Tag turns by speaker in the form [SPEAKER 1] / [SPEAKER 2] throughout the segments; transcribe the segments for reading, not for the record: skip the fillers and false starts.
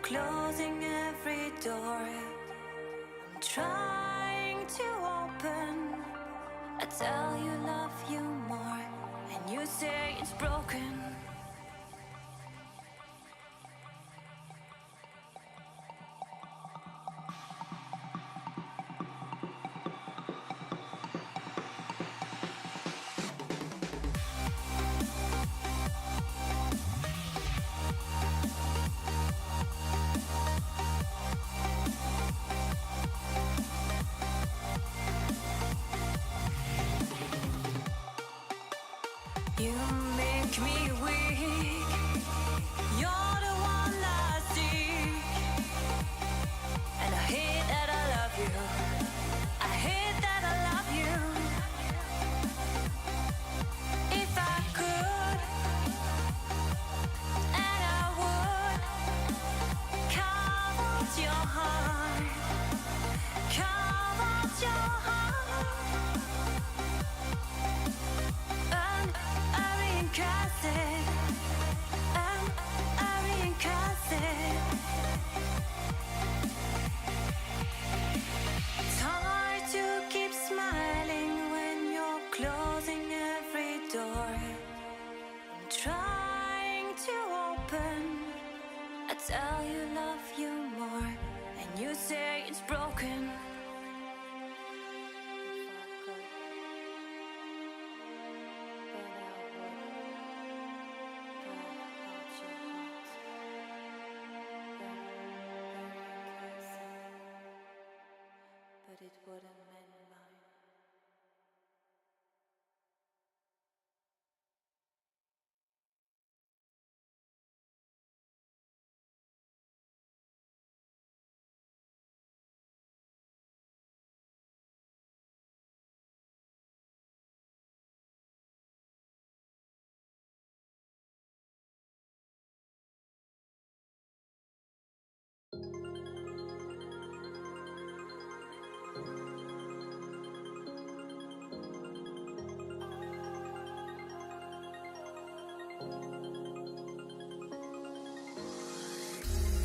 [SPEAKER 1] closing every door I'm trying to open. I tell you love you more, and you say it's broken. You make me weak. You're the one I seek, and I hate that I love you. I hate that I love you. If I could, and I would, carve out your heart, carve out your heart. It's hard to keep smiling when you're closing every door I'm trying to open. I tell you love you more, and you say it's broken. But it wouldn't mend mine.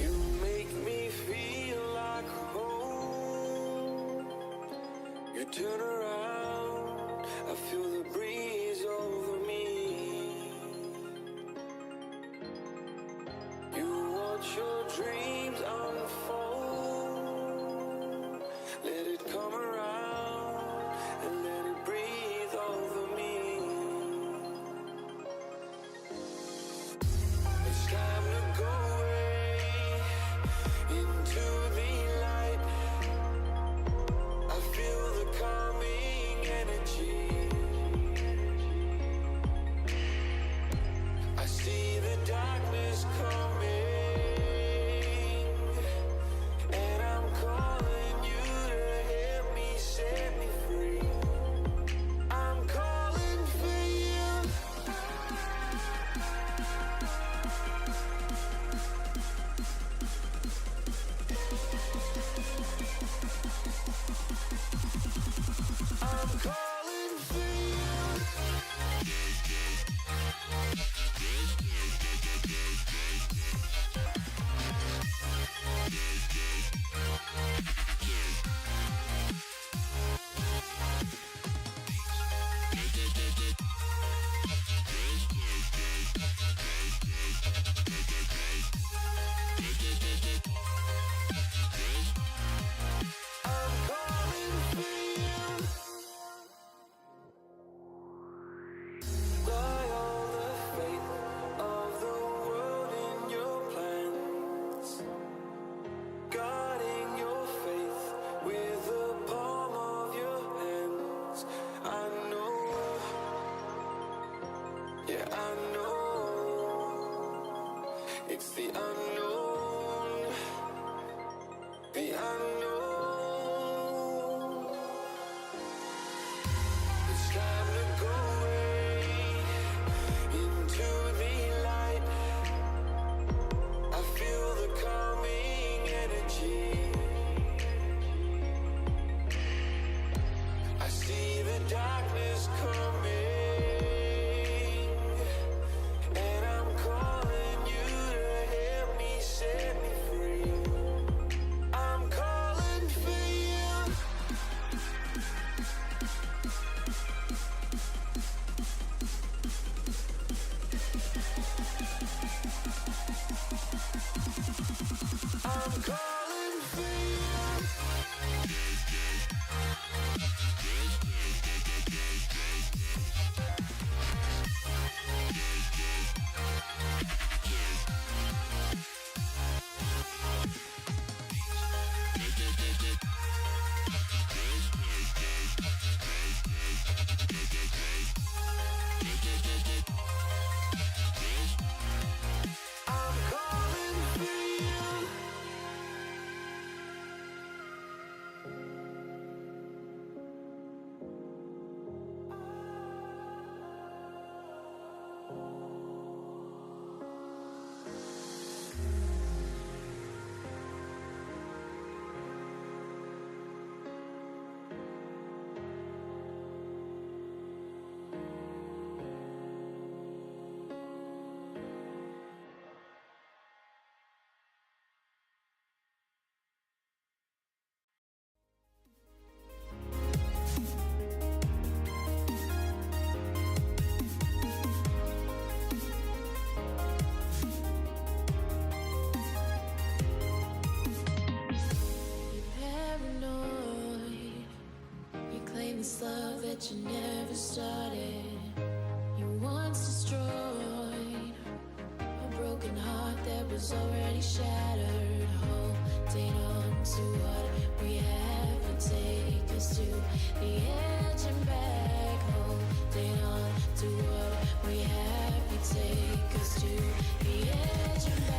[SPEAKER 2] You make me feel like home. You turn around, I feel the breeze over me. You watch your dreams unfold. Let it come around and let it breathe over me. It's time to go away into the light. I feel the calming energy. I see the darkness coming, and I'm calling you to help me set me free. I'm calling for you. I'm calling for you. I'm calling for you. By all the faith of the world in your plans, guarding your faith with the palm of your hands. I know, yeah, I know. It's the unknown. I'm calling for you. I'm calling for you.
[SPEAKER 1] You're paranoid. You claim this love that you never started. You once destroyed a broken heart that was already shattered. Holding on to what we have and take us to the edge and back. Holding on to what we have and take us to the edge and back.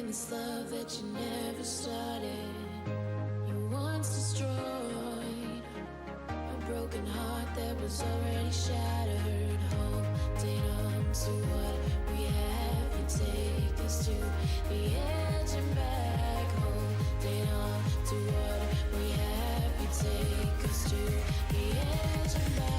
[SPEAKER 1] This love that you never started. You once destroyed a broken heart that was already shattered. Holding on to what we have and take us to the edge and back. Holding on to what we have and take us to the edge and back.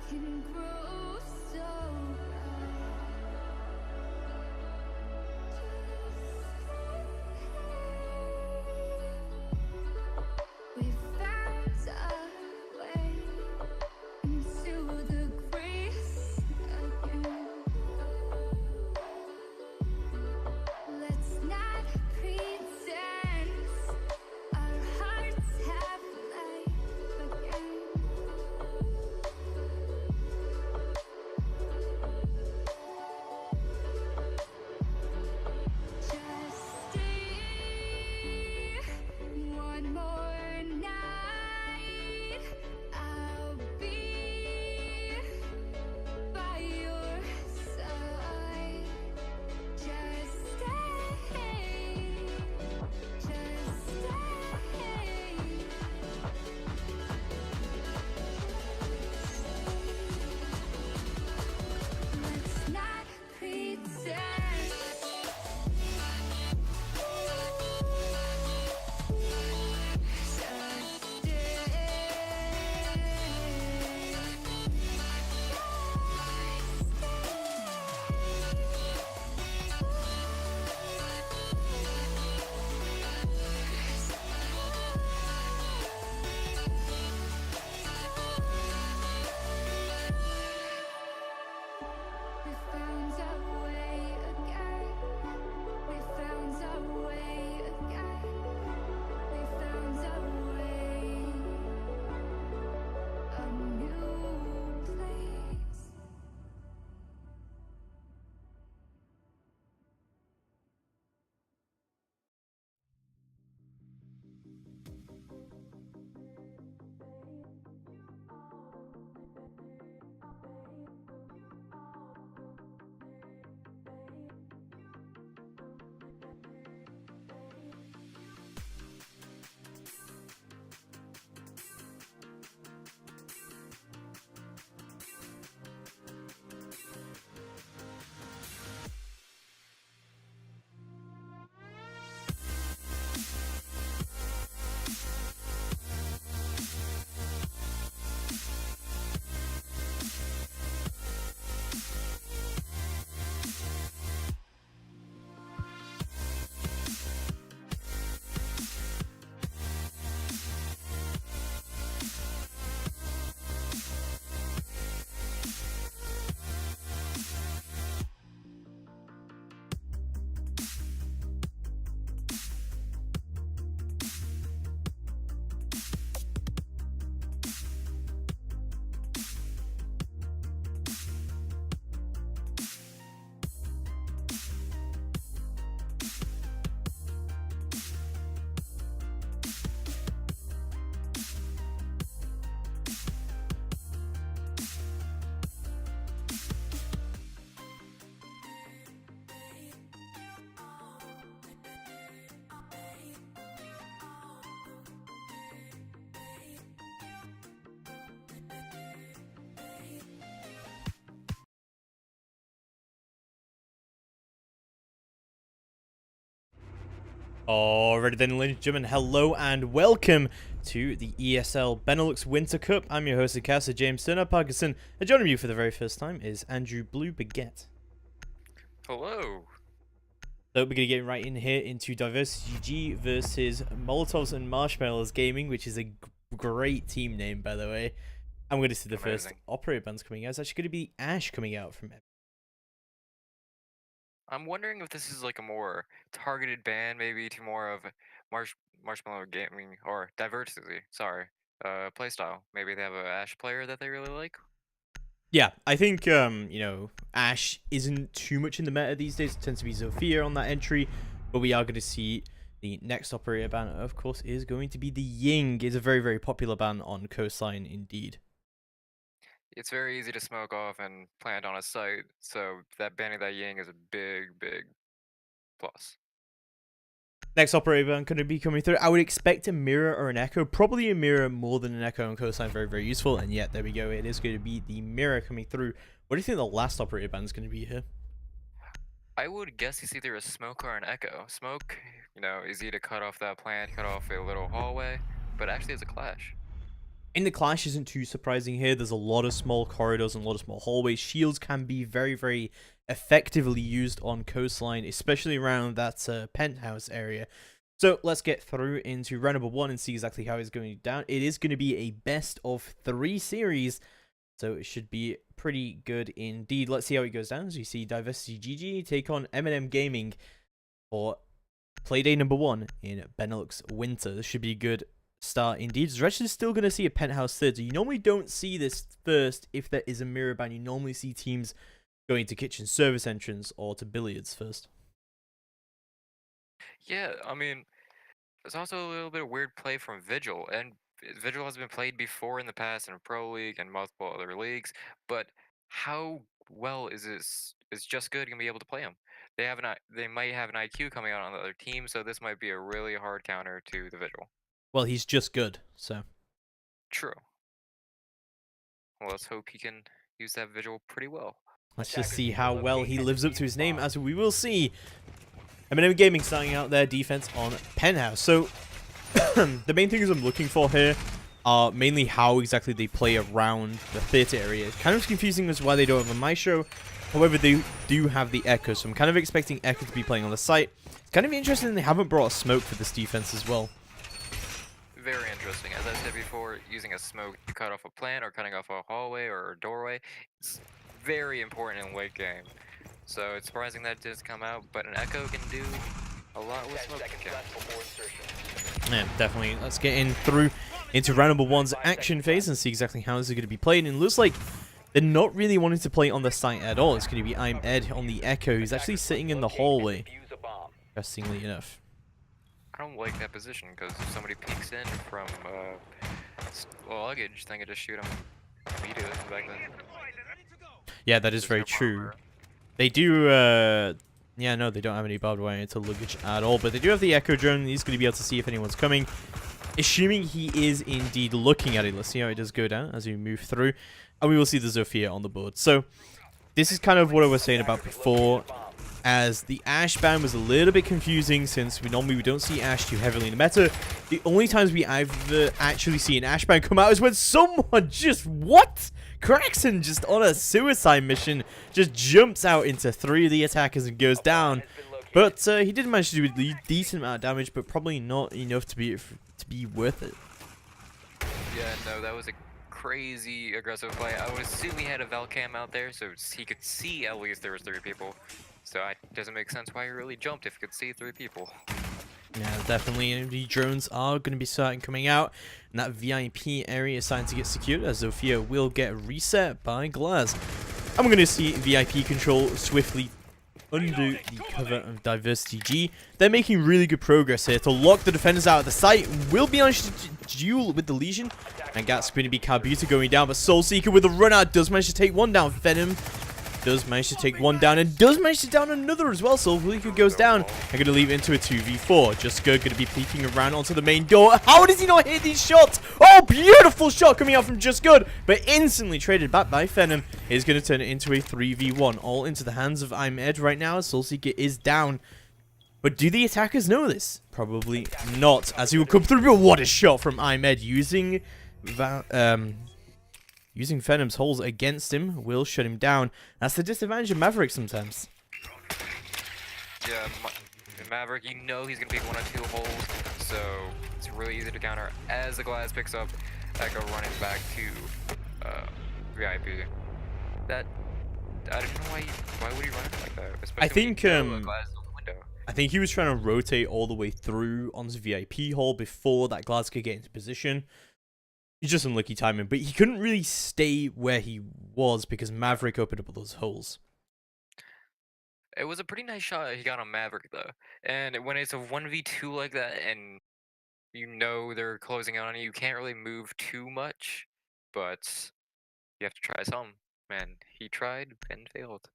[SPEAKER 1] can grow so bright. We found our way into the grace again. Let's not pretend our hearts have life again. Just stay one more night. I'll be by your side. Just stay. Just stay. Let's not pretend. We found our way again. We found our way again. We found our way. A new place.
[SPEAKER 3] Alrighty then, ladies and gentlemen, hello and welcome to the ESL Benelux Winter Cup. I'm your host, Casa James Turner Parkinson, and joining you for the very first time is Andrew Blue Baguette.
[SPEAKER 4] Hello.
[SPEAKER 3] So we're going to get right in here into Diversity G versus Molotovs and Marshmallows Gaming, which is a great team name, by the way. I'm going to see the first
[SPEAKER 4] Amazing.
[SPEAKER 3] operator bands coming out. It's actually going to be Ash coming out from it.
[SPEAKER 4] I'm wondering if this is like a more targeted ban, maybe to more of Marshmallow Gaming or Diversity. Sorry, playstyle. Maybe they have a Ash player that they really like.
[SPEAKER 3] Yeah, I think, Ash isn't too much in the meta these days. It tends to be Zofia on that entry, but we are going to see the next operator ban, of course, is going to be the Ying. It's a very, very popular ban on Coastline indeed.
[SPEAKER 4] It's very easy to smoke off and plant on a site, so that banning that Ying is a big, big plus.
[SPEAKER 3] Next operator ban going to be coming through. I would expect a mirror or an echo. Probably a mirror more than an echo on Coastline. Very, very useful. And yet, there we go. It is going to be the mirror coming through. What do you think the last operator ban is going to be here?
[SPEAKER 4] I would guess it's either a smoke or an echo. Smoke, easy to cut off that plant, cut off a little hallway, but actually it's a clash.
[SPEAKER 3] In the clash isn't too surprising here. There's a lot of small corridors and a lot of small hallways. Shields can be very, very effectively used on coastline, especially around that penthouse area. So let's get through into round number 1 and see exactly how it's going down. It is going to be a best of 3 series, so it should be pretty good indeed. Let's see how it goes down. As you see, Diversity GG take on M&M Gaming for Playday number 1 in Benelux Winter. This should be a good start indeed. We're actually still going to see a penthouse third. So you normally don't see this first if there is a mirror ban. You normally see teams going to kitchen service entrance or to billiards first.
[SPEAKER 4] Yeah, I mean, there's also a little bit of weird play from Vigil, and Vigil has been played before in the past in Pro League and multiple other leagues, but how well is this? Is Just Good gonna be able to play him? They might have an IQ coming out on the other team, so this might be a really hard counter to the Vigil.
[SPEAKER 3] Well, he's just good, so.
[SPEAKER 4] True. Well, let's hope he can use that Vigil pretty well.
[SPEAKER 3] Let's just see how well he lives up to his name, as we will see. M&M Gaming starting out their defense on Penthouse. So, the main things I'm looking for here are mainly how exactly they play around the theater area. Kind of confusing as why they don't have a Maestro. However, they do have the Echo, so I'm kind of expecting Echo to be playing on the site. It's kind of interesting they haven't brought a smoke for this defense as well.
[SPEAKER 4] Very interesting. As I said before, using a smoke to cut off a plant or cutting off a hallway or a doorway is very important in late game. So it's surprising that didn't come out, but an Echo can do a lot with smoke.
[SPEAKER 3] Yeah, definitely. Let's get into round number 1's action phase and see exactly how this is going to be played. And it looks like they're not really wanting to play on the site at all. It's going to be I'm Ed on the Echo, who's actually sitting in the hallway, interestingly enough.
[SPEAKER 4] I don't like that position because if somebody peeks in from luggage, then I just shoot them immediately back then.
[SPEAKER 3] Yeah, that is very true. They do, yeah, no, they don't have any barbed wire into luggage at all, but they do have the Echo drone. He's going to be able to see if anyone's coming, assuming he is indeed looking at it. Let's see how it does go down as we move through, and we will see the Zofia on the board. So, this is kind of what I was saying about before, as the Ashe ban was a little bit confusing since we don't see Ashe too heavily in the meta. The only times we ever actually see an Ashe ban come out is when someone just, what? Craxon just on a suicide mission just jumps out into 3 of the attackers and goes down. But he did manage to do a decent amount of damage, but probably not enough to be worth it.
[SPEAKER 4] Yeah, no, that was a crazy aggressive play. I would assume he had a Velcam out there, so he could see at least there was 3 people. So it doesn't make sense why he really jumped if he could see 3 people.
[SPEAKER 3] Yeah, definitely. The drones are going to be starting coming out, and that VIP area is starting to get secured, as Zofia will get reset by Glass. And we're going to see VIP control swiftly under the cover of Diversity G. They're making really good progress here to lock the defenders out of the site. Will be on duel with the Legion, and Gat's going to be Carbuta going down, but Soul Seeker with a run out does manage to take one down. Venom does manage to take one down and does manage to down another as well. Soul Seeker goes down. I'm going to leave it into a 2v4. Just Good going to be peeking around onto the main door. How does he not hit these shots? Oh, beautiful shot coming out from Just Good, but instantly traded back by Venom. Is going to turn it into a 3v1. All into the hands of I'm Ed right now. Soul Seeker is down. But do the attackers know this? Probably not, as he will come through. But what a shot from I'm Ed using using Venom's holes against him will shut him down. That's the disadvantage of Maverick sometimes.
[SPEAKER 4] Yeah, Maverick, you know he's going to pick 1 or 2 holes, so it's really easy to counter as the Glass picks up Echo running back to VIP. That, I don't know why would he run it like that? Especially
[SPEAKER 3] I think
[SPEAKER 4] when you know Glass is on the window.
[SPEAKER 3] I think he was trying to rotate all the way through onto the VIP hole before that Glass could get into position. He's just unlucky timing, but he couldn't really stay where he was because Maverick opened up those holes.
[SPEAKER 4] It was a pretty nice shot he got on Maverick, though. And when it's a 1v2 like that, and you know they're closing out on you, you can't really move too much, but you have to try some. Man, he tried and failed.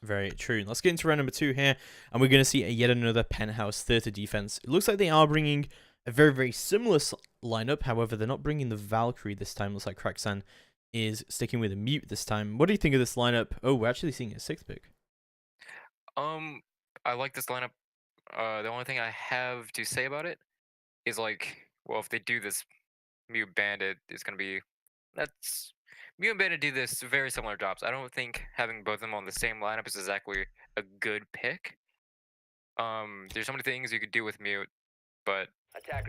[SPEAKER 3] Very true. Let's get into round number 2 here, and we're going to see yet another Penthouse Theater defense. It looks like they are bringing a very, very similar lineup. However, they're not bringing the Valkyrie this time. Looks like Cracksan is sticking with a Mute this time. What do you think of this lineup? Oh, we're actually seeing a 6th pick.
[SPEAKER 4] I like this lineup. The only thing I have to say about it is, like, well, if they do this Mute Bandit is going to be that's Mute and Bandit do this very similar jobs. I don't think having both of them on the same lineup is exactly a good pick. There's so many things you could do with Mute, but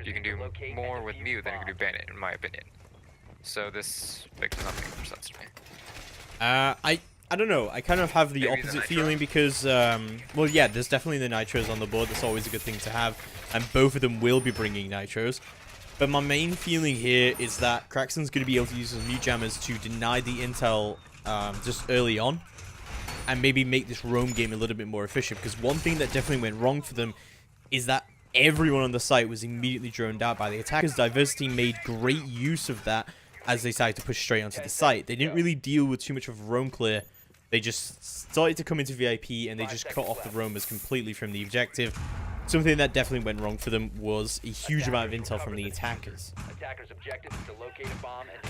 [SPEAKER 4] you can do more with Mute than you can do Bandit, in my opinion. So this pick does not make much sense to me.
[SPEAKER 3] I don't know. I kind of have the
[SPEAKER 4] Maybe the
[SPEAKER 3] opposite
[SPEAKER 4] Nitro?
[SPEAKER 3] feeling because, well, yeah, there's definitely the Nitros on the board. That's always a good thing to have. And both of them will be bringing Nitros. But my main feeling here is that Kraxen's going to be able to use his mute jammers to deny the intel just early on. And maybe make this roam game a little bit more efficient. Because one thing that definitely went wrong for them is that everyone on the site was immediately droned out by the attackers. Diversity made great use of that as they started to push straight onto the site. They didn't really deal with too much of roam clear. They just started to come into VIP and they just cut off the roamers completely from the objective. Something that definitely went wrong for them was a huge amount of intel from the attackers.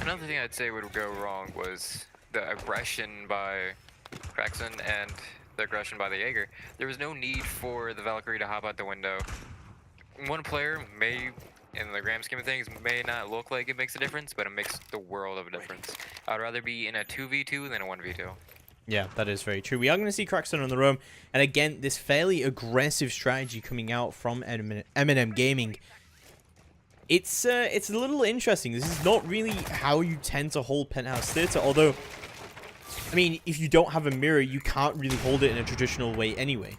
[SPEAKER 4] Another thing I'd say would go wrong was the aggression by Kraxen and the aggression by the Jaeger. There was no need for the Valkyrie to hop out the window. One player may, in the grand scheme of things, may not look like it makes a difference, but it makes the world of a difference. I'd rather be in a 2v2 than a 1v2.
[SPEAKER 3] Yeah, that is very true. We are going to see Kraxen on the roam. And again, this fairly aggressive strategy coming out from M&M Gaming. It's a little interesting. This is not really how you tend to hold Penthouse Theater. Although, I mean, if you don't have a mirror, you can't really hold it in a traditional way anyway.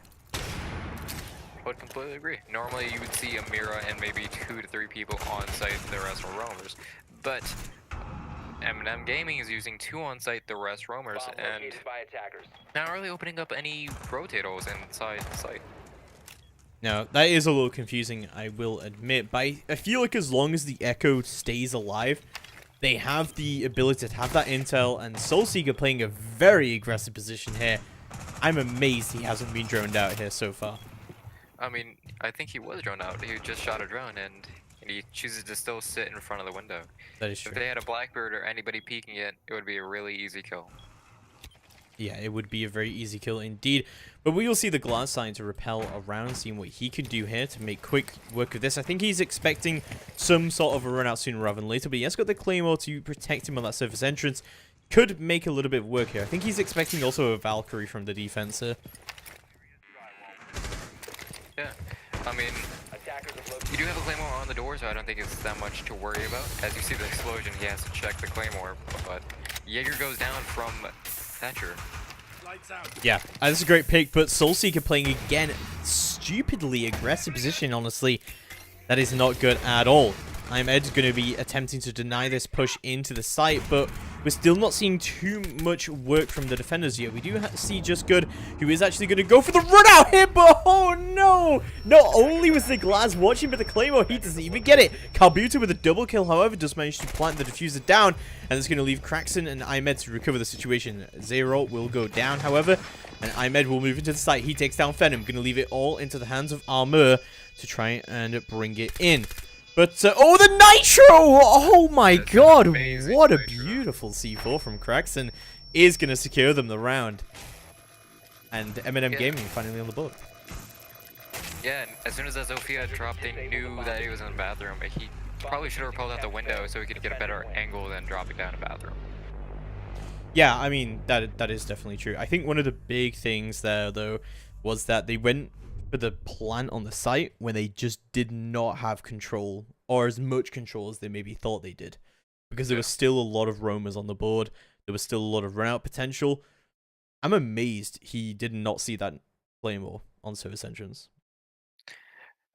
[SPEAKER 4] Would completely agree. Normally you would see a Mira and maybe 2 to 3 people on site, the rest are roamers. But M&M Gaming is using 2 on site, the rest roamers, and not really opening up any rotators inside the site.
[SPEAKER 3] Now, that is a little confusing, I will admit, but I feel like as long as the Echo stays alive, they have the ability to have that intel, and Soulseeker playing a very aggressive position here. I'm amazed he hasn't been droned out here so far.
[SPEAKER 4] I mean, I think he was droned out. He just shot a drone and he chooses to still sit in front of the window.
[SPEAKER 3] That is true.
[SPEAKER 4] If they had a Blackbird or anybody peeking it, it would be a really easy kill.
[SPEAKER 3] Yeah, it would be a very easy kill indeed. But we will see the Glass starting to repel around, seeing what he could do here to make quick work of this. I think he's expecting some sort of a run out sooner rather than later, but he has got the Claymore to protect him on that surface entrance. Could make a little bit of work here. I think he's expecting also a Valkyrie from the defense here.
[SPEAKER 4] Yeah, I mean, you do have a Claymore on the door, so I don't think it's that much to worry about. As you see the explosion, he has to check the Claymore, but Jaeger goes down from Thatcher.
[SPEAKER 3] Yeah, that's a great pick, but Soulseeker playing again, stupidly aggressive position, honestly. That is not good at all. Ed's going to be attempting to deny this push into the site, but we're still not seeing too much work from the defenders yet. We do see Just Good, who is actually going to go for the run out here, but oh no! Not only was the Glass watching, but the Claymore, he doesn't even get it. Kalbuta with a double kill, however, does manage to plant the diffuser down, and it's going to leave Kraxen and Imed to recover the situation. Zero will go down, however, and Imed will move into the site. He takes down Phenom, going to leave it all into the hands of Armor to try and bring it in. But, oh, the Nitro! Oh my god, what a beautiful C4 from Kraxen is going to secure them the round. And M&M Gaming finally on the board.
[SPEAKER 4] Yeah, and as soon as that Zofia dropped, they knew that he was in the bathroom. He probably should have pulled out the window so he could get a better angle than dropping down the bathroom.
[SPEAKER 3] Yeah, I mean, that is definitely true. I think one of the big things there, though, was that they went for the plant on the site when they just did not have control, or as much control as they maybe thought they did, because there was still a lot of roamers on the board. There was still a lot of run out potential. I'm amazed he did not see that Claymore on service entrance.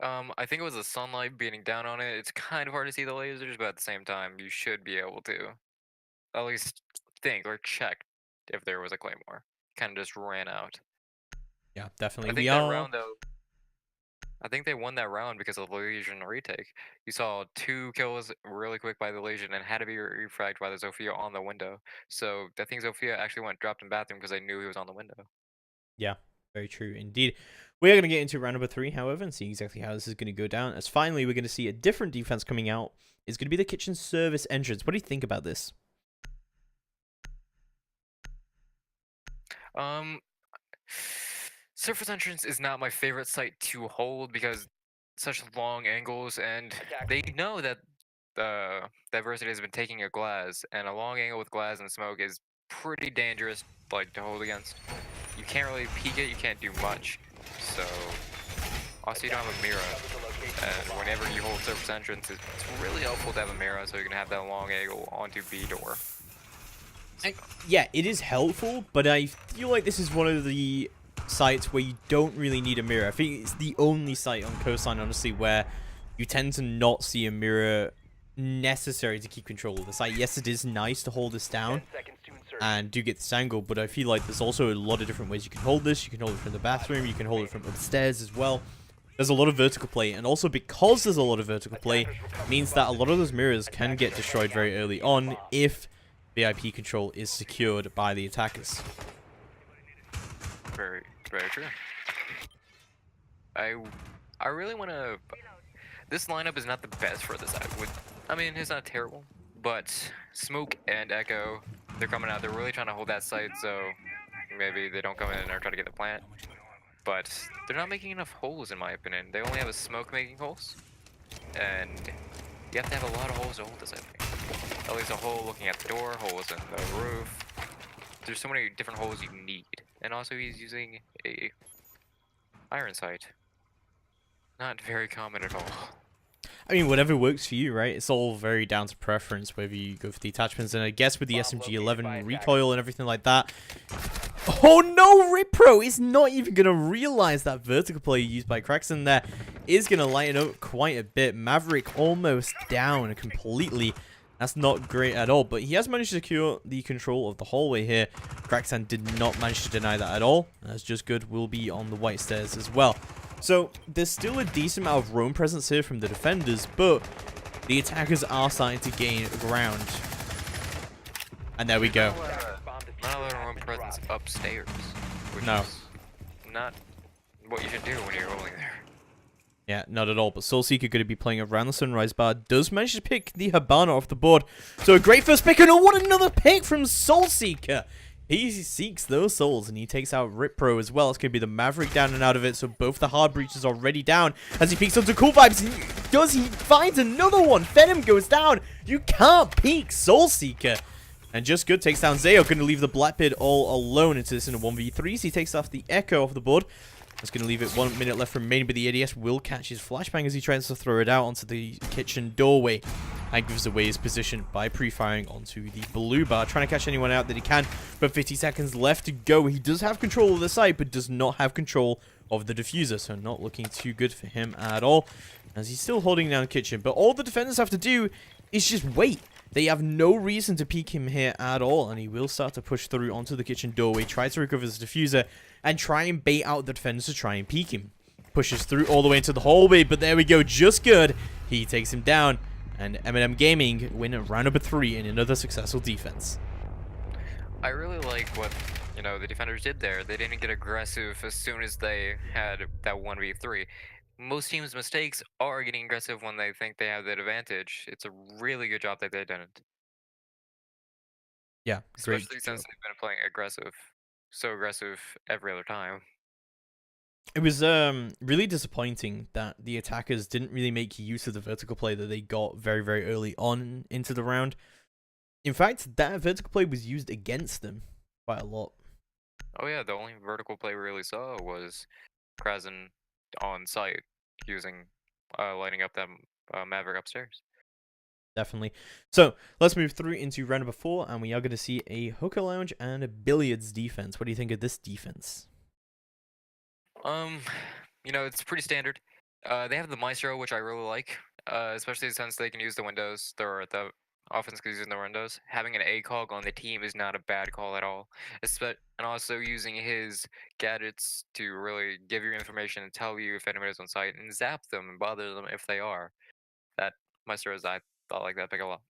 [SPEAKER 4] I think it was the sunlight beating down on it. It's kind of hard to see the lasers, but at the same time, you should be able to at least think or check if there was a Claymore. Kind of just ran out.
[SPEAKER 3] Yeah, definitely.
[SPEAKER 4] I think that round, though, I think they won that round because of the Legion retake. You saw 2 kills really quick by the Legion and had to be refragged by the Zofia on the window. So I think Zofia actually dropped in bathroom because they knew he was on the window.
[SPEAKER 3] Yeah, very true indeed. We are going to get into round number 3, however, and see exactly how this is going to go down. As finally, we're going to see a different defense coming out. It's going to be the kitchen service entrance. What do you think about this?
[SPEAKER 4] Surface entrance is not my favorite site to hold because such long angles, and they know that diversity has been taking a glass, and a long angle with glass and smoke is pretty dangerous, like, to hold against. You can't really peek it, you can't do much. So, also you don't have a mirror, and whenever you hold surface entrance, it's really helpful to have a mirror so you can have that long angle onto B door.
[SPEAKER 3] Yeah, it is helpful, but I feel like this is one of the sites where you don't really need a mirror. I think it's the only site on Coastline, honestly, where you tend to not see a mirror necessary to keep control of the site. Yes, it is nice to hold this down and do get this angle, but I feel like there's also a lot of different ways you can hold this. You can hold it from the bathroom, you can hold it from upstairs as well. There's a lot of vertical play, and also because there's a lot of vertical play, means that a lot of those mirrors can get destroyed very early on if VIP control is secured by the attackers.
[SPEAKER 4] Very, very true. I really want to. This lineup is not the best for this side. I mean, it's not terrible, but Smoke and Echo, they're coming out. They're really trying to hold that site, so maybe they don't come in and try to get the plant. But they're not making enough holes, in my opinion. They only have a Smoke making holes, and you have to have a lot of holes to hold this, I think. At least a hole looking at the door, holes in the roof. There's so many different holes you need. And also he's using a iron sight. Not very common at all.
[SPEAKER 3] I mean, whatever works for you, right? It's all very down to preference, whether you go for the attachments. And I guess with the SMG-11 recoil and everything like that... Oh no, Ripro is not even going to realize that vertical play used by Kraxon there is going to lighten up quite a bit. Maverick almost down completely. That's not great at all, but he has managed to secure the control of the hallway here. Kraxon did not manage to deny that at all. That's just good. Will be on the white stairs as well. So there's still a decent amount of roam presence here from the defenders, but the attackers are starting to gain ground. And there we go.
[SPEAKER 4] Not a lot of roam presence upstairs, which
[SPEAKER 3] No.
[SPEAKER 4] is not what you should do when you're rolling there.
[SPEAKER 3] Yeah, not at all. But Soulseeker going to be playing around the Sunrise Bar. Does manage to pick the Habana off the board. So a great first pick. And oh, what another pick from Soulseeker. He seeks those souls, and he takes out Ripro as well. It's going to be the Maverick down and out of it, so both the hard breaches are already down. As he peeks onto Cool Vibes, he finds another one? Venom goes down. You can't peek Soulseeker. And Just Good takes down Zayo, going to leave the Blackbeard all alone into this in a 1v3. So he takes off the Echo off the board. That's going to leave it 1 minute left remaining, but the ADS will catch his flashbang as he tries to throw it out onto the kitchen doorway. And gives away his position by pre-firing onto the blue bar, trying to catch anyone out that he can. But 50 seconds left to go. He does have control of the site, but does not have control of the diffuser, so not looking too good for him at all, as he's still holding down kitchen. But all the defenders have to do is just wait. They have no reason to peek him here at all, and he will start to push through onto the kitchen doorway, try to recover his diffuser, and try and bait out the defenders to try and peek him. Pushes through all the way into the hallway, but there we go, Just Good. He takes him down, and M&M Gaming win round number 3 in another successful defense.
[SPEAKER 4] I really like what, the defenders did there. They didn't get aggressive as soon as they had that 1v3. Most teams' mistakes are getting aggressive when they think they have that advantage. It's a really good job that they didn't.
[SPEAKER 3] Yeah, great.
[SPEAKER 4] Especially since they've been playing aggressive. So aggressive every other time.
[SPEAKER 3] It was really disappointing that the attackers didn't really make use of the vertical play that they got very, very early on into the round. In fact, that vertical play was used against them quite a lot.
[SPEAKER 4] Oh yeah, the only vertical play we really saw was Krazen on site using lighting up that Maverick upstairs.
[SPEAKER 3] Definitely. So let's move through into round number 4, and we are going to see a hooker lounge and a billiards defense. What do you think of this defense?
[SPEAKER 4] It's pretty standard. They have the Maestro, which I really like, especially since they can use the windows. The offense can use the windows. Having an ACOG on the team is not a bad call at all. And also using his gadgets to really give you information and tell you if anybody's on site and zap them and bother them if they are. That Maestro is, I thought, like that pick a lot.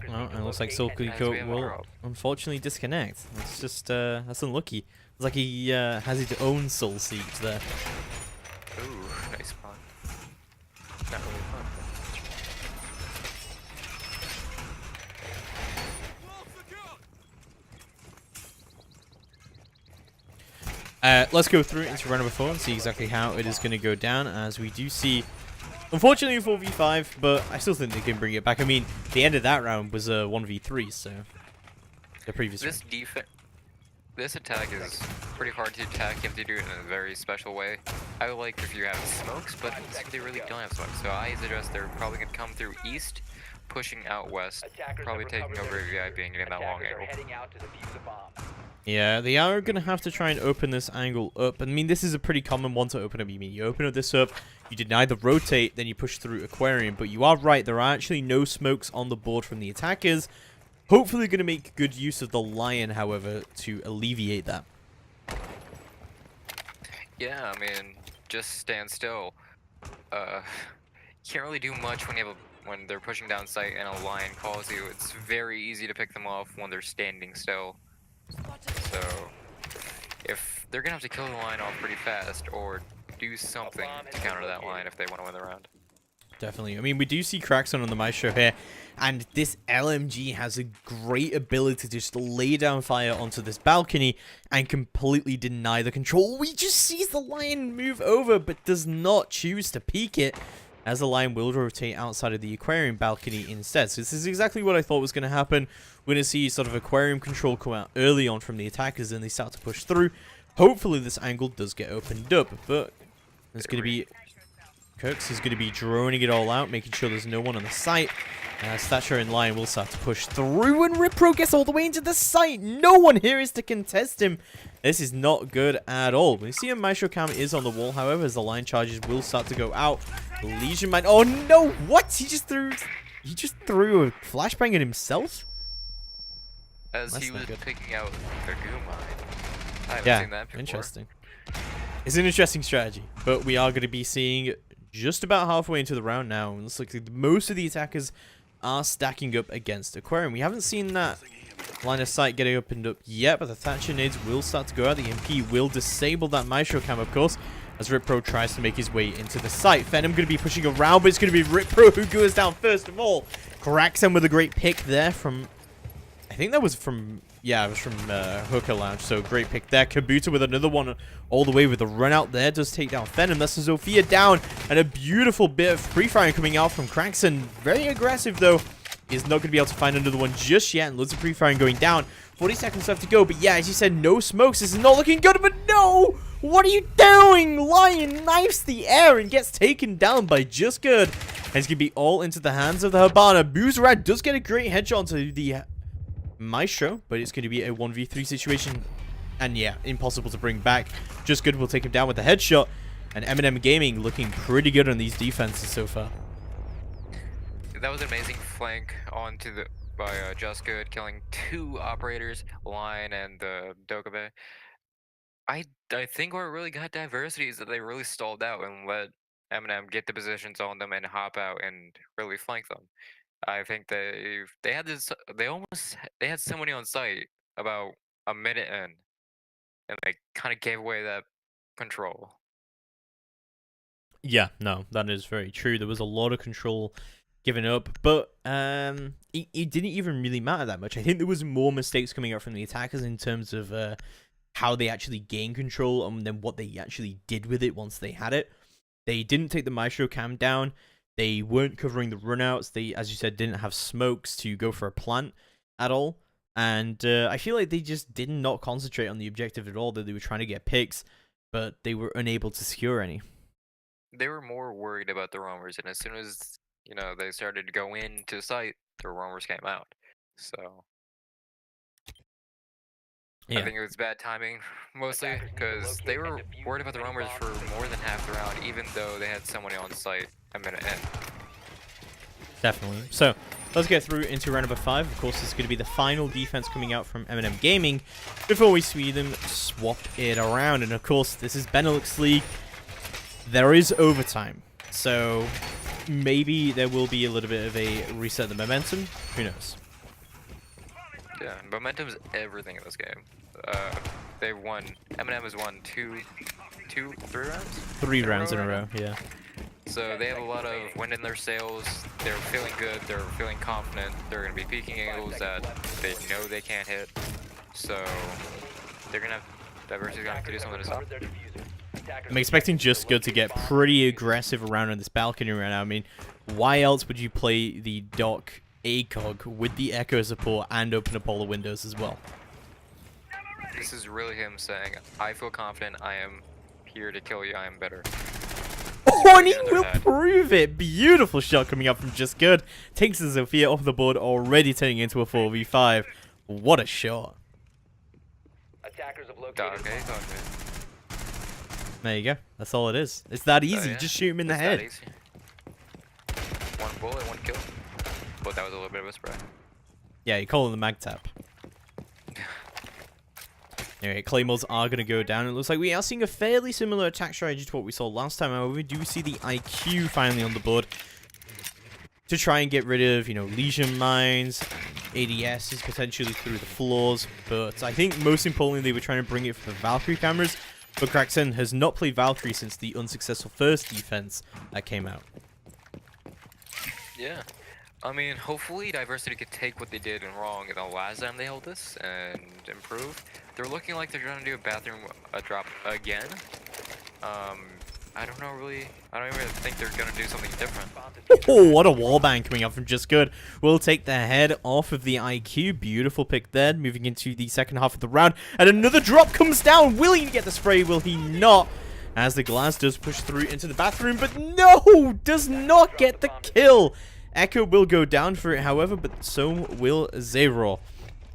[SPEAKER 3] Well, it looks like Soulseeker will unfortunately disconnect. That's just that's unlucky. It's like he has his own soul seek there.
[SPEAKER 4] Ooh, nice fun. Not really fun.
[SPEAKER 3] Let's go through into round number 4 and see exactly how it is going to go down, as we do see, Unfortunately, 4v5, but I still think they can bring it back. I mean, the end of that round was a 1v3, so the previous round.
[SPEAKER 4] This attack is pretty hard to attack. You have to do it in a very special way. I would like if you have smokes, but they really don't have smokes. So I suggest they're probably going to come through east, pushing out west, probably taking over VIP and getting that long angle.
[SPEAKER 3] Yeah, they are going to have to try and open this angle up. I mean, this is a pretty common one to open up. You mean you open up this up, you deny the rotate, then you push through Aquarium. But you are right, there are actually no smokes on the board from the attackers. Hopefully going to make good use of the Lion, however, to alleviate that.
[SPEAKER 4] Yeah, I mean, just stand still. You can't really do much when they're pushing down sight and a Lion calls you. It's very easy to pick them off when they're standing still. So, if they're gonna have to kill the Lion off pretty fast, or do something to counter that line if they want to win the round.
[SPEAKER 3] Definitely. I mean, we do see Crackson on the Maestro here, and this LMG has a great ability to just lay down fire onto this balcony and completely deny the control. We just sees the Lion move over, but does not choose to peek it, as the Lion will rotate outside of the Aquarium balcony instead. So this is exactly what I thought was going to happen. We're going to see sort of Aquarium control come out early on from the attackers, and they start to push through. Hopefully this angle does get opened up, but there's going to be... Kirks is going to be droning it all out, making sure there's no one on the site. Thatcher and Lion will start to push through, and Ripro gets all the way into the site. No one here is to contest him. This is not good at all. We see a Maestro Cam is on the wall, however, as the Lion charges will start to go out. Legion Mine. Oh no! What? He just threw a flashbang at himself?
[SPEAKER 4] As
[SPEAKER 3] That's
[SPEAKER 4] he was
[SPEAKER 3] good.
[SPEAKER 4] picking out the goo mine. I haven't
[SPEAKER 3] Yeah,
[SPEAKER 4] seen that before.
[SPEAKER 3] interesting. It's an interesting strategy, but we are going to be seeing just about halfway into the round now, and it looks like most of the attackers are stacking up against Aquarium. We haven't seen that line of sight getting opened up yet, but the Thatcher nades will start to go out. The MP will disable that Maestro Cam, of course, as Ripro tries to make his way into the site. Venom going to be pushing around, but it's going to be Ripro who goes down first of all. Crackson with a great pick there from... I think that was from... Yeah, it was from Hooker Lounge, so great pick there. Kabuto with another one all the way with the run out there. Does take down Venom. That's Zofia down, and a beautiful bit of pre-firing coming out from Crackson. Very aggressive, though. He's not going to be able to find another one just yet, and loads of pre-firing going down. 40 seconds left to go, but yeah, as you said, no smokes. This is not looking good, but no! What are you doing? Lion knifes the air and gets taken down by Just Good. And it's going to be all into the hands of the Habana. Boozerad does get a great headshot onto the Maestro, but it's going to be a 1v3 situation, and yeah, impossible to bring back. Just Good will take him down with a headshot, and M&M Gaming looking pretty good on these defenses so far.
[SPEAKER 4] That was an amazing flank onto the by Just Good, killing 2 operators, Lion and the Dokabe. I think what really got diversity is that they really stalled out and let M&M get the positions on them and hop out and really flank them. I think they had somebody on site about a minute in, and they kind of gave away that control.
[SPEAKER 3] Yeah, no, that is very true. There was a lot of control given up, but it didn't even really matter that much. I think there was more mistakes coming out from the attackers in terms of how they actually gained control and then what they actually did with it once they had it. They didn't take the Maestro Cam down. They weren't covering the runouts. They, as you said, didn't have smokes to go for a plant at all. And I feel like they just did not concentrate on the objective at all, that they were trying to get picks, but they were unable to secure any.
[SPEAKER 4] They were more worried about the roamers, and as soon as, you know, they started to go into sight, the roamers came out. So
[SPEAKER 3] Yeah.
[SPEAKER 4] I think it was bad timing, mostly, because they were worried about the roamers for more than half the round, even though they had somebody on site a minute in.
[SPEAKER 3] Definitely. So, let's get through into round number 5. Of course, this is going to be the final defense coming out from M&M Gaming before we see them swap it around. And of course, this is Benelux League. There is overtime. So, maybe there will be a little bit of a reset of the momentum. Who knows?
[SPEAKER 4] Yeah, momentum is everything in this game. They've won. M&M has won 3 rounds?
[SPEAKER 3] 3 rounds in a row, yeah.
[SPEAKER 4] So they have a lot of wind in their sails. They're feeling good. They're feeling confident. They're going to be peaking angles that they know they can't hit. So they're going to have... Diversity's going to have to do something to stop.
[SPEAKER 3] I'm expecting Just Good to get pretty aggressive around on this balcony right now. I mean, why else would you play the Doc ACOG with the Echo support and open up all the windows as well?
[SPEAKER 4] This is really him saying, I feel confident, I am here to kill you, I am better.
[SPEAKER 3] Oh, and he will prove it! Beautiful shot coming up from Just Good. Takes the Zofia off the board, already turning into a 4v5. What a shot.
[SPEAKER 5] Attackers have
[SPEAKER 4] Dog,
[SPEAKER 5] located
[SPEAKER 4] okay,
[SPEAKER 5] bomb.
[SPEAKER 4] dog, okay.
[SPEAKER 3] There you go. That's all it is. It's that easy.
[SPEAKER 4] Yeah.
[SPEAKER 3] Just shoot him in the
[SPEAKER 4] It's that
[SPEAKER 3] head.
[SPEAKER 4] easy. One bullet, one kill. But that was a little bit of a spread.
[SPEAKER 3] Yeah, you call it the mag tap. Anyway, Claymores are going to go down. It looks like we are seeing a fairly similar attack strategy to what we saw last time. However, we do see the IQ finally on the board to try and get rid of, you know, Legion Mines, ADSs potentially through the floors. But I think most importantly, they were trying to bring it for the Valkyrie cameras. But Kraxen has not played Valkyrie since the unsuccessful first defense that came out.
[SPEAKER 4] Yeah. I mean, hopefully Diversity could take what they did wrong the last time they held this and improve. They're looking like they're trying to do a bathroom drop again. I don't know really. I don't even think they're gonna do something different.
[SPEAKER 3] Oh, what a wallbang coming up from Just Good. We'll take the head off of the IQ. Beautiful pick there. Moving into the second half of the round. And another drop comes down. Will he get the spray? Will he not? As the glass does push through into the bathroom. But no! Does not get the kill. Echo will go down for it, however, but so will Zero.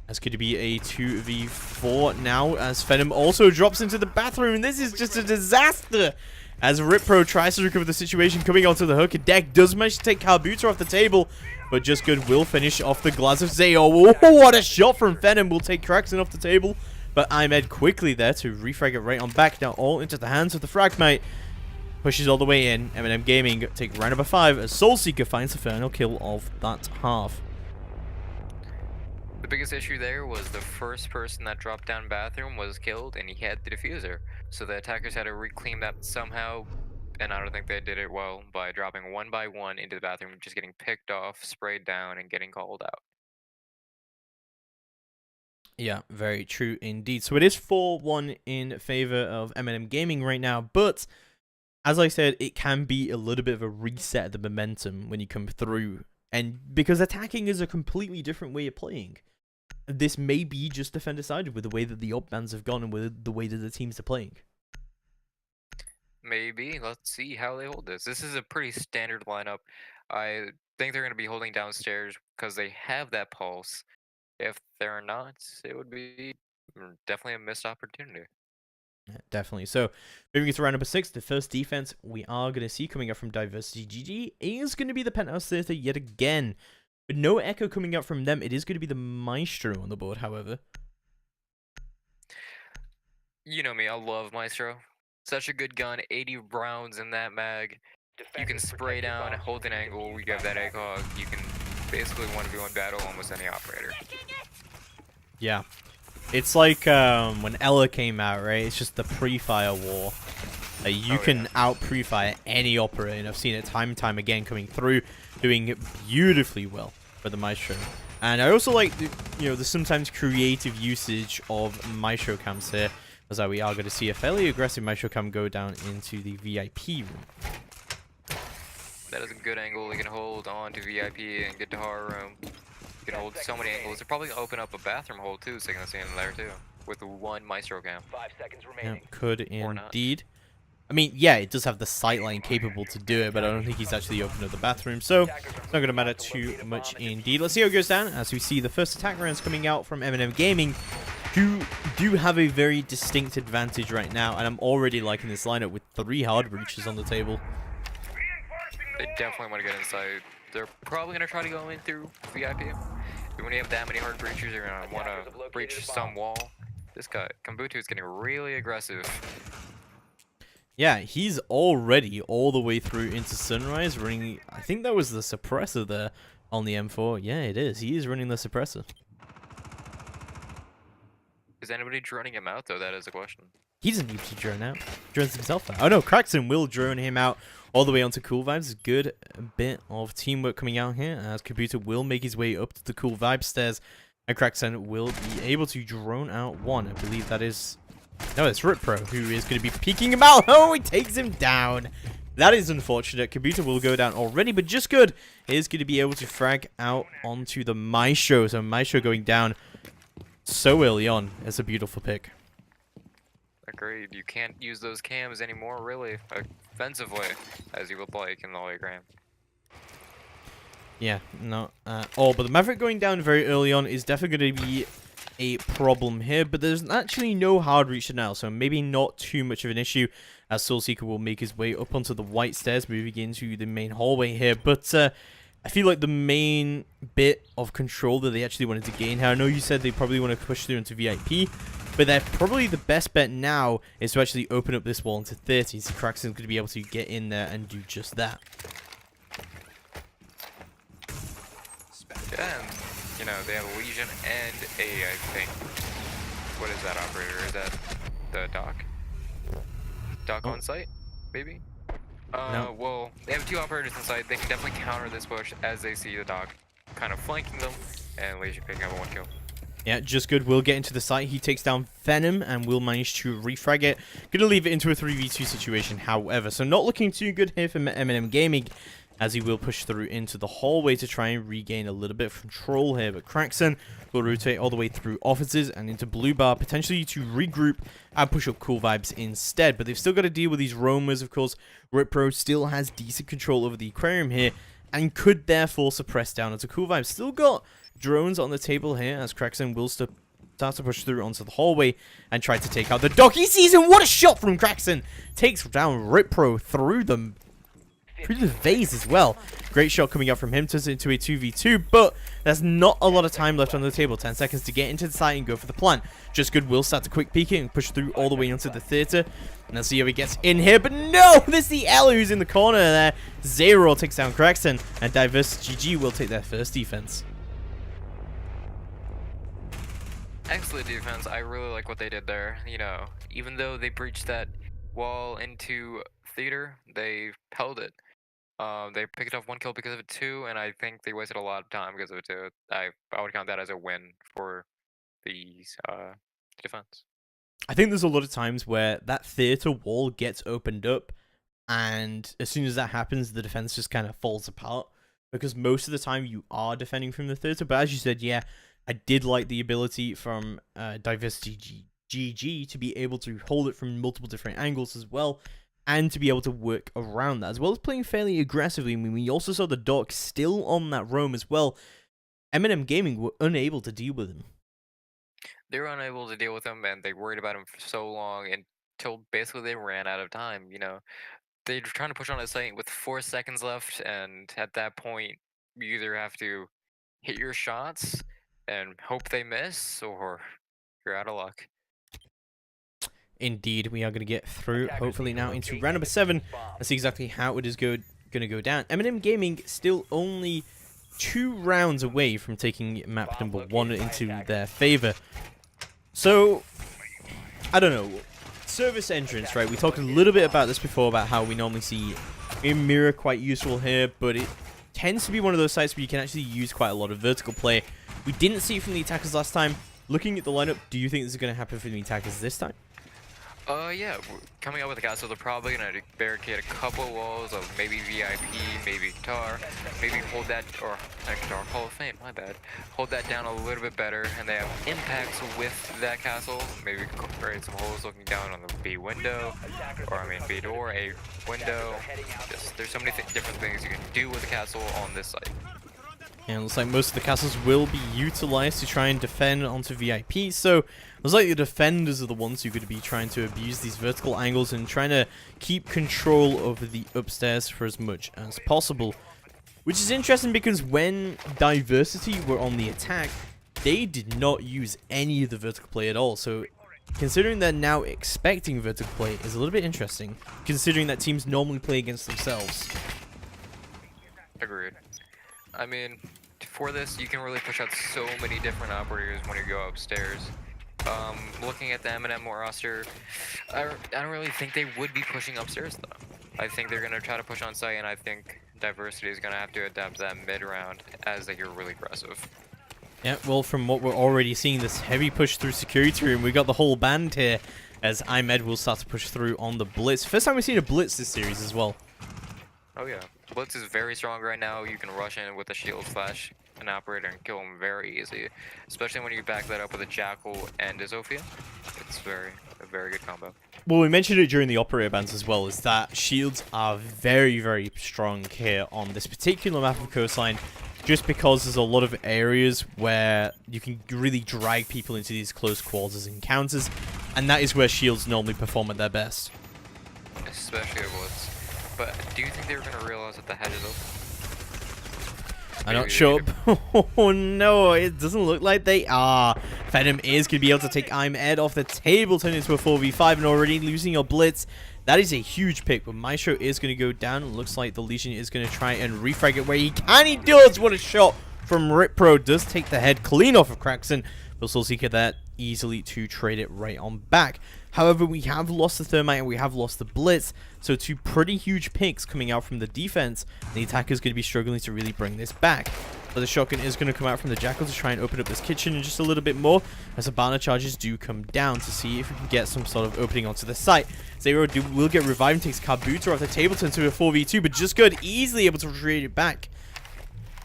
[SPEAKER 3] That's going to be a 2v4 now, as Venom also drops into the bathroom. This is just a disaster. As Ripro tries to recover the situation, coming onto the hook, Deck does manage to take Carbuter off the table, but Just Good will finish off the glass of Zayo. Oh, what a shot from Venom. Will take Kraxen off the table, but Ahmed quickly there to refrag it right on back. Now all into the hands of the Fragmite. Pushes all the way in. M&M Gaming take round number 5 as Soulseeker finds the final kill of that half.
[SPEAKER 4] The biggest issue there was the first person that dropped down bathroom was killed and he had the diffuser. So the attackers had to reclaim that somehow, and I don't think they did it well by dropping one by one into the bathroom, just getting picked off, sprayed down, and getting called out.
[SPEAKER 3] Yeah, very true indeed. So it is 4-1 in favor of M&M Gaming right now, but as I said, it can be a little bit of a reset of the momentum when you come through. And because attacking is a completely different way of playing. This may be just defender-sided with the way that the op bans have gone and with the way that the teams are playing.
[SPEAKER 4] Maybe. Let's see how they hold this. This is a pretty standard lineup. I think they're going to be holding downstairs because they have that pulse. If they're not, it would be definitely a missed opportunity.
[SPEAKER 3] Yeah, definitely. So, moving into round number 6, the first defense we are going to see coming up from Diversity GG is going to be the Penthouse Theater yet again. With no echo coming up from them, it is going to be the Maestro on the board, however.
[SPEAKER 4] You know me, I love Maestro. Such a good gun, 80 rounds in that mag. You can spray down, hold an angle, you have that ACOG, you can basically 1v1 battle almost any operator.
[SPEAKER 3] Yeah. It's like when Ella came out, right? It's just the pre-fire war. You can out-pre-fire any operator, and I've seen it time and time again coming through, doing beautifully well for the Maestro. And I also like, the sometimes creative usage of Maestro cams here, as we are going to see a fairly aggressive Maestro cam go down into the VIP room.
[SPEAKER 4] That is a good angle. You can hold on to VIP and get to horror room. You can hold so many angles. They're probably gonna open up a bathroom hole too, so you can see in there too, with one Maestro cam.
[SPEAKER 5] 5 seconds
[SPEAKER 3] Yeah,
[SPEAKER 5] remaining.
[SPEAKER 3] could
[SPEAKER 4] Or not.
[SPEAKER 3] indeed. I mean, yeah, it does have the sightline capable to do it, but I don't think he's actually opened up the bathroom, so it's not going to matter too much indeed. Let's see how it goes down as we see the first attack rounds coming out from M&M Gaming, who do have a very distinct advantage right now, and I'm already liking this lineup with 3 hard breaches on the table.
[SPEAKER 4] They definitely want to get inside. They're probably gonna try to go in through VIP. When you have that many hard breachers, you're gonna want to breach some wall. This guy, Kambutu, is getting really aggressive.
[SPEAKER 3] Yeah, he's already all the way through into Sunrise, running, I think that was the suppressor there on the M4. Yeah, it is. He is running the suppressor.
[SPEAKER 4] Is anybody droning him out though? That is a question.
[SPEAKER 3] He doesn't need to drone out. Drones himself out. Oh no, Kraxen will drone him out all the way onto Cool Vibes. Good bit of teamwork coming out here as Computer will make his way up to the Cool Vibes stairs. And Kraxen will be able to drone out one. I believe that is No, it's Ripro who is going to be peeking him out. Oh, he takes him down. That is unfortunate. Kabuto will go down already, but Just Good is going to be able to frag out onto the Maestro. So Maestro going down so early on. It's a beautiful pick.
[SPEAKER 4] Agreed. You can't use those cams anymore, really, offensively, as you would like in the late game.
[SPEAKER 3] Yeah, no. But the Maverick going down very early on is definitely going to be a problem here, but there's actually no hard reach to now, so maybe not too much of an issue as Soulseeker will make his way up onto the white stairs, moving into the main hallway here. But I feel like the main bit of control that they actually wanted to gain here, I know you said they probably want to push through into VIP, but they're probably the best bet now is to actually open up this wall into 30, so Kraxen's going to be able to get in there and do just that.
[SPEAKER 4] Yeah, and, you know, they have a Legion and a, I think, what is that operator? Is that the doc? Doc on site, maybe?
[SPEAKER 3] No.
[SPEAKER 4] Well, they have 2 operators on site. They can definitely counter this push as they see the doc kind of flanking them, and Legion picking up a 1 kill.
[SPEAKER 3] Yeah, Just Good will get into the site. He takes down Venom and will manage to refrag it. Gonna leave it into a 3v2 situation, however. So not looking too good here for M&M Gaming, as he will push through into the hallway to try and regain a little bit of control here. But Kraxen will rotate all the way through offices and into Blue Bar, potentially to regroup and push up Cool Vibes instead. But they've still got to deal with these roamers, of course. Ripro still has decent control over the aquarium here and could therefore suppress down into Cool Vibes. Still got drones on the table here as Kraxen will start to push through onto the hallway and try to take out the dock. He sees him. What a shot from Kraxen. Takes down Ripro through the vase as well. Great shot coming out from him, turns it into a 2v2, but there's not a lot of time left on the table. 10 seconds to get into the site and go for the plant. Just Good will start to quick peek it and push through all the way into the theater. And let's see how he gets in here, but no! This is the L who's in the corner there. Zero takes down Kraxen, and Diverse GG will take their first defense.
[SPEAKER 4] Excellent defense. I really like what they did there. You know, even though they breached that wall into theater, they held it. They picked up 1 kill because of it too, and I think they wasted a lot of time because of it too. I would count that as a win for the defense.
[SPEAKER 3] I think there's a lot of times where that theater wall gets opened up, and as soon as that happens, the defense just kind of falls apart, because most of the time you are defending from the theater. But as you said, yeah, I did like the ability from Diversity GG to be able to hold it from multiple different angles as well, and to be able to work around that, as well as playing fairly aggressively. I mean, we also saw the dock still on that roam as well. M&M Gaming were unable to deal with him.
[SPEAKER 4] They were unable to deal with him, and they worried about him for so long until basically they ran out of time. You know, they were trying to push on a site with 4 seconds left, and at that point, you either have to hit your shots and hope they miss, or you're out of luck.
[SPEAKER 3] Indeed, we are going to get through, hopefully now, into round number 7. Let's see exactly how it is going to go down. M&M Gaming still only 2 rounds away from taking map number 1 into their favor. So, I don't know. Service entrance, right? We talked a little bit about this before, about how we normally see Mirror quite useful here, but it tends to be one of those sites where you can actually use quite a lot of vertical play. We didn't see it from the attackers last time. Looking at the lineup, do you think this is going to happen for the attackers this time?
[SPEAKER 4] Yeah, coming up with the castle, they're probably gonna barricade a couple walls of maybe VIP, maybe guitar, maybe hold that, or guitar Hall of Fame, my bad. Hold that down a little bit better, and they have impacts with that castle. Maybe create some holes looking down on the B window, or I mean B door, A window. Just, there's so many different things you can do with the castle on this site.
[SPEAKER 3] And it looks like most of the castles will be utilized to try and defend onto VIP, so it looks like the defenders are the ones who are going to be trying to abuse these vertical angles and trying to keep control over the upstairs for as much as possible. Which is interesting because when Diversity were on the attack, they did not use any of the vertical play at all, so considering they're now expecting vertical play is a little bit interesting, considering that teams normally play against themselves.
[SPEAKER 4] Agreed. I mean, for this, you can really push out so many different operators when you go upstairs. Looking at the M&M roster, I don't really think they would be pushing upstairs, though. I think they're going to try to push on site, and I think Diversity is going to have to adapt to that mid-round as they get really aggressive.
[SPEAKER 3] Yeah, well, from what we're already seeing, this heavy push through security room, we got the whole band here. as IMED will start to push through on the Blitz. First time we've seen a Blitz this series as well.
[SPEAKER 4] Oh yeah, Blitz is very strong right now. You can rush in with a shield flash, an operator, and kill him very easy. Especially when you back that up with a Jackal and a Zofia. It's a very good combo.
[SPEAKER 3] Well, we mentioned it during the operator bans as well, is that shields are very, very strong here on this particular map of Coastline, just because there's a lot of areas where you can really drag people into these close quarters encounters, and that is where shields normally perform at their best.
[SPEAKER 4] Especially at Blitz. But do you think they were going to realize that the head is open?
[SPEAKER 3] I'm not sure. Oh no, it doesn't look like they are. Venom is going to be able to take I'm Ed off the table, turn into a 4v5, and already losing your Blitz. That is a huge pick, but Maestro is going to go down. It looks like the Legion is going to try and refrag it where he can. He does! What a shot from Ripro. Does take the head clean off of Kraxon, but Soulseeker there easily to trade it right on back. However, we have lost the Thermite and we have lost the Blitz, so two pretty huge picks coming out from the defense. The attacker is going to be struggling to really bring this back. But the shotgun is going to come out from the Jackal to try and open up this kitchen just a little bit more, as the banner charges do come down to see if we can get some sort of opening onto the site. Zero will get revived and takes Kabuto off the table, turns into a 4v2, but Just Good easily able to create it back.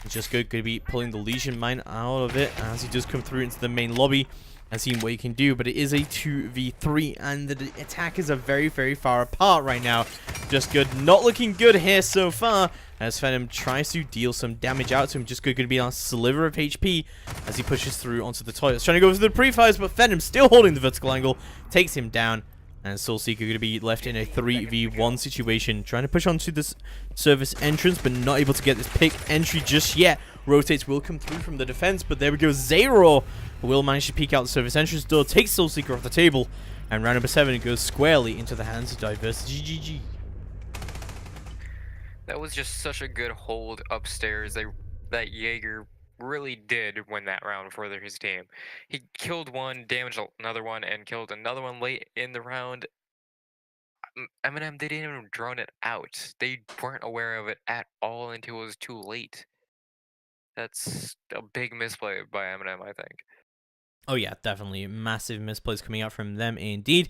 [SPEAKER 3] Just Good going to be pulling the Legion Mine out of it as he does come through into the main lobby and seeing what he can do, but it is a 2v3 and the attackers are very, very far apart right now. Just Good not looking good here so far as Venom tries to deal some damage out to him. Just Good going to be on a sliver of HP as he pushes through onto the toilets, trying to go for the pre-fires, but Venom still holding the vertical angle, takes him down. And Soulseeker going to be left in a 3v1 situation, trying to push onto this service entrance, but not able to get this pick entry just yet. Rotates will come through from the defense, but there we go. Zero will manage to peek out the service entrance door, takes Soulseeker off the table, and round number 7 goes squarely into the hands of Diversity. GG.
[SPEAKER 4] That was just such a good hold upstairs. That Jaeger really did win that round for his team. He killed one, damaged another one, and killed another one late in the round. Eminem, they didn't even drone it out. They weren't aware of it at all until it was too late. That's a big misplay by Eminem, I think.
[SPEAKER 3] Oh yeah, definitely. Massive misplays coming out from them indeed.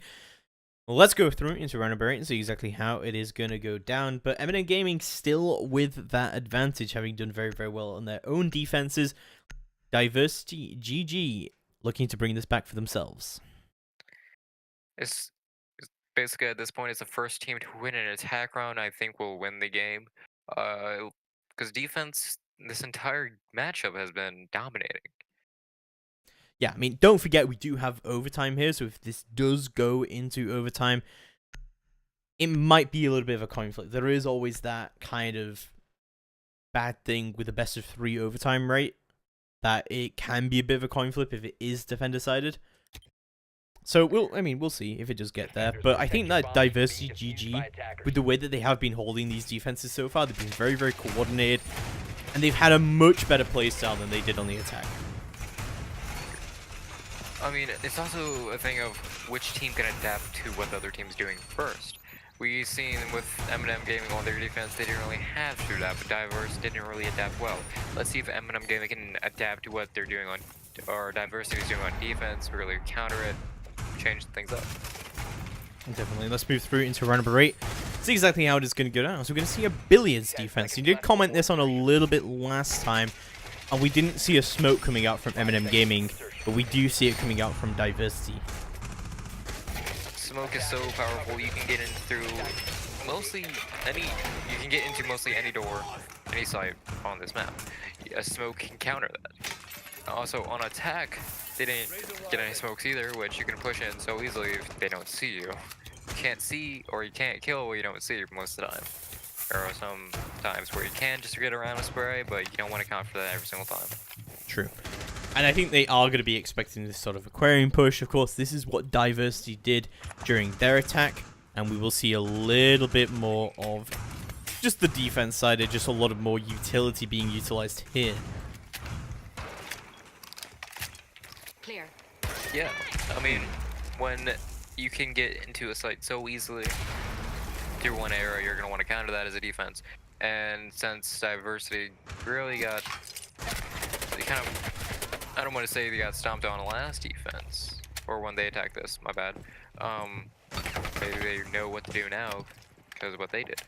[SPEAKER 3] Well, let's go through into round number 8 and see exactly how it is going to go down. But Eminem Gaming still with that advantage, having done very, very well on their own defenses. Diversity GG looking to bring this back for themselves.
[SPEAKER 4] It's basically at this point, it's the first team to win an attack round. I think will win the game. Because defense, this entire matchup has been dominating.
[SPEAKER 3] Yeah, I mean, don't forget we do have overtime here, so if this does go into overtime, it might be a little bit of a coin flip. There is always that kind of bad thing with the best of 3 overtime rate, that it can be a bit of a coin flip if it is defender-sided. So, we'll see if it does get there, but I think that Diversity GG, with the way that they have been holding these defenses so far, they've been very, very coordinated, and they've had a much better playstyle than they did on the attack.
[SPEAKER 4] I mean, it's also a thing of which team can adapt to what the other team's doing first. We've seen with Eminem Gaming on their defense, they didn't really have to adapt, but Diverse didn't really adapt well. Let's see if Eminem Gaming can adapt to what they're doing on, or Diversity is doing on defense, really counter it, change things up.
[SPEAKER 3] Definitely. Let's move through into round number 8. See exactly how it is going to go down. So we're going to see a Billiards defense. You did comment this on a little bit last time, and we didn't see a smoke coming out from Eminem Gaming, but we do see it coming out from Diversity.
[SPEAKER 4] Smoke is so powerful. You can get in through mostly any. You can get into mostly any door, any site on this map. A smoke can counter that. Also on attack, they didn't get any smokes either, which you can push in so easily if they don't see you. You can't see or you can't kill what you don't see most of the time. There are some times where you can just get around a spray, but you don't want to count for that every single time.
[SPEAKER 3] True. And I think they are going to be expecting this sort of aquarium push. Of course, this is what Diversity did during their attack, and we will see a little bit more of just the defense side, just a lot of more utility being utilized here.
[SPEAKER 1] Clear.
[SPEAKER 4] Yeah, I mean, when you can get into a site so easily through one area, you're going to want to counter that as a defense. And since Diversity really got, they kind of, I don't want to say they got stomped on last defense, or when they attack this. My bad. Maybe they know what to do now because of what they did.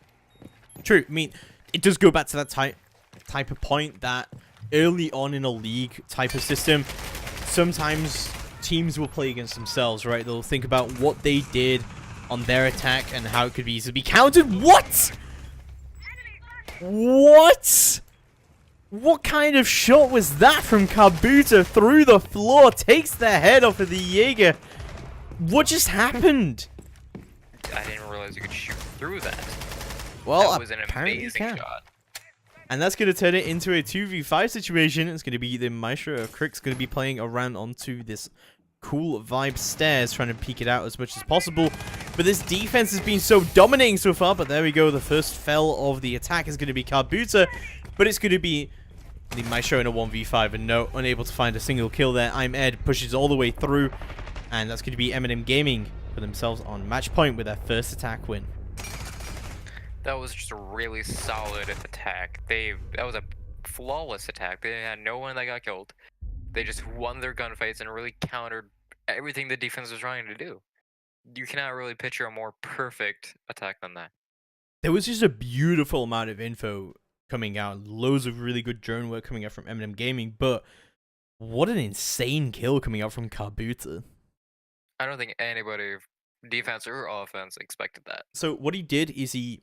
[SPEAKER 3] True. I mean, it does go back to that type of point that early on in a league type of system, sometimes teams will play against themselves, right? They'll think about what they did on their attack and how it could be easily be countered. What? What? What kind of shot was that from Kabuto through the floor? Takes the head off of the Jaeger. What just happened?
[SPEAKER 4] I didn't realize you could shoot through that.
[SPEAKER 3] Well,
[SPEAKER 4] That was an
[SPEAKER 3] apparently you
[SPEAKER 4] amazing
[SPEAKER 3] can.
[SPEAKER 4] shot.
[SPEAKER 3] And that's going to turn it into a 2v5 situation. It's going to be the Maestro of Crick's going to be playing around onto this cool vibe stairs, trying to peek it out as much as possible. But this defense has been so dominating so far. But there we go. The first fell of the attack is going to be Kabuto. But it's going to be the Maestro in a 1v5. And no, unable to find a single kill there. I'm Ed pushes all the way through. And that's going to be Eminem Gaming for themselves on match point with their first attack win.
[SPEAKER 4] That was just a really solid attack. That was a flawless attack. They had no one that got killed. They just won their gunfights and really countered everything the defense was trying to do. You cannot really picture a more perfect attack than that.
[SPEAKER 3] There was just a beautiful amount of info coming out. Loads of really good drone work coming out from Eminem Gaming. But what an insane kill coming out from Kabuto.
[SPEAKER 4] I don't think anybody, defense or offense, expected that.
[SPEAKER 3] So what he did is he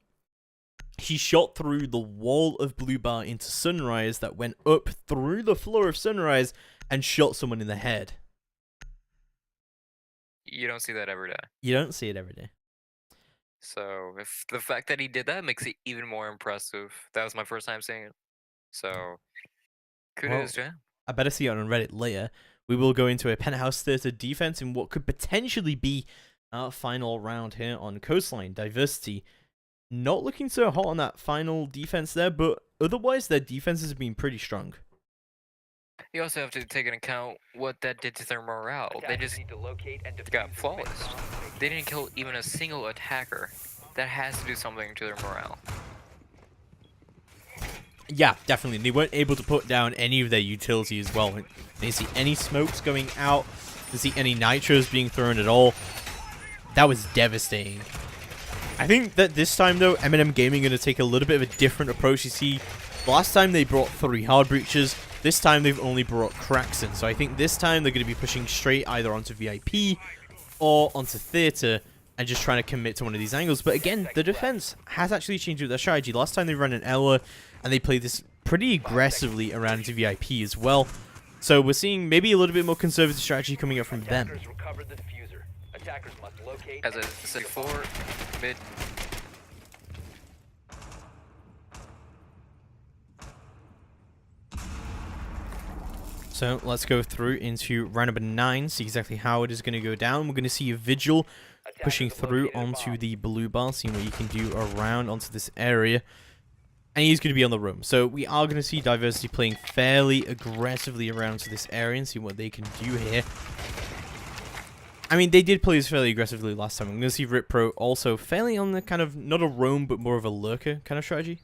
[SPEAKER 3] shot through the wall of Blue Bar into Sunrise that went up through the floor of Sunrise and shot someone in the head.
[SPEAKER 4] You don't see that every day.
[SPEAKER 3] You don't see it every day.
[SPEAKER 4] So if the fact that he did that makes it even more impressive. That was my first time seeing it. So kudos to him.
[SPEAKER 3] I better see it on Reddit later. We will go into a Penthouse Theater defense in what could potentially be our final round here on Coastline. Diversity not looking so hot on that final defense there, but otherwise their defenses have been pretty strong.
[SPEAKER 4] You also have to take into account what that did to their morale. They just got flawless. They didn't kill even a single attacker. That has to do something to their morale.
[SPEAKER 3] Yeah, definitely. They weren't able to put down any of their utility as well. They didn't see any smokes going out. Didn't see any nitros being thrown at all. That was devastating. I think that this time, though, Eminem Gaming are going to take a little bit of a different approach. You see, last time they brought 3 hard breaches. This time they've only brought cracks in. So I think this time they're going to be pushing straight either onto VIP or onto Theater and just trying to commit to one of these angles. But again, the defense has actually changed with their strategy. Last time they ran an Ella and they played this pretty aggressively around into VIP as well. So we're seeing maybe a little bit more conservative strategy coming up from them.
[SPEAKER 4] As I said before, mid.
[SPEAKER 3] So let's go through into round number 9, see exactly how it is going to go down. We're going to see a Vigil pushing through onto the blue bar, seeing what you can do around onto this area. And he's going to be on the roam. So we are going to see Diversity playing fairly aggressively around to this area and see what they can do here. I mean, they did play this fairly aggressively last time. I'm going to see Rip Pro also fairly on the kind of, not a roam, but more of a lurker kind of strategy.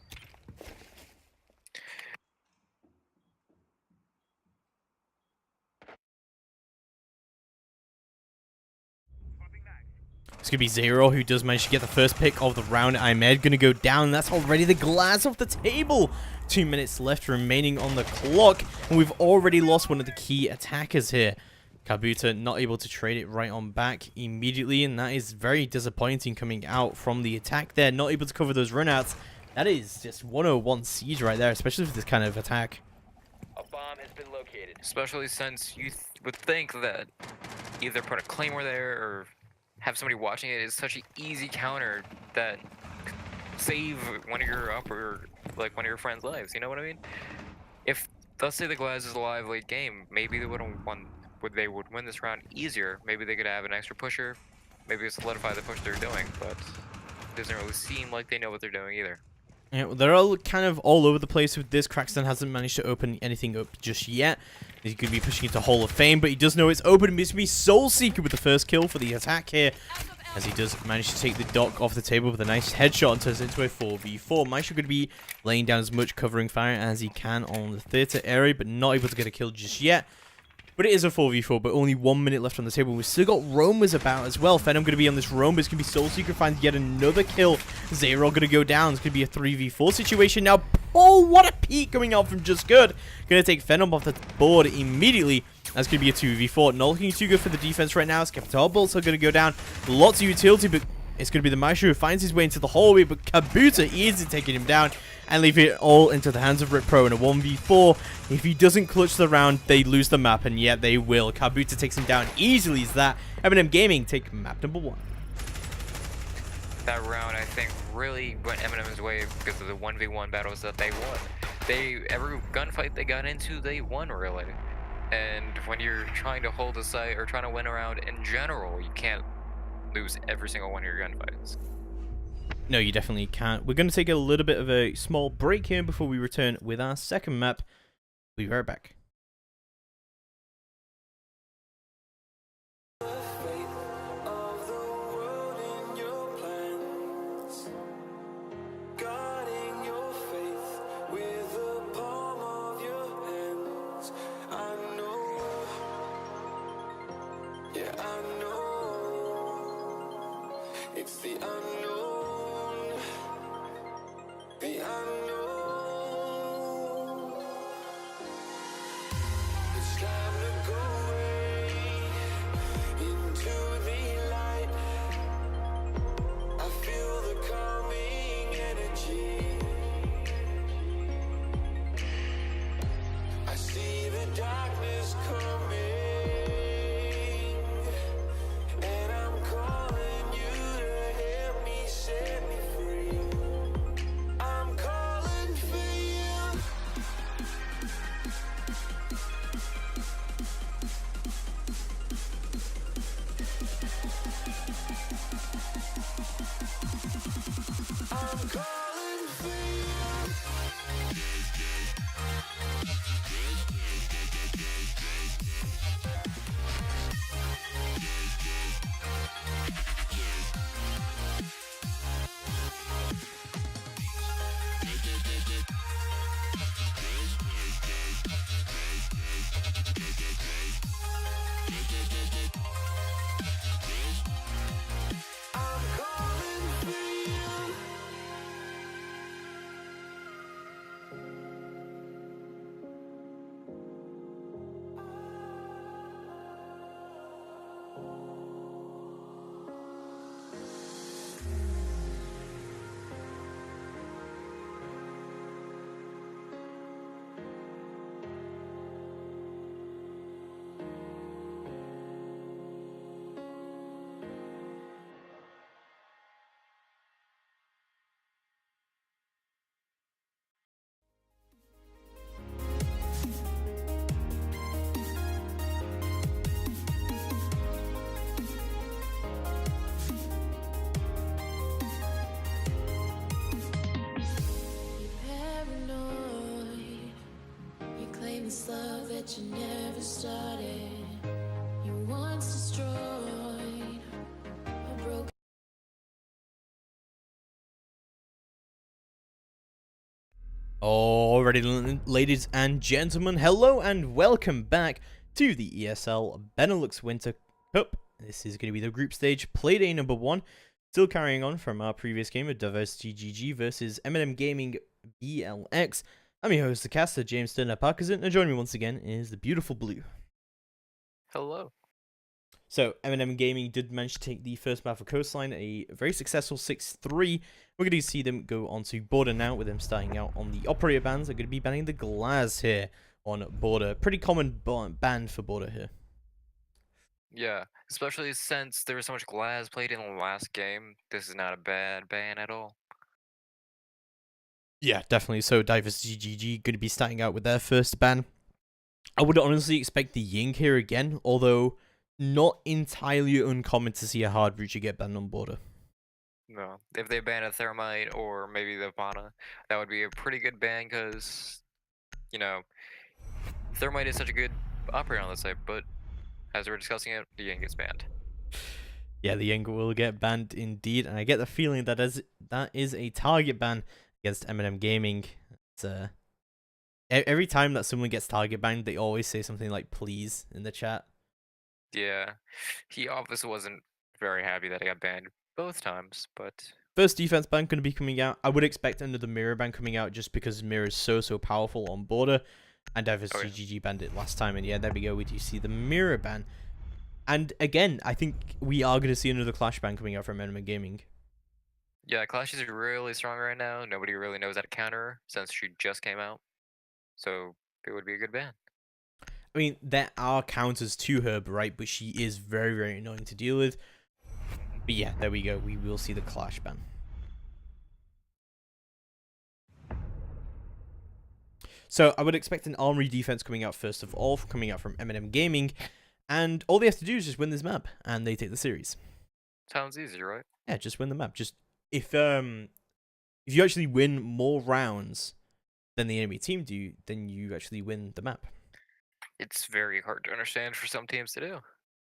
[SPEAKER 3] It's going to be Zero who does manage to get the first pick of the round. Ahmed going to go down. That's already the glass off the table. 2 minutes left remaining on the clock. And we've already lost one of the key attackers here. Kabuto not able to trade it right on back immediately. And that is very disappointing coming out from the attack there. Not able to cover those runouts. That is just 101 siege right there, especially for this kind of attack.
[SPEAKER 5] A bomb has been located.
[SPEAKER 4] Especially since you would think that either put a claymore there or have somebody watching it is such an easy counter that could save one of your like one of your friends' lives. You know what I mean? If let's say the Glass is alive late game, maybe they would win this round easier. Maybe they could have an extra pusher, maybe solidify the push they're doing, but it doesn't really seem like they know what they're doing either.
[SPEAKER 3] Yeah, well, they're all kind of all over the place with this. Crackston hasn't managed to open anything up just yet. He's going to be pushing into Hall of Fame, but he does know it's open. He's going to be Soul Seeker with the first kill for the attack here, as he does manage to take the dock off the table with a nice headshot and turns it into a 4v4. Maestro going to be laying down as much covering fire as he can on the theater area, but not able to get a kill just yet. But But it is a 4v4, but only 1 minute left on the table. We've still got roamers about as well. Phenom going to be on this roam, but it's going to be Soul Seeker finds yet another kill. Zero going to go down. It's going to be a 3v4 situation now. Oh, what a peek coming out from Just Good. Going to take Phenom off the board immediately. That's going to be a 2v4. Not looking too good for the defense right now. Capital Bolts are going to go down. Lots of utility, but it's going to be the Maestro who finds his way into the hallway, but Kabuta easily taking him down and leaving it all into the hands of Rip Pro in a 1v4. If he doesn't clutch the round, they lose the map, and yet they will. Kabuta takes him down easily as that. M&M Gaming take map number 1.
[SPEAKER 4] That round, I think, really went Eminem's way because of the 1v1 battles that they won. Every gunfight they got into, they won, really. And when you're trying to hold a site or trying to win a round in general, you can't lose every single one of your gunfights.
[SPEAKER 3] No, you definitely can't. We're going to take a little bit of a small break here before we return with our second map. We'll be right back.
[SPEAKER 2] Of the world in your plans, guarding your faith with the palm of your hands. I know, yeah, I know. It's the unknown, the unknown. It's time to go away into the light. I feel the calming energy. I see the darkness coming, and I'm calling you to help me set me free. I'm calling for you. I'm calling for you. I'm calling for you.
[SPEAKER 1] Paranoid, you claim this love that you never started. You once destroyed a broken.
[SPEAKER 3] Alrighty, ladies and gentlemen, hello and welcome back to the ESL Benelux Winter Cup. This is going to be the group stage Playday number 1. Still carrying on from our previous game of Diversity GG versus M&M Gaming BLX. I'm your host, the caster, James Turner Parkinson, and joining me once again is the beautiful Blue.
[SPEAKER 4] Hello.
[SPEAKER 3] So, M&M Gaming did manage to take the first map of Coastline, a very successful 6-3. We're going to see them go on to Border now, with them starting out on the Operator bans. They're going to be banning the Glass here on Border. Pretty common ban for Border here.
[SPEAKER 4] Yeah, especially since there was so much glass played in the last game. This is not a bad ban at all.
[SPEAKER 3] Yeah, definitely. So, Diversity GG going to be starting out with their first ban. I would honestly expect the Ying here again, although not entirely uncommon to see a hard breacher get banned on Border.
[SPEAKER 4] No, if they ban a Thermite or maybe the Pana, that would be a pretty good ban because, you know, Thermite is such a good operator on the site, but as we're discussing it, the Yang gets banned.
[SPEAKER 3] Yeah, the Ying will get banned indeed, and I get the feeling that that is a target ban against M&M Gaming. It's, Every time that someone gets target banned, they always say something like "please" in the chat.
[SPEAKER 4] Yeah, he obviously wasn't very happy that he got banned both times, but
[SPEAKER 3] First defense ban going to be coming out. I would expect another mirror ban coming out just because mirror is so powerful on border, and obviously GG banned it last time, and yeah, there we go. We do see the mirror ban, and again, I think we are going to see another clash ban coming out from Benelux Gaming.
[SPEAKER 4] yeah, Clash is really strong right now. Nobody really knows how to counter her since she just came out, so it would be a good ban.
[SPEAKER 3] I mean, there are counters to her, right? But she is very annoying to deal with. But yeah, there we go. We will see the clash ban. So I would expect an armory defense coming out first of all, coming out from M&M Gaming, and all they have to do is just win this map, and they take the series.
[SPEAKER 4] Sounds easy, right?
[SPEAKER 3] Yeah, just win the map. Just if you actually win more rounds than the enemy team do, then you actually win the map.
[SPEAKER 4] It's very hard to understand for some teams to do.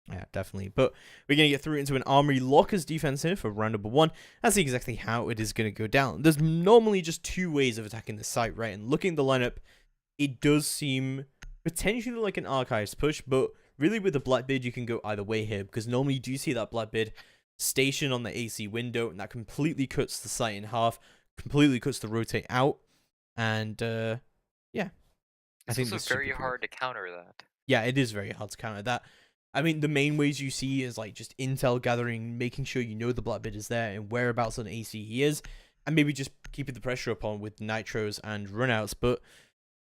[SPEAKER 3] Yeah, definitely. But we're going to get through into an Armory Lockers defense here for round number 1. That's exactly how it is going to go down. There's normally just 2 ways of attacking the site, right? And looking at the lineup, it does seem potentially like an Archives push, but really with the Blackbeard, you can go either way here, because normally you do see that Blackbeard station on the AC window, and that completely cuts the site in half, completely cuts the rotate out, and yeah.
[SPEAKER 4] It's also very hard to counter that.
[SPEAKER 3] Yeah, it is very hard to counter that. I mean, the main ways you see is like just intel gathering, making sure you know the Blackbeard is there and whereabouts on AC he is, and maybe just keeping the pressure up on with nitros and runouts. But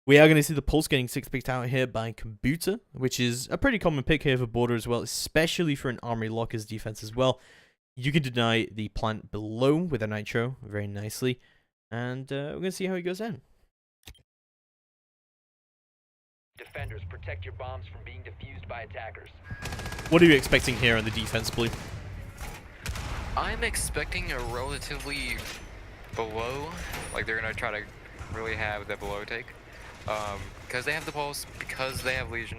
[SPEAKER 3] we are going to see the Pulse getting 6-picked out here by Computer, which is a pretty common pick here for border as well, especially for an Armory Lockers defense as well. You can deny the plant below with a nitro very nicely, and we're going to see how he goes in.
[SPEAKER 5] Defenders, protect your bombs from being defused by attackers.
[SPEAKER 3] What are you expecting here on the defense, Blue?
[SPEAKER 4] I'm expecting a relatively below, like they're going to try to really have the below take. Because they have the Pulse, because they have Legion,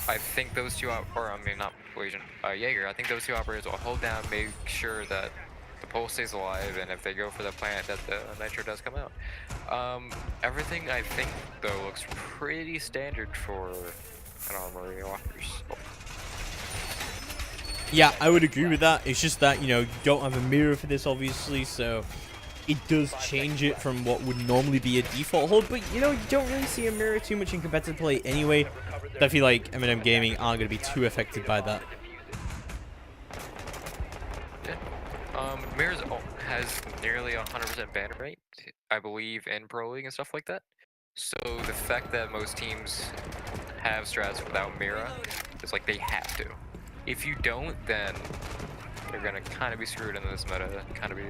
[SPEAKER 4] I think those two, not Legion, Jaeger, I think those two operators will hold down, make sure that the Pulse stays alive, and if they go for the plant, that the nitro does come out. Everything I think though looks pretty standard for an Armory Lockers.
[SPEAKER 3] Yeah, I would agree with that. It's just that, you know, you don't have a mirror for this, obviously, so it does change it from what would normally be a default hold, but, you know, you don't really see a mirror too much in competitive play anyway. I feel like M&M Gaming aren't going to be too affected by that.
[SPEAKER 4] Mirrors has nearly 100% ban rate, I believe, in Pro League and stuff like that. So the fact that most teams have strats without mirror, it's like they have to. If you don't, then they're gonna kind of be screwed in this meta, kind of be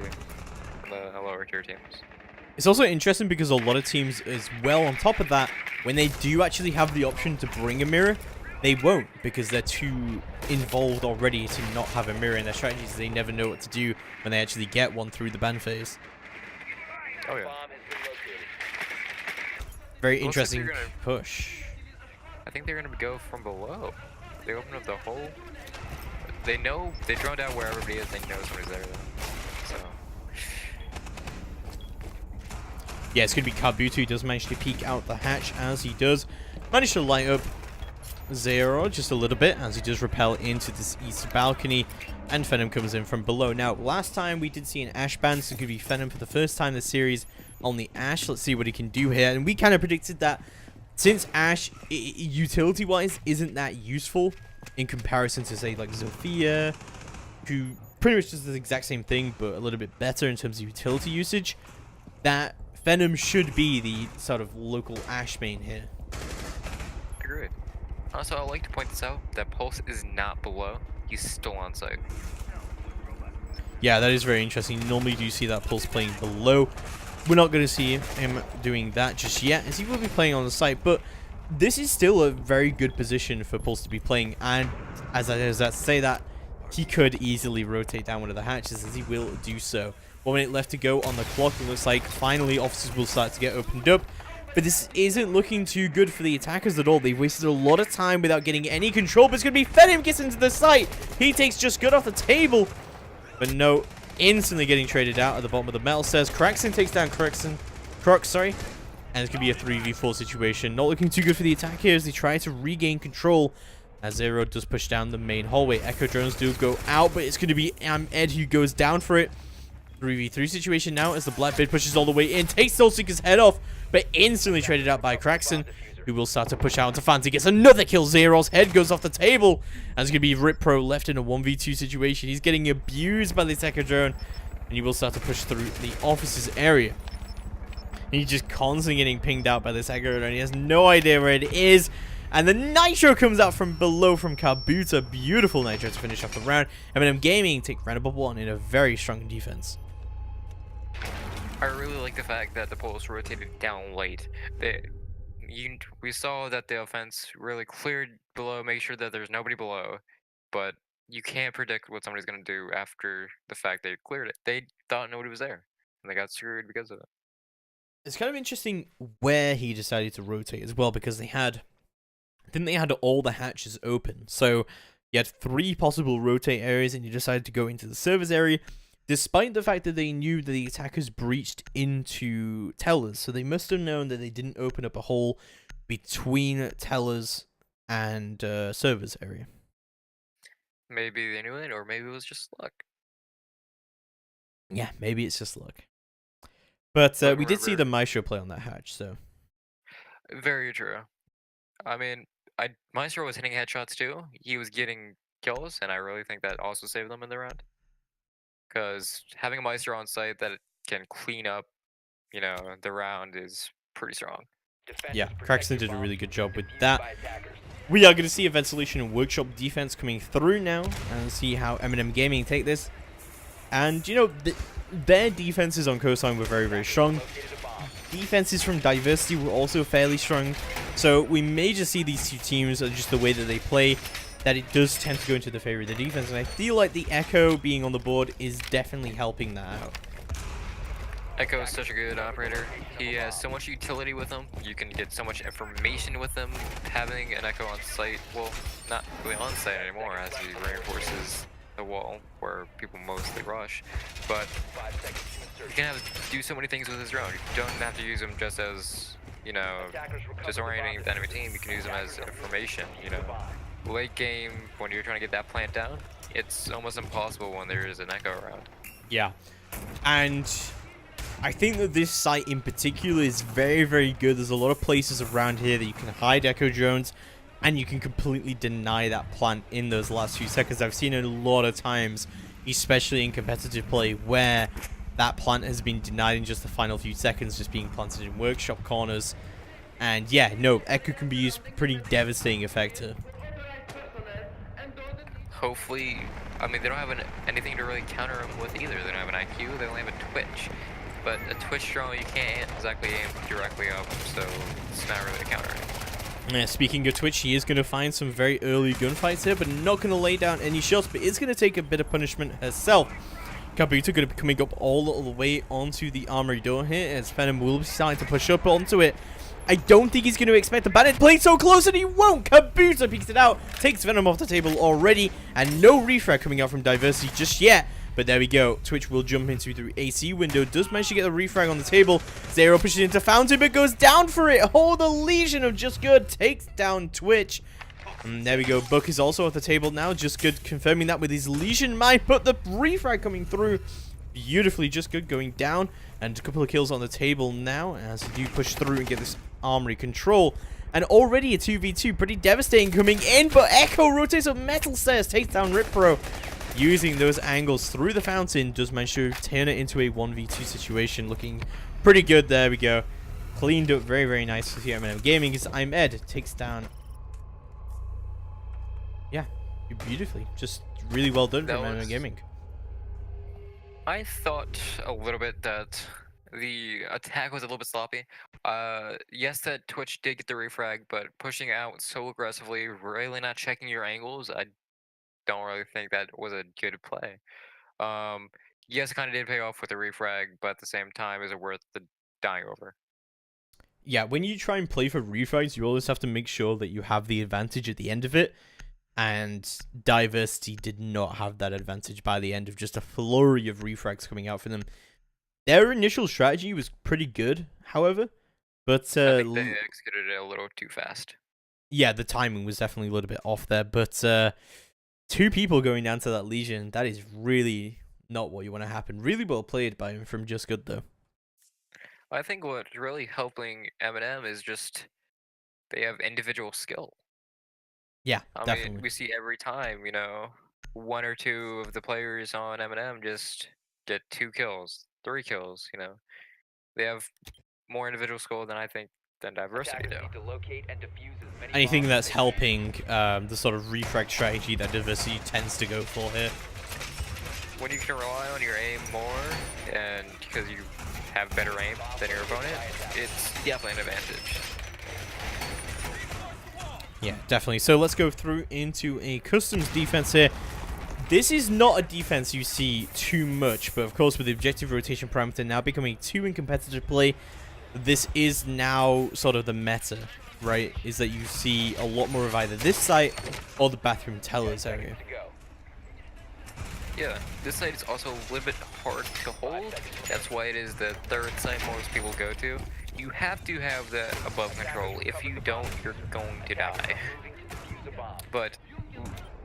[SPEAKER 4] the lower tier teams.
[SPEAKER 3] It's also interesting because a lot of teams as well, on top of that, when they do actually have the option to bring a mirror, they won't, because they're too involved already to not have a mirror in their strategies. They never know what to do when they actually get one through the ban phase.
[SPEAKER 4] Oh yeah.
[SPEAKER 3] Very interesting push.
[SPEAKER 4] I think they're gonna go from below. They open up the hole. They know, they drone down where everybody is, they know somebody's there though. So.
[SPEAKER 3] Yeah, it's going to be Kabuto who does manage to peek out the hatch as he does. Manage to light up Zero just a little bit as he does repel into this east balcony, and Phenom comes in from below. Now, last time we did see an Ash ban, so it could be Phenom for the first time this series on the Ash. Let's see what he can do here, and we kind of predicted that since Ash, utility-wise, isn't that useful in comparison to, say, like Zofia, who pretty much does the exact same thing, but a little bit better in terms of utility usage, that Phenom should be the sort of local Ash main here.
[SPEAKER 4] Agreed. Also, I'd like to point this out, that Pulse is not below, he's still on site.
[SPEAKER 3] Yeah, that is very interesting. Normally you do see that Pulse playing below. We're not going to see him doing that just yet, as he will be playing on the site, but this is still a very good position for Pulse to be playing, and as I say that, he could easily rotate down one of the hatches, as he will do so. 1 minute left to go on the clock. It looks like finally officers will start to get opened up, but this isn't looking too good for the attackers at all. They've wasted a lot of time without getting any control, but it's going to be Phenom gets into the site. He takes just good off the table, but no, instantly getting traded out at the bottom of the metal stairs. Kraxin takes down Crocs, And it's going to be a 3v4 situation. Not looking too good for the attack here as they try to regain control. As Zero does push down the main hallway. Echo drones do go out, but it's going to be Ed who goes down for it. 3v3 situation now as the Black Bid pushes all the way in. Takes Soulseeker's head off, but instantly traded out by Kraxon, who will start to push out into Fancy. Gets another kill. Zero's head goes off the table. And it's going to be Rip Pro left in a 1v2 situation. He's getting abused by this Echo drone. And he will start to push through the officer's area. And he's just constantly getting pinged out by this Echo drone. He has no idea where it is. And the Nitro comes out from below from Kabuta. Beautiful Nitro to finish off the round. M&M Gaming take round number 1 in a very strong defense.
[SPEAKER 4] I really like the fact that the Pulse rotated down late. We saw that the offense really cleared below, make sure that there's nobody below, but you can't predict what somebody's going to do after the fact they cleared it. They thought nobody was there, and they got screwed because of it.
[SPEAKER 3] It's kind of interesting where he decided to rotate as well, because they had all the hatches open. So you had 3 possible rotate areas, and you decided to go into the servers area, despite the fact that they knew that the attackers breached into tellers. So they must have known that they didn't open up a hole between tellers and servers area.
[SPEAKER 4] Maybe they knew it, or maybe it was just luck.
[SPEAKER 3] Yeah, maybe it's just luck. But we did see the Maestro play on that hatch, so.
[SPEAKER 4] Very true. I mean, Maestro was hitting headshots too. He was getting kills, and I really think that also saved them in the round. Because having a Maestro on site that can clean up, the round is pretty strong.
[SPEAKER 3] Yeah, Kraxon did a really good job with that. We are going to see a Ventilation and Workshop defense coming through now, and see how M&M Gaming take this. And, their defenses on Coastline were very, very strong. Defenses from Diversity were also fairly strong. So we may just see these two teams, just the way that they play, that it does tend to go into the favor of the defense. And I feel like the Echo being on the board is definitely helping that out.
[SPEAKER 4] Echo is such a good operator. He has so much utility with him. You can get so much information with him. Having an Echo on site, well, not really on site anymore, as he reinforces the wall where people mostly rush. But you can do so many things with his drone. You don't have to use him just as, disorienting the enemy team. You can use him as information, Late game, when you're trying to get that plant down, it's almost impossible when there is an Echo around.
[SPEAKER 3] Yeah. And I think that this site in particular is very, very good. There's a lot of places around here that you can hide Echo drones, and you can completely deny that plant in those last few seconds. I've seen it a lot of times, especially in competitive play, where that plant has been denied in just the final few seconds, just being planted in workshop corners. And yeah, no, Echo can be used pretty devastating effect here.
[SPEAKER 4] Hopefully, I mean, they don't have anything to really counter him with either. They don't have an IQ, they only have a Twitch. But a Twitch drone, you can't exactly aim directly up, so it's not really a counter.
[SPEAKER 3] Yeah, speaking of Twitch, he is going to find some very early gunfights here, but not going to lay down any shots, but is going to take a bit of punishment herself. Kabuta going to be coming up all the way onto the armory door here, as Venom will be starting to push up onto it. I don't think he's going to expect the bandit played so close, and he won't. Kabuta peeks it out, takes Venom off the table already, and no refrag coming out from Diversity just yet. But there we go. Twitch will jump into the AC window. Does manage to get the refrag on the table. Zero pushes into Fountain, but goes down for it. Oh, the Legion of Just Good takes down Twitch. And there we go. Buck is also at the table now. Just Good confirming that with his Legion Mine. But the refrag coming through beautifully. Just Good going down. And a couple of kills on the table now as they do push through and get this armory control. And already a 2v2. Pretty devastating coming in. But Echo rotates up Metal Stairs. Takes down Rip Pro. Using those angles through the fountain, does manage to turn it into a 1v2 situation. Looking pretty good. There we go. Cleaned up very, very nicely here at M&M Gaming. As I'm Ed takes down. Yeah, beautifully. Just really well done from M&M Gaming.
[SPEAKER 4] I thought a little bit that the attack was a little bit sloppy. Yes, that Twitch did get the refrag, but pushing out so aggressively, really not checking your angles, I don't really think that was a good play. Yes, it kind of did pay off with the refrag, but at the same time, is it worth the dying over?
[SPEAKER 3] Yeah, when you try and play for refrags, you always have to make sure that you have the advantage at the end of it. And Diversity did not have that advantage by the end of just a flurry of refrags coming out for them. Their initial strategy was pretty good, however. But
[SPEAKER 4] I think they executed it a little too fast.
[SPEAKER 3] yeah, the timing was definitely a little bit off there. But 2 people going down to that Legion, that is really not what you want to happen. Really well played by him from Just Good, though.
[SPEAKER 4] I think what's really helping Eminem is just they have individual skill.
[SPEAKER 3] Yeah,
[SPEAKER 4] I mean,
[SPEAKER 3] definitely.
[SPEAKER 4] we see every time, 1 or 2 of the players on Eminem just get 2 kills, 3 kills. They have more individual skill than I think than Diversity
[SPEAKER 5] Attackers
[SPEAKER 4] do.
[SPEAKER 5] need to locate and defuse as many
[SPEAKER 3] Anything
[SPEAKER 5] bombs
[SPEAKER 3] that's
[SPEAKER 5] as they
[SPEAKER 3] helping the sort of refrag strategy that Diversity tends to go for here.
[SPEAKER 4] When you can rely on your aim more, and because you have better aim than your opponent, it's definitely an advantage.
[SPEAKER 3] Yeah, definitely. So let's go through into a customs defense here. This is not a defense you see too much, but of course with the objective rotation parameter now becoming 2 in competitive play, this is now sort of the meta, right? Is that you see a lot more of either this site or the bathroom tellers area.
[SPEAKER 5] to go.
[SPEAKER 4] Yeah, this site is also a little bit hard to hold. That's why it is the 3rd site most people go to. You have to have that above control. If you don't, you're going to die.
[SPEAKER 5] Moving to defuse a bomb.
[SPEAKER 4] But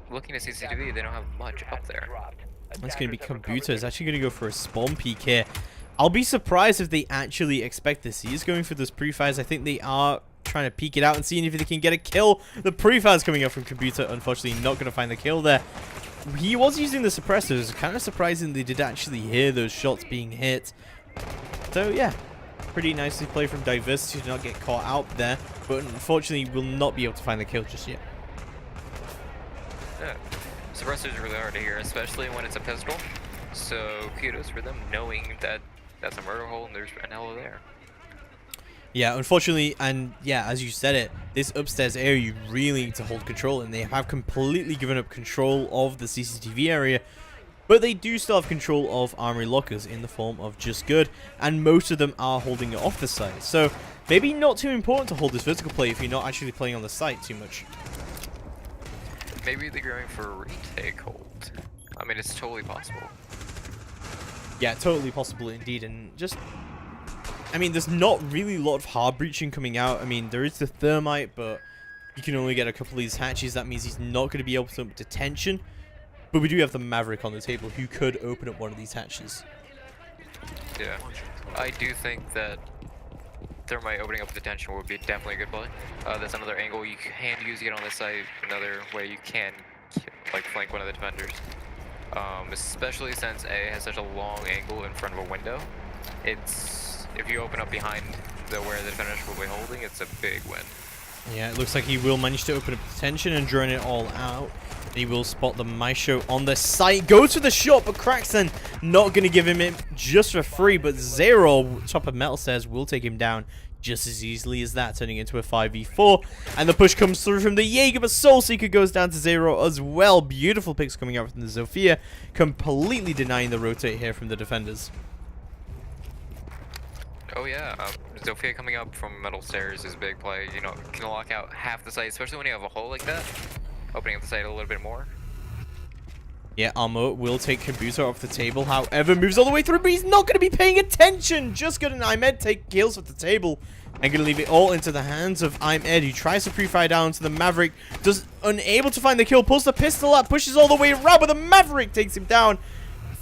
[SPEAKER 4] looking at CCTV, they don't have much up there.
[SPEAKER 5] Dropped.
[SPEAKER 3] That's going to be
[SPEAKER 5] Attackers have
[SPEAKER 3] Kabuto.
[SPEAKER 5] recovered
[SPEAKER 3] Is actually going to go for a spawn peek here. I'll be surprised if they actually expect this. He is going for those pre-fires. I think they are trying to peek it out and seeing if they can get a kill. The pre-fires coming up from Kabuto. Unfortunately, not going to find the kill there. He was using the suppressors. Kind of surprising they did actually hear those shots being hit. So, yeah. Pretty nicely played from Diversity to not get caught out there. But unfortunately, will not be able to find the kill just yet.
[SPEAKER 4] Yeah. Suppressors are really hard to hear, especially when it's a pistol. So kudos for them knowing that that's a murder hole and there's an Ella there.
[SPEAKER 3] Yeah, unfortunately, and yeah, as you said it, this upstairs area you really need to hold control, and they have completely given up control of the CCTV area, but they do still have control of armory lockers in the form of Just Good, and most of them are holding it off the site. So maybe not too important to hold this vertical play if you're not actually playing on the site too much.
[SPEAKER 4] Maybe they're going for a retake hold. I mean, it's totally possible.
[SPEAKER 3] Yeah, totally possible indeed, and just... I mean, there's not really a lot of hard breaching coming out. I mean, there is the thermite, but you can only get a couple of these hatches. That means he's not going to be able to open detention. But we do have the Maverick on the table who could open up one of these hatches.
[SPEAKER 4] Yeah. I do think that thermite opening up detention would be definitely a good play. That's another angle you can use to get on this site. Another way you can like flank one of the defenders. Especially since A has such a long angle in front of a window. If you open up behind where the defenders will be holding, it's a big win.
[SPEAKER 3] Yeah, it looks like he will manage to open up detention and drone it all out. He will spot the Maisho on the site. Goes for the shot, but Craxton not going to give him it just for free. But Zero, top of metal stairs, will take him down just as easily as that, turning into a 5v4. And the push comes through from the Jaeger, but Soul Seeker goes down to Zero as well. Beautiful picks coming out from the Zofia, completely denying the rotate here from the defenders.
[SPEAKER 4] Oh yeah, Zofia coming up from metal stairs is a big play. Can lock out half the site, especially when you have a hole like that. Opening up the site a little bit more.
[SPEAKER 3] Yeah, Armo will take Kabuto off the table, however, moves all the way through, but he's not going to be paying attention. Just Good and Imed take kills off the table and going to leave it all into the hands of Imed, who tries to pre-fire down to the Maverick, unable to find the kill, pulls the pistol up, pushes all the way around, but the Maverick takes him down.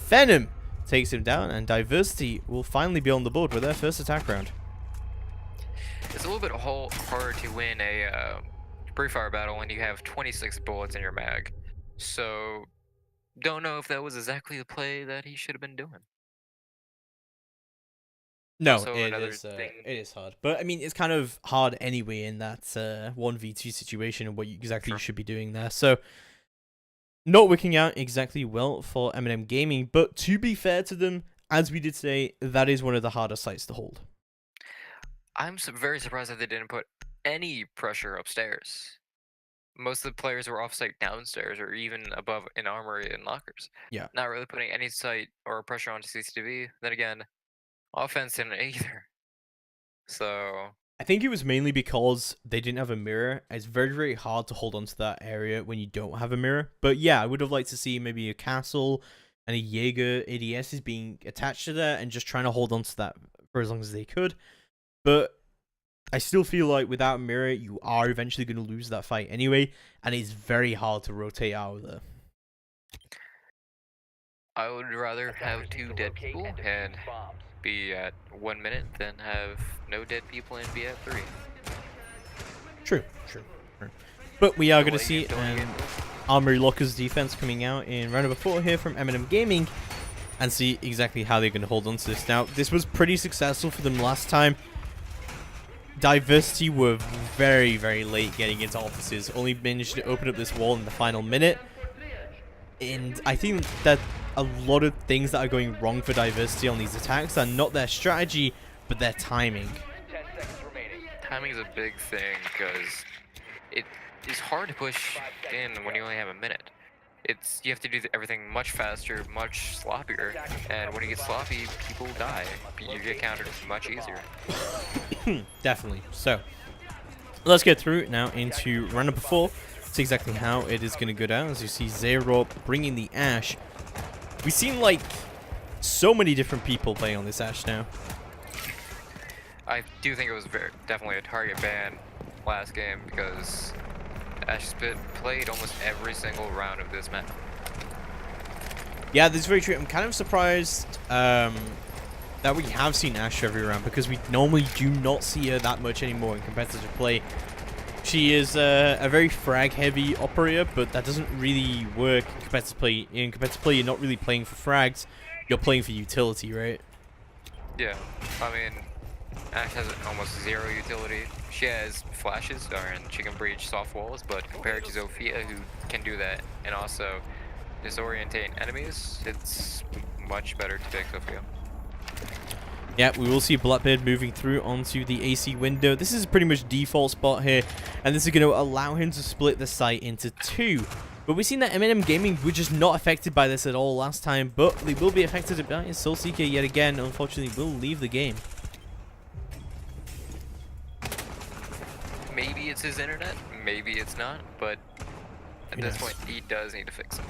[SPEAKER 3] Venom takes him down, and Diversity will finally be on the board with their first attack round.
[SPEAKER 4] It's a little bit hard to win a pre-fire battle when you have 26 bullets in your mag. So, don't know if that was exactly the play that he should have been doing.
[SPEAKER 3] No,
[SPEAKER 4] Also,
[SPEAKER 3] it
[SPEAKER 4] another
[SPEAKER 3] is,
[SPEAKER 4] thing-
[SPEAKER 3] it is hard. But, I mean, it's kind of hard anyway in that 1v2 situation and what exactly you should be doing there. So, not working out exactly well for Eminem Gaming, but to be fair to them, as we did say, that is one of the harder sites to hold.
[SPEAKER 4] I'm very surprised that they didn't put any pressure upstairs. Most of the players were off-site downstairs or even above in armory and lockers.
[SPEAKER 3] Yeah.
[SPEAKER 4] Not really putting any sight or pressure onto CCTV. Then again, offense didn't either. So
[SPEAKER 3] I think it was mainly because they didn't have a mirror. It's very, very hard to hold onto that area when you don't have a mirror. But yeah, I would have liked to see maybe a castle and a Jaeger ADS is being attached to that and just trying to hold onto that for as long as they could. But I still feel like without Mirror, you are eventually going to lose that fight anyway, and it's very hard to rotate out of there.
[SPEAKER 4] I would rather have
[SPEAKER 5] Attackers need
[SPEAKER 4] 2
[SPEAKER 5] to
[SPEAKER 4] dead
[SPEAKER 5] locate
[SPEAKER 4] people
[SPEAKER 5] and defuse
[SPEAKER 4] and
[SPEAKER 5] bombs.
[SPEAKER 4] be at 1 minute than have no dead people and be at 3.
[SPEAKER 3] True. But we are
[SPEAKER 4] Don't
[SPEAKER 3] going to
[SPEAKER 4] let you-
[SPEAKER 3] see
[SPEAKER 4] don't let you
[SPEAKER 3] an
[SPEAKER 4] get-
[SPEAKER 3] Armory Locker's defense coming out in round number 4 here from M&M Gaming, and see exactly how they're going to hold on to this. Now, this was pretty successful for them last time. Diversity were very, very late getting into offices, only managed to open up this wall in the final minute. And I think that a lot of things that are going wrong for Diversity on these attacks are not their strategy, but their timing.
[SPEAKER 5] 10 seconds remaining.
[SPEAKER 4] Timing is a big thing because it is hard to push in when you only have a minute. You have to do everything much faster, much sloppier, and when you get sloppy, people die. You get countered much easier.
[SPEAKER 3] Definitely. So, let's get through now into round number 4. See exactly how it is going to go down. As you see Zero bringing the Ash. We've seen like so many different people playing on this Ash now.
[SPEAKER 4] I do think it was definitely a target ban last game because Ash Spit played almost every single round of this map.
[SPEAKER 3] Yeah, this is very true. I'm kind of surprised that we have seen Ash every round, because we normally do not see her that much anymore in competitive play. She is a very frag-heavy operator, but that doesn't really work in competitive play. In competitive play, you're not really playing for frags, you're playing for utility, right?
[SPEAKER 4] Yeah, I mean, Ash has almost 0 utility. She has flashes, and she can breach soft walls, but compared to Zofia, who can do that and also disorientate enemies, it's much better to pick Zofia.
[SPEAKER 3] Yeah, we will see Blackbeard moving through onto the AC window. This is pretty much default spot here, and this is going to allow him to split the site into 2. But we've seen that M&M Gaming were just not affected by this at all last time, but they will be affected by it. Soulseeker yet again, unfortunately, will leave the game.
[SPEAKER 4] Maybe it's his internet, maybe it's not, but at this point, he does need to fix it.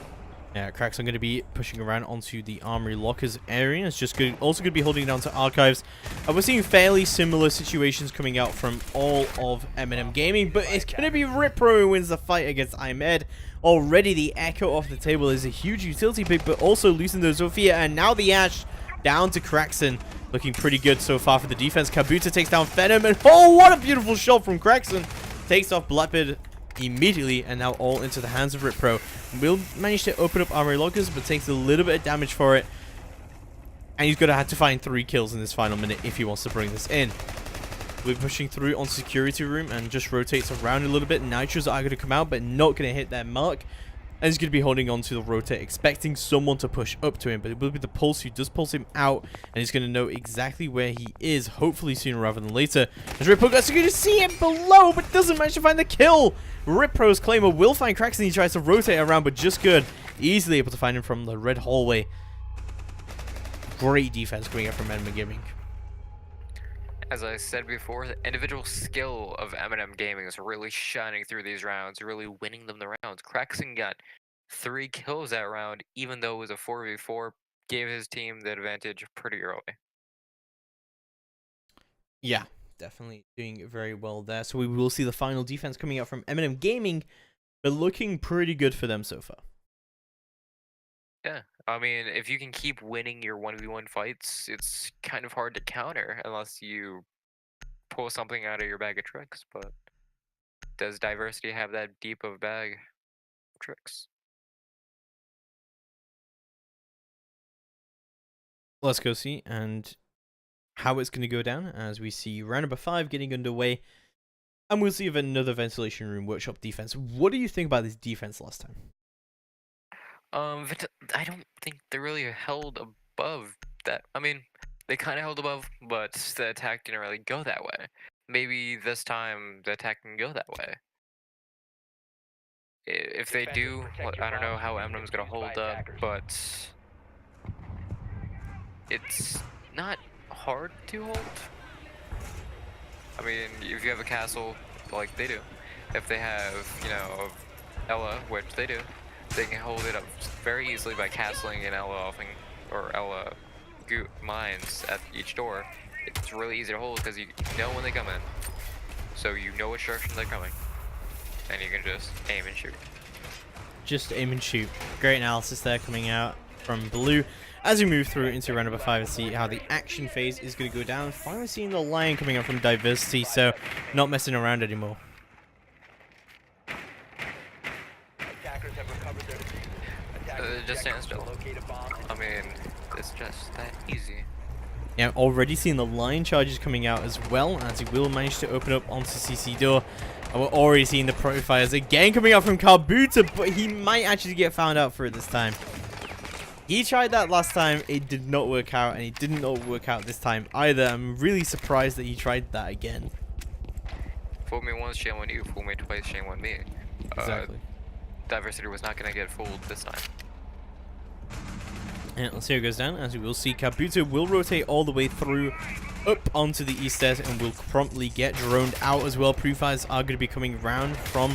[SPEAKER 3] Yeah, Cracks are going to be pushing around onto the Armory Lockers area. It's just good, also going to be holding down to Archives. We're seeing fairly similar situations coming out from all of M&M Gaming, but it's going to be Ripro who wins the fight against Ahmed. Already the Echo off the table is a huge utility pick, but also losing the Zofia, and now the Ash down to Craxon. Looking pretty good so far for the defense. Kabuta takes down Venom, and oh, what a beautiful shot from Craxon. Takes off Blackbeard immediately, and now all into the hands of Ripro. Will manage to open up Armory Lockers, but takes a little bit of damage for it. And he's going to have to find 3 kills in this final minute if he wants to bring this in. We're pushing through on security room and just rotates around a little bit. Nitros are going to come out, but not going to hit their mark. And he's going to be holding on to the rotate, expecting someone to push up to him. But it will be the Pulse who does pulse him out. And he's going to know exactly where he is, hopefully sooner rather than later. As Ripro gets going to see him below, but doesn't manage to find the kill. Ripro's Claimer will find Cracks, and he tries to rotate around, but just good. Easily able to find him from the red hallway. Great defense coming up from M&M Gaming.
[SPEAKER 4] As I said before, the individual skill of M&M Gaming is really shining through these rounds, really winning them the rounds. Craxon got 3 kills that round, even though it was a 4v4, gave his team the advantage pretty early.
[SPEAKER 3] Yeah, definitely doing very well there. So we will see the final defense coming out from M&M Gaming, but looking pretty good for them so far.
[SPEAKER 4] Yeah, I mean, if you can keep winning your 1v1 fights, it's kind of hard to counter unless you pull something out of your bag of tricks, but does Diversity have that deep of bag of tricks?
[SPEAKER 3] Let's go see and how it's going to go down as we see round number 5 getting underway. And we'll see if another ventilation room workshop defense. What do you think about this defense last time?
[SPEAKER 4] I don't think they really held above that. I mean, they kind of held above, but the attack didn't really go that way. Maybe this time the attack can go that way. If they do, I don't know how M&M's gonna hold up, but it's not hard to hold. I mean, if you have a castle like they do, if they have, you know, Ella, which they do, they can hold it up very easily by castling an Ella offing or Ella mines at each door. It's really easy to hold because you know when they come in. so you know which direction they're coming, and you can just aim and shoot.
[SPEAKER 3] Just aim and shoot. Great analysis there coming out from Blue. As we move through into round number 5 and see how the action phase is going to go down. Finally seeing the line coming up from Diversity, so not messing around anymore.
[SPEAKER 5] Attackers have recovered their defuse.
[SPEAKER 4] Just stand still.
[SPEAKER 5] Locate a bomb.
[SPEAKER 4] I mean, it's just that easy.
[SPEAKER 3] Yeah, already seeing the line charges coming out as well, as he will manage to open up onto CC door. And we're already seeing the profilers again coming out from Kabuta, but he might actually get found out for it this time. He tried that last time, it did not work out, and it did not work out this time either. I'm really surprised that he tried that again.
[SPEAKER 4] Fool me once, shame on you. Fool me twice, shame on me.
[SPEAKER 3] Exactly.
[SPEAKER 4] Diversity was not going to get fooled this time.
[SPEAKER 3] And let's see how it goes down, as we will see Kabuto will rotate all the way through up onto the east edge and will promptly get droned out as well. Pre-fires are going to be coming round from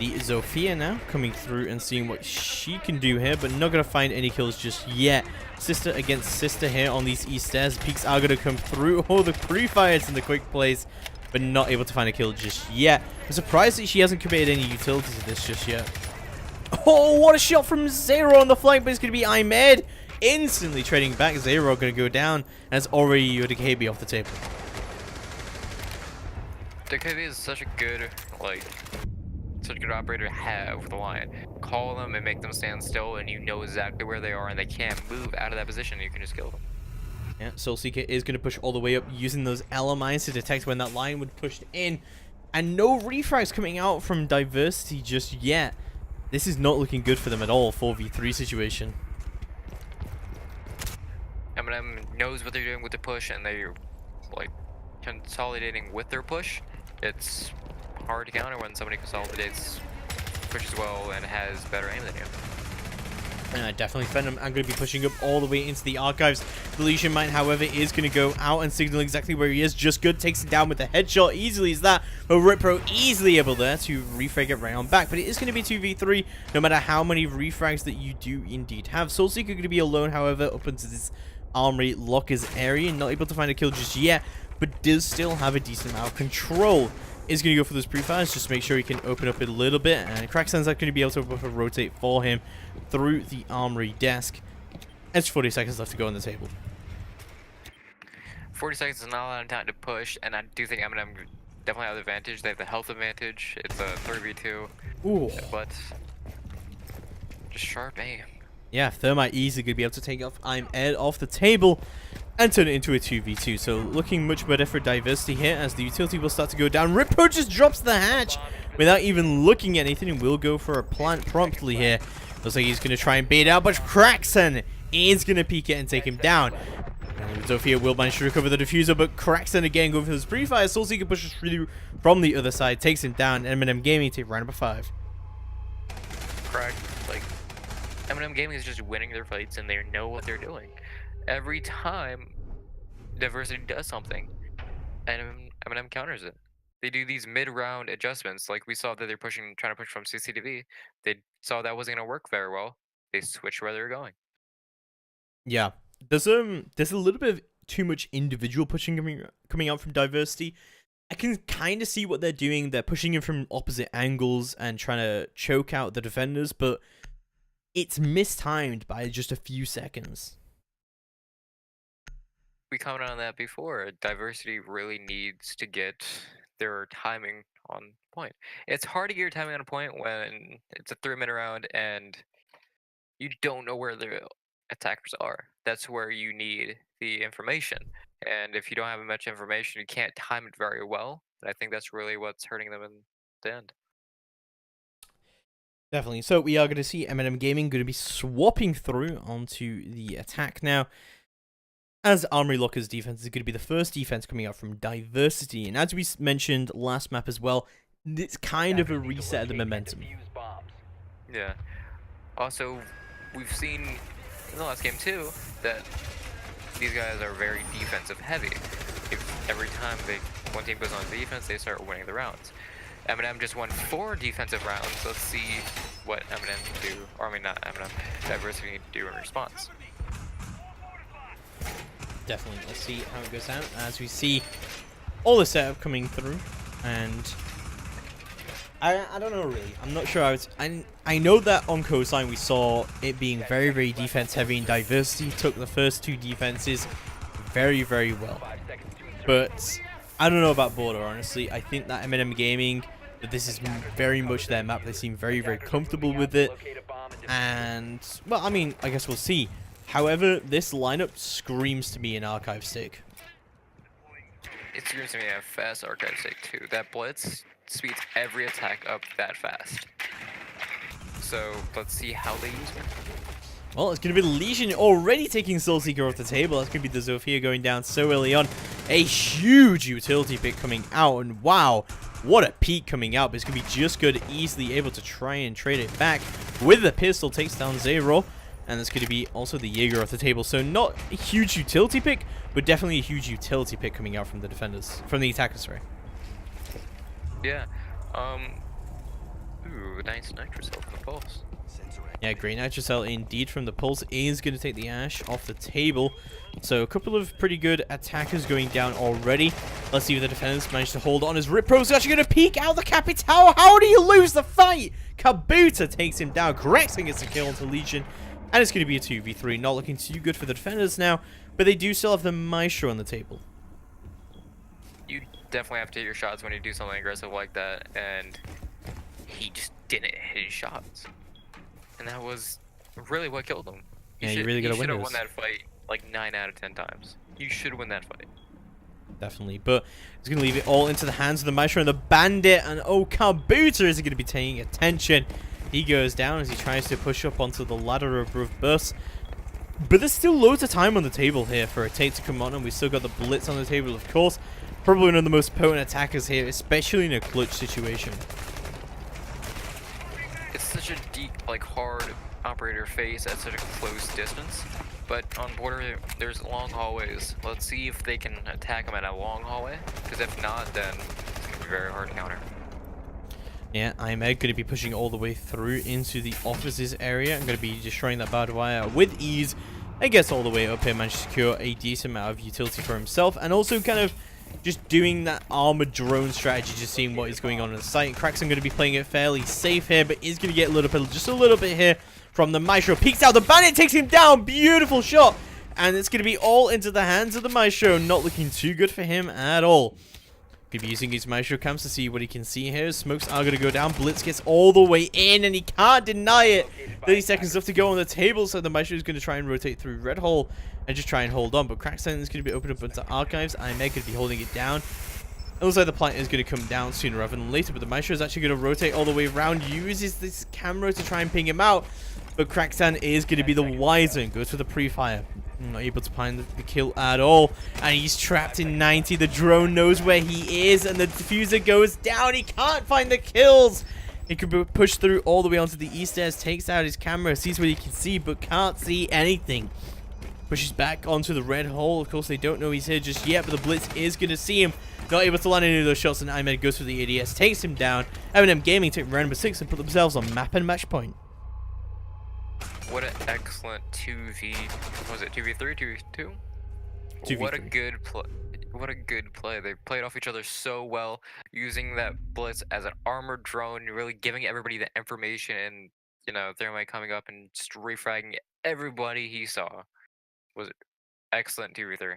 [SPEAKER 3] the Zofia now, coming through and seeing what she can do here, but not going to find any kills just yet. Sister against sister here on these east stairs. Peaks are going to come through. Oh, the pre-fires in the quick plays, but not able to find a kill just yet. I'm surprised that she hasn't committed any utility to this just yet. Oh, what a shot from Zero on the flank, but it's going to be Ahmed instantly trading back. Zero going to go down, and it's already Yodakabe off the table.
[SPEAKER 4] DKB is such a good, such a good operator to have with the line. Call them and make them stand still, and you know exactly where they are, and they can't move out of that position, and you can just kill them.
[SPEAKER 3] Yeah, Soulseeker is going to push all the way up using those LMIs to detect when that line would push in. And no refrags coming out from Diversity just yet. This is not looking good for them at all, 4v3 situation.
[SPEAKER 4] M&M knows what they're doing with the push, and they're consolidating with their push. It's hard to counter when somebody consolidates, pushes well, and has better aim than you.
[SPEAKER 3] Definitely Venom. I'm going to be pushing up all the way into the archives. The Legion Mine, however, is going to go out and signal exactly where he is. Just good. Takes it down with the headshot. Easily as that. But Ripro easily able there to refrag it right on back. But it is going to be 2v3, no matter how many refrags that you do indeed have. Soulseeker going to be alone, however, up into this Armory Lockers area. Not able to find a kill just yet, but does still have a decent amount of control. Is going to go for those pre-fires, just to make sure he can open up a little bit. And Cracksan's not going to be able to rotate for him through the Armory desk. It's 40 seconds left to go on the table.
[SPEAKER 4] 40 seconds is not a lot of time to push, and I do think M&M definitely have the advantage. They have the health advantage. It's a 3v2.
[SPEAKER 3] Ooh.
[SPEAKER 4] But just sharp aim.
[SPEAKER 3] Yeah, Thermite easily going to be able to take off I'm Ed off the table and turn it into a 2v2. So looking much better for Diversity here as the utility will start to go down. Rippo just drops the hatch without even looking at anything and will go for a plant promptly here. Looks like he's going to try and bait out, but Crackson is going to peek it and take him down. And Zofia will manage to recover the diffuser, but Crackson again going for his pre-fire. Soulseeker pushes through from the other side, takes him down. M&M Gaming take round number 5.
[SPEAKER 4] Correct. M&M Gaming is just winning their fights, and they know what they're doing. Every time Diversity does something, and M&M counters it. They do these mid-round adjustments, like we saw that they're trying to push from CCTV. They saw that wasn't going to work very well. They switched where they're going.
[SPEAKER 3] Yeah, there's a little bit of too much individual pushing coming out from Diversity. I can kind of see what they're doing. They're pushing in from opposite angles and trying to choke out the defenders, but it's mistimed by just a few seconds.
[SPEAKER 4] We commented on that before. Diversity really needs to get their timing on point. It's hard to get your timing on a point when it's a 3-minute round and you don't know where the attackers are. That's where you need the information. And if you don't have much information, you can't time it very well. And I think that's really what's hurting them in the end.
[SPEAKER 3] Definitely. So we are going to see M&M Gaming going to be swapping through onto the attack now. As Armory Locker's defense is going to be the first defense coming out from Diversity. And as we mentioned last map as well, it's kind of a reset of the momentum.
[SPEAKER 4] Yeah. Also, we've seen in the last game too that these guys are very defensive heavy. Every time one team goes on defense, they start winning the rounds. M&M just won 4 defensive rounds. Let's see what M&M can do, or I mean not M&M, Diversity need to do in response.
[SPEAKER 3] Definitely. Let's see how it goes out as we see all the setup coming through. And I don't know really. I'm not sure. I know that on coastline we saw it being very, very defense heavy, and Diversity took the first two defenses very, very well. But I don't know about Border, honestly. I think that M&M Gaming, that this is very much their map. They seem very, very comfortable with it. And, well, I mean, I guess we'll see. However, this lineup screams to me an archive stick.
[SPEAKER 4] It screams to me a fast archive stick too. That blitz speeds every attack up that fast. So let's see how they use it.
[SPEAKER 3] Well, it's going to be Legion already taking Soul Seeker off the table. That's going to be the Zofia going down so early on. A huge utility pick coming out. And wow, what a peak coming out. But it's going to be just good, easily able to try and trade it back with the pistol. Takes down Zero. And that's going to be also the Jaeger off the table. So not a huge utility pick, but definitely a huge utility pick coming out from the defenders. From the attackers, sorry.
[SPEAKER 4] Yeah. Ooh, nice Nitrocell from the Pulse.
[SPEAKER 3] Yeah, great Nitrocell indeed from the Pulse is going to take the Ash off the table. So a couple of pretty good attackers going down already. Let's see if the defenders manage to hold on as Rip Pro's actually going to peek out the Capitao. How do you lose the fight? Kabuta takes him down. Grexing gets a kill onto Legion. And it's going to be a 2v3. Not looking too good for the defenders now. But they do still have the Maestro on the table.
[SPEAKER 4] You definitely have to hit your shots when you do something aggressive like that. And he just didn't hit his shots. And that was really what killed him.
[SPEAKER 3] Yeah, you really gotta win
[SPEAKER 4] should have
[SPEAKER 3] those.
[SPEAKER 4] won that fight like 9 out of 10 times. You should win that fight.
[SPEAKER 3] Definitely, but it's going to leave it all into the hands of the Maestro and the Bandit. And oh, Kabuta is going to be paying attention. He goes down as he tries to push up onto the ladder above Bus. But there's still loads of time on the table here for a take to come on, and we've still got the Blitz on the table, of course. Probably one of the most potent attackers here, especially in a clutch situation.
[SPEAKER 4] It's such a deep, like, hard operator face at such a close distance. But on Border, there's long hallways. Let's see if they can attack him at a long hallway. Because if not, then it's going to be very hard to counter.
[SPEAKER 3] Yeah, I'm going to be pushing all the way through into the offices area. I'm going to be destroying that barbed wire with ease. I guess all the way up here, managed to secure a decent amount of utility for himself. And also kind of just doing that armored drone strategy, just seeing what is going on in the site. Kraxon going to be playing it fairly safe here, but is going to get a little bit, just a little bit here from the Maestro. Peeks out, the Bandit takes him down. Beautiful shot. And it's going to be all into the hands of the Maestro. Not looking too good for him at all. Could be using his Maestro cams to see what he can see here. Smokes are going to go down. Blitz gets all the way in, and he can't deny it. 30 seconds left to go on the table, so the Maestro is going to try and rotate through Red Hole and just try and hold on. But Crackstone is going to be opened up into Archives. IMEG going to be holding it down. It looks like the plant is going to come down sooner rather than later, but the Maestro is actually going to rotate all the way around, uses this camera to try and ping him out. But Cracksan is going to be the wiser and goes for the pre-fire. Not able to find the kill at all. And he's trapped in 90. The drone knows where he is. And the diffuser goes down. He can't find the kills. He could be pushed through all the way onto the east stairs. Takes out his camera. Sees what he can see, but can't see anything. Pushes back onto the red hole. Of course, they don't know he's here just yet. But the Blitz is going to see him. Not able to land any of those shots. And Ahmed goes for the ADS. Takes him down. M&M Gaming take round number 6 and put themselves on map and match point.
[SPEAKER 4] What an excellent 2v... Was it 2v3? 2v2?
[SPEAKER 3] 2v3.
[SPEAKER 4] What a good play. What a good play. They played off each other so well, using that Blitz as an armored drone, really giving everybody the information, and, you know, Thermite coming up and just refragging everybody he saw. Was excellent 2v3.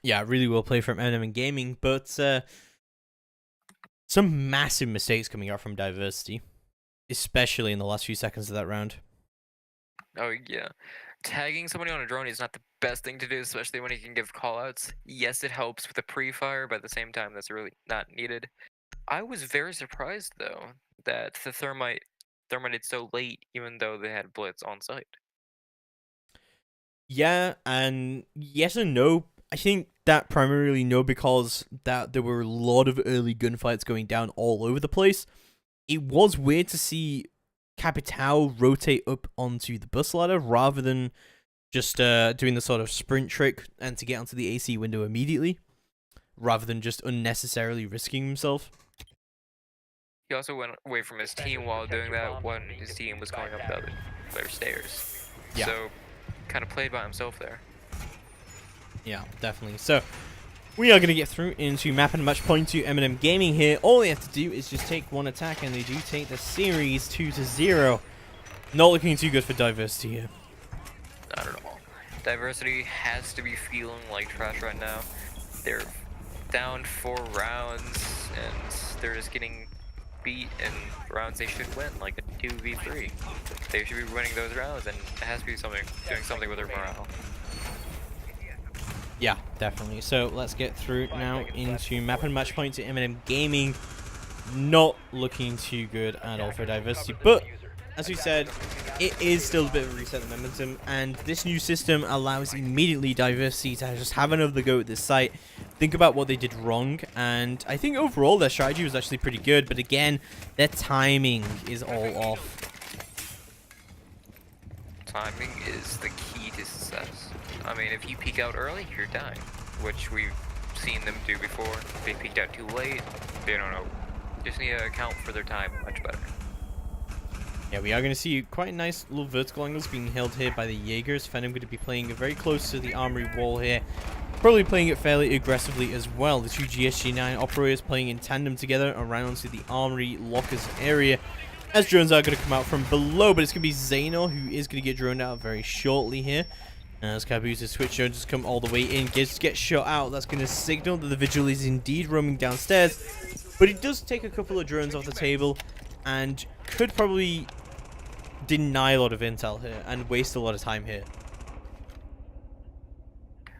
[SPEAKER 3] Yeah, really well played from M&M Gaming, but some massive mistakes coming out from Diversity. Especially in the last few seconds of that round.
[SPEAKER 4] Oh, yeah. Tagging somebody on a drone is not the best thing to do, especially when he can give callouts. Yes, it helps with the pre-fire, but at the same time, that's really not needed. I was very surprised, though, that the Thermited so late, even though they had Blitz on site.
[SPEAKER 3] Yeah, and yes and no. I think that primarily no, because that there were a lot of early gunfights going down all over the place. It was weird to see Capitao rotate up onto the bus ladder rather than just doing the sort of sprint trick and to get onto the AC window immediately, rather than just unnecessarily risking himself.
[SPEAKER 4] He also went away from his team while doing that when his team was going up the other stairs.
[SPEAKER 3] Yeah.
[SPEAKER 4] So, kind of played by himself there.
[SPEAKER 3] Yeah, definitely. So, We are going to get through into map and match point to M&M Gaming here. All they have to do is just take one attack, and they do take the series 2-0. Not looking too good for Diversity here.
[SPEAKER 4] Not at all. Diversity has to be feeling like trash right now. They're down 4 rounds, and they're just getting beat in rounds they should win, like a 2v3. They should be winning those rounds, and it has to be doing something with their morale.
[SPEAKER 3] Yeah, definitely. So let's get through now into map and match point to M&M Gaming. Not looking too good at all for Diversity, but as we said, it is still a bit of a reset of momentum, and this new system allows immediately Diversity to just have another go at this site, think about what they did wrong, and I think overall their strategy was actually pretty good, but again, their timing is all off.
[SPEAKER 4] Timing is the key to success. I mean, if you peek out early, you're dying, which we've seen them do before. If they peeked out too late, they don't know. Just need to account for their time much better.
[SPEAKER 3] Yeah, we are going to see quite nice little vertical angles being held here by the Jaegers. Phenom going to be playing very close to the armory wall here. Probably playing it fairly aggressively as well. The two GSG-9 operators playing in tandem together around to the armory lockers area. As drones are going to come out from below, but it's going to be Zainor who is going to get droned out very shortly here. As Cabooses switch drones just come all the way in, gets shot out. That's going to signal that the Vigil is indeed roaming downstairs. But it does take a couple of drones off the table and could probably deny a lot of intel here and waste a lot of time here.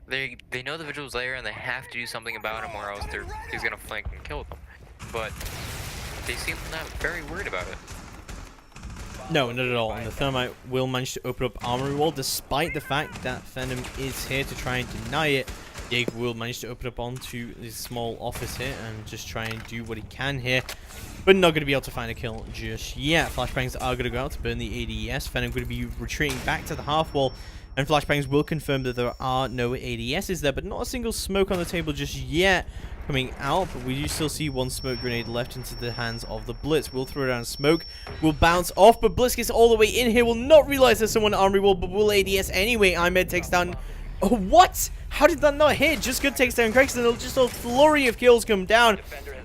[SPEAKER 4] They know the Vigil's there and they have to do something about him, or else he's gonna flank and kill them. But they seem not very worried about it.
[SPEAKER 3] No, not at all. And the Thermite will manage to open up armory wall, despite the fact that Phenom is here to try and deny it. Jaeger will manage to open up onto this small office here and just try and do what he can here, but not going to be able to find a kill just yet. Flashbangs are going to go out to burn the ADS. Phenom going to be retreating back to the half wall, and Flashbangs will confirm that there are no ADSs there, but not a single smoke on the table just yet coming out. But we do still see one smoke grenade left into the hands of the Blitz. We'll throw down smoke, will bounce off, but Blitz gets all the way in here, will not realize there's someone armory wall, but will ADS anyway. Ahmed takes down... Oh, what? How did that not hit? Just good takes down Gregson. Just a flurry of kills come down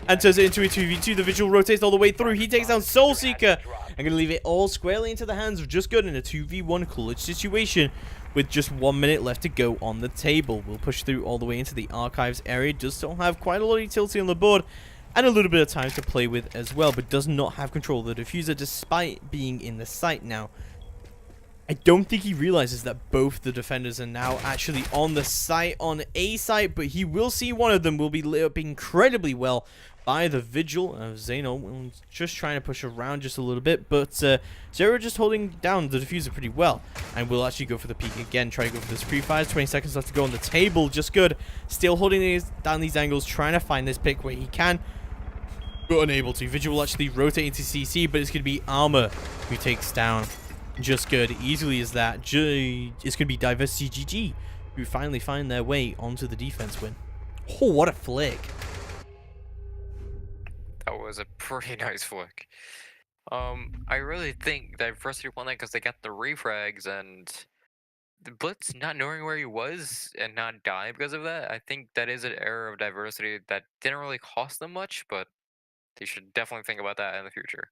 [SPEAKER 3] and turns it into a 2v2. The Vigil rotates all the way through. He takes down Soul Seeker. I'm going to leave it all squarely into the hands of Just Good in a 2v1 clutch situation with just 1 minute left to go on the table. We'll push through all the way into the archives area. Does still have quite a lot of utility on the board and a little bit of time to play with as well, but does not have control of the diffuser despite being in the site now. I don't think he realizes that both the defenders are now actually on the site, on a site, but he will see one of them will be lit up incredibly well by the Vigil. Zainor just trying to push around just a little bit, but Zero just holding down the diffuser pretty well, and will actually go for the peek again, try to go for this pre-fires. 20 seconds left to go on the table. Just Good still holding down these angles, trying to find this pick where he can, but unable to. Vigil will actually rotate into CC, but it's going to be Armor who takes down Just Good easily as that. It's going to be Diversity GG who finally find their way onto the defense win. Oh, what a flick.
[SPEAKER 4] That was a pretty nice flick. I really think Diversity won that because they got the refrags, and the Blitz not knowing where he was and not dying because of that. I think that is an error of Diversity that didn't really cost them much, but they should definitely think about that in the future.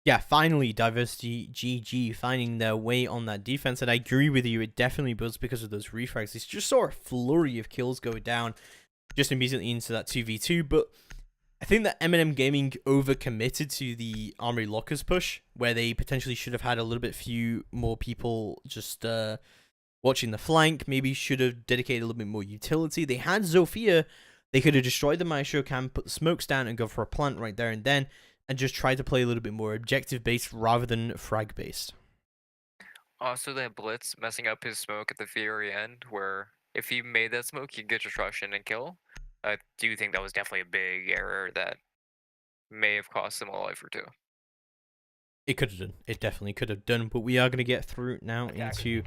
[SPEAKER 3] Yeah, finally, Diversity GG finding their way on that defense, and I agree with you, it definitely was because of those refrags. They just saw a flurry of kills go down just immediately into that 2v2, but I think that M&M Gaming overcommitted to the Armory Lockers push, where they potentially should have had a little bit few more people just watching the flank, maybe should have dedicated a little bit more utility. They had Zofia, they could have destroyed the Maestro Cam, put the smokes down and go for a plant right there and then, and just try to play a little bit more objective-based rather than frag-based.
[SPEAKER 4] Also, that Blitz messing up his smoke at the very end, where if he made that smoke, he'd get just rush in and kill. I do think that was definitely a big error that may have cost them a life or two.
[SPEAKER 3] It could have done. It definitely could have done, but we are going to get through now into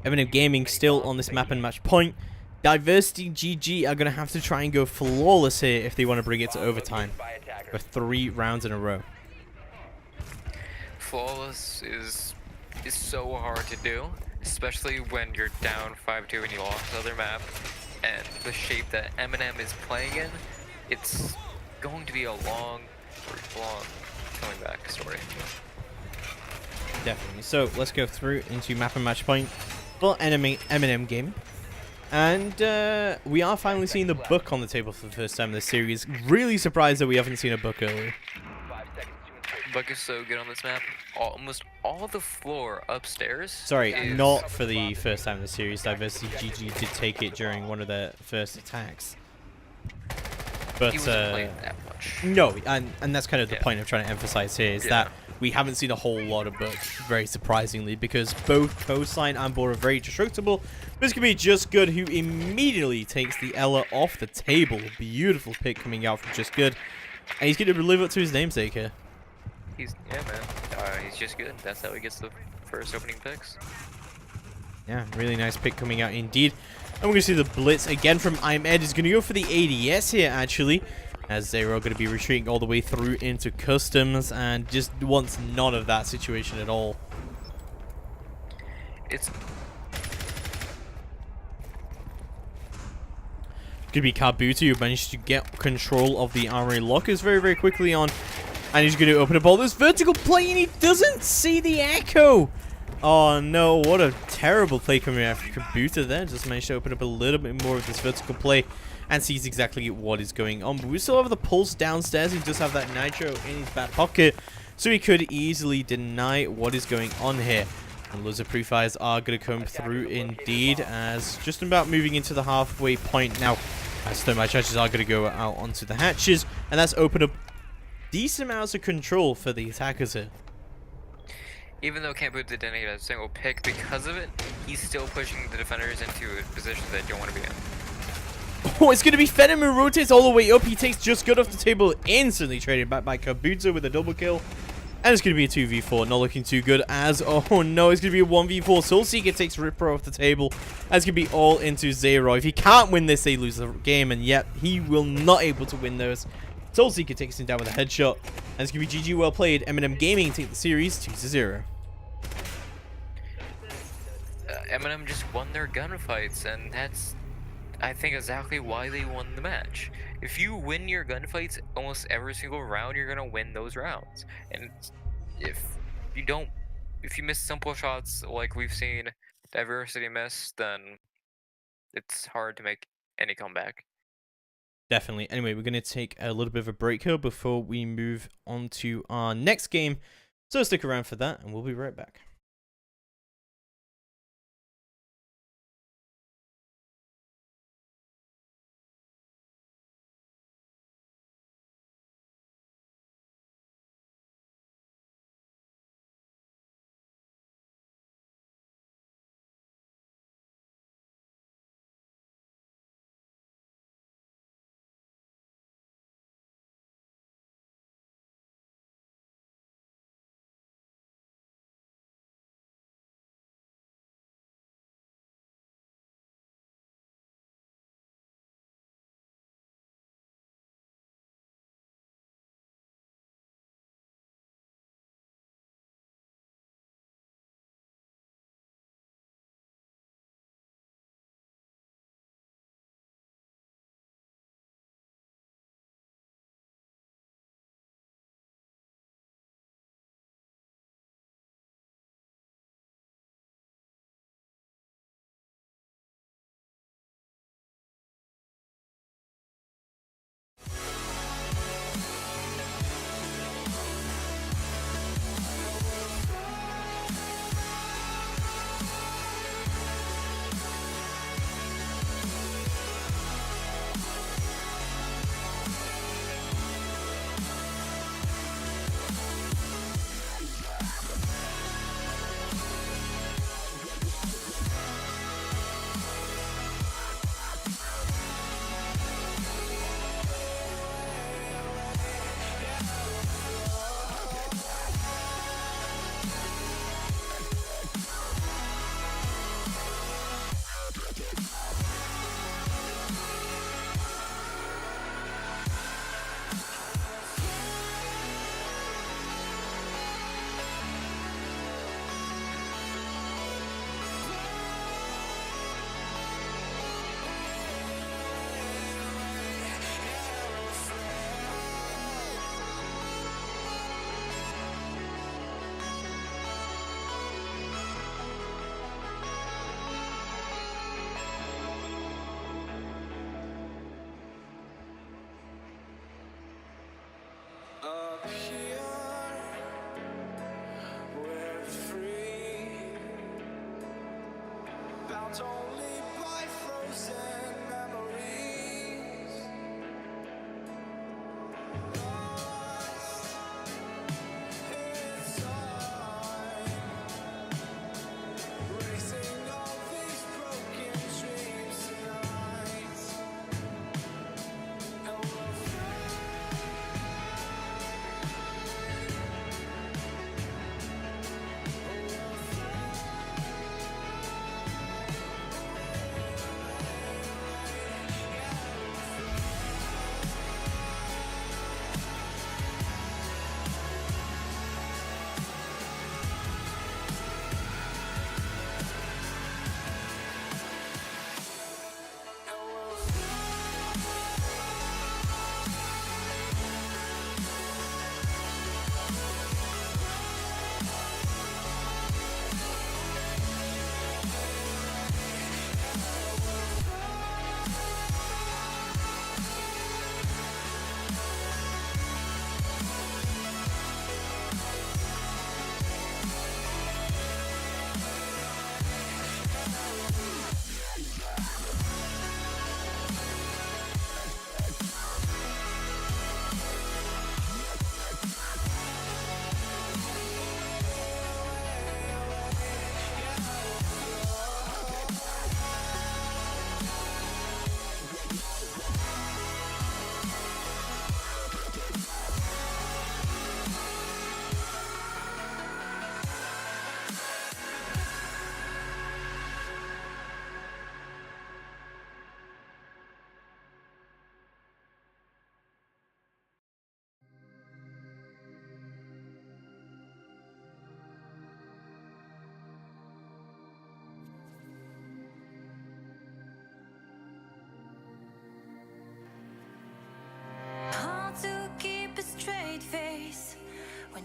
[SPEAKER 3] M&M Gaming still on this map and match point. Diversity GG are going to have to try and go flawless here if they want to bring it to overtime for 3 rounds in a row.
[SPEAKER 4] Flawless is so hard to do, especially when you're down 5-2 and you lost the other map, and the shape that Eminem is playing in, it's going to be a long coming back story.
[SPEAKER 3] Definitely. So let's go through into map and match point for Eminem game. And we are finally seeing the book on the table for the first time in this series. Really surprised that we haven't seen a book earlier.
[SPEAKER 5] 5 seconds to insertion.
[SPEAKER 4] Buck is so good on this map. Almost all the floor upstairs.
[SPEAKER 3] Sorry,
[SPEAKER 4] is-
[SPEAKER 3] not for the first time in the series. Diversity GG did take it during one of their first attacks. But
[SPEAKER 4] He wasn't playing that much.
[SPEAKER 3] no, and that's kind of the
[SPEAKER 4] Yeah.
[SPEAKER 3] point I'm trying to emphasize here is
[SPEAKER 4] Yeah.
[SPEAKER 3] that we haven't seen a whole lot of book, very surprisingly, because both coastline and board are very destructible. This could be Just Good, who immediately takes the Ella off the table. Beautiful pick coming out from Just Good, and he's going to live up to his namesake here.
[SPEAKER 4] He's just good. That's how he gets the first opening picks.
[SPEAKER 3] Yeah, really nice pick coming out indeed. And we're going to see the blitz again from I'm Ed. Is going to go for the ADS here, actually. As Zero going to be retreating all the way through into customs and just wants none of that situation at all.
[SPEAKER 4] It's
[SPEAKER 3] Could be Kabuto, who managed to get control of the armory lockers very, very quickly on. And he's going to open up all this vertical play, and he doesn't see the echo. Oh no, what a terrible play coming out from Kabuto there. Just managed to open up a little bit more of this vertical play and sees exactly what is going on. But we still have the pulse downstairs. He does have that nitro in his back pocket, so he could easily deny what is going on here. And loads of pre-fires are going to come through indeed, as just about moving into the halfway point now. As thermite charges are going to go out onto the hatches, and that's opened up decent amounts of control for the attackers here.
[SPEAKER 4] even though Campo didn't get a single pick because of it, he's still pushing the defenders into a position they don't want to be in.
[SPEAKER 3] Oh, it's going to be Venom who rotates all the way up. He takes Just Good off the table, instantly traded back by Kabuto with a double kill. And it's going to be a 2v4, not looking too good as, oh no, it's going to be a 1v4. Soulseeker takes Ripper off the table. That's going to be all into Zero. If he can't win this, they lose the game, and yet he will not able to win those. Soulseeker takes him down with a headshot. And it's going to be GG well played. Eminem Gaming take the series 2-0.
[SPEAKER 4] Eminem just won their gunfights, and that's, I think, exactly why they won the match. If you win your gunfights almost every single round, you're gonna win those rounds. And if you miss simple shots like we've seen Diversity miss, then it's hard to make any comeback.
[SPEAKER 3] Definitely. Anyway, we're going to take a little bit of a break here before we move on to our next game. So stick around for that, and we'll be right back.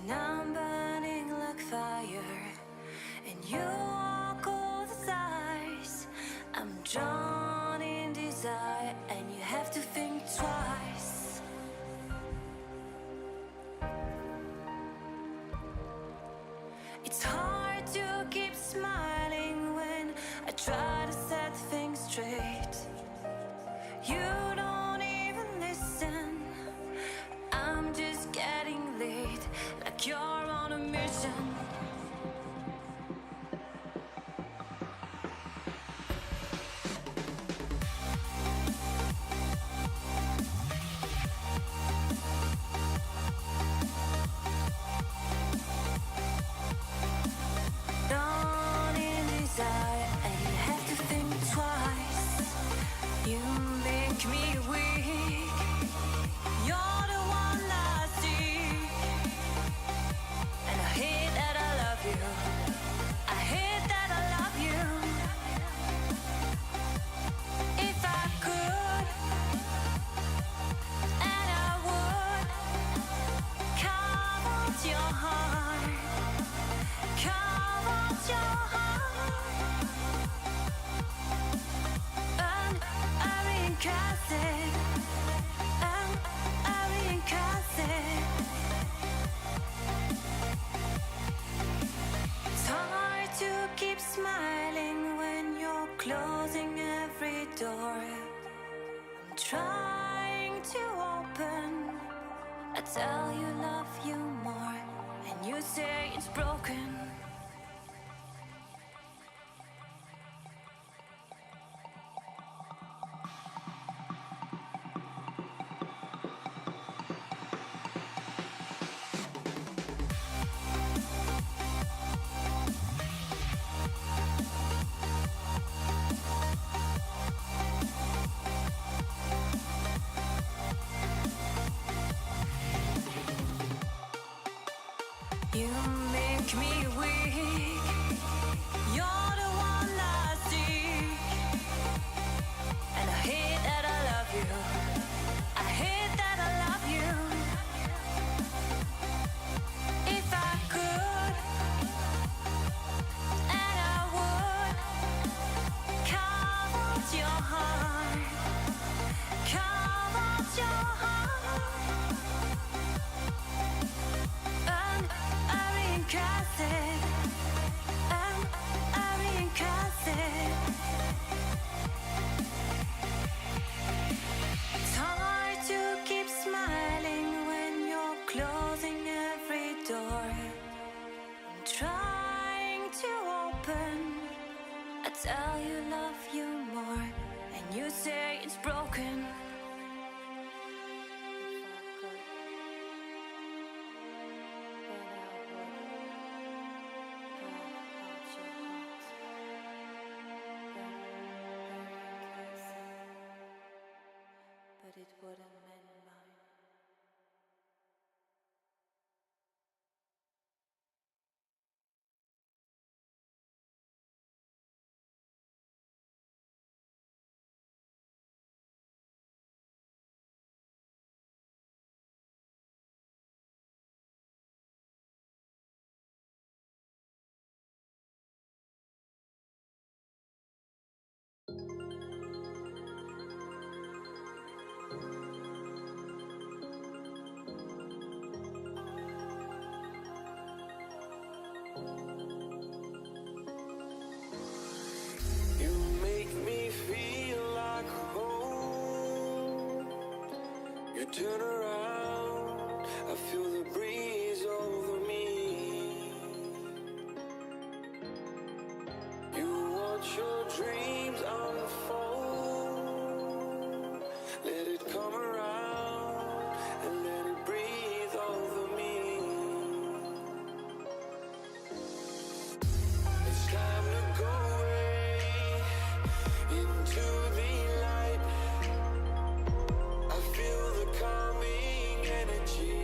[SPEAKER 1] And I'm burning like fire, and you walk all the sides. I'm drawn in desire, and you have to think twice. It's hard to keep smiling when I try to set things straight. You don't even listen. I'm just getting late, like you're on a mission. Dawn in desire, and you have to think twice. You make me weak. You're the one I seek, and I hate that I love you. I hate that I love you. If I could, and I would, carve out your heart, carve out your heart, and I reincarnate it, and I reincarnate it. It's hard to keep smiling when you're closing every door. I'm trying to open. I tell you love you more, and you say it's broken. You make me weak. You're the one I seek, and I hate that I love you. I hate that I love you. If I could, and I would, carve out your heart, carve out your heart, and I reincarnate it, and I reincarnate it. It's hard to keep smiling when you're closing every door. I'm trying to open. I tell you love you more, and you say it's broken. But it wouldn't mend mine.
[SPEAKER 2] You make me feel like home. You turn around, I feel the breeze over me. You watch your dreams unfold. Let it come around and let it breathe over me. It's time to go away into the light. I feel the calming energy.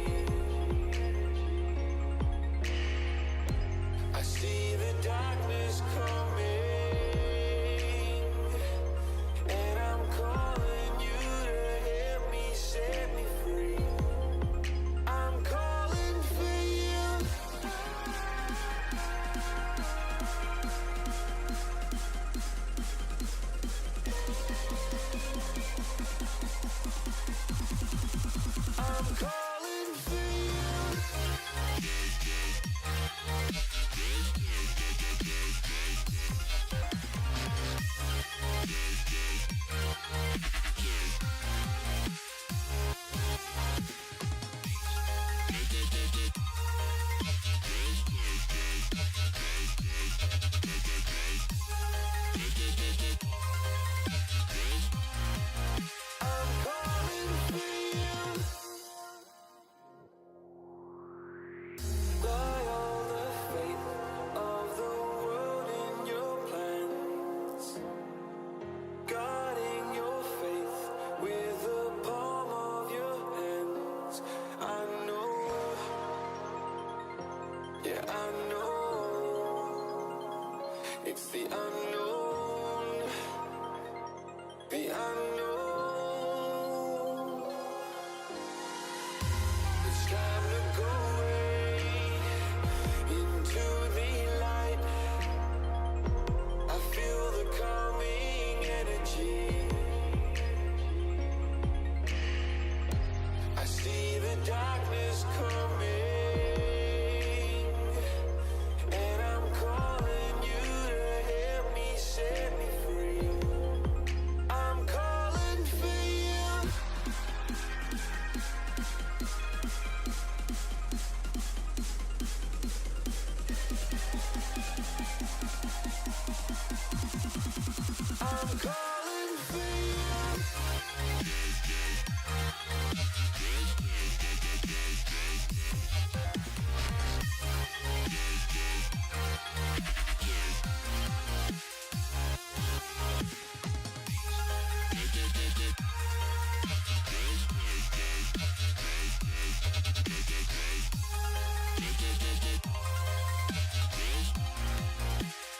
[SPEAKER 2] I'm calling for you.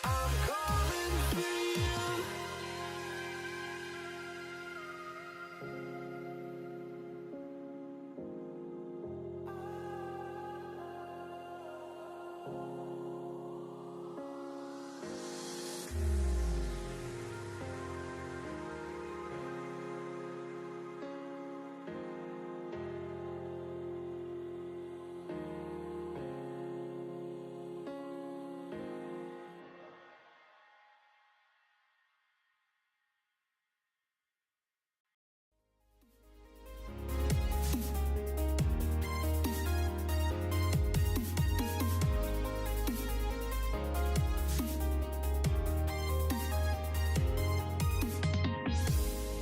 [SPEAKER 2] I'm calling for you.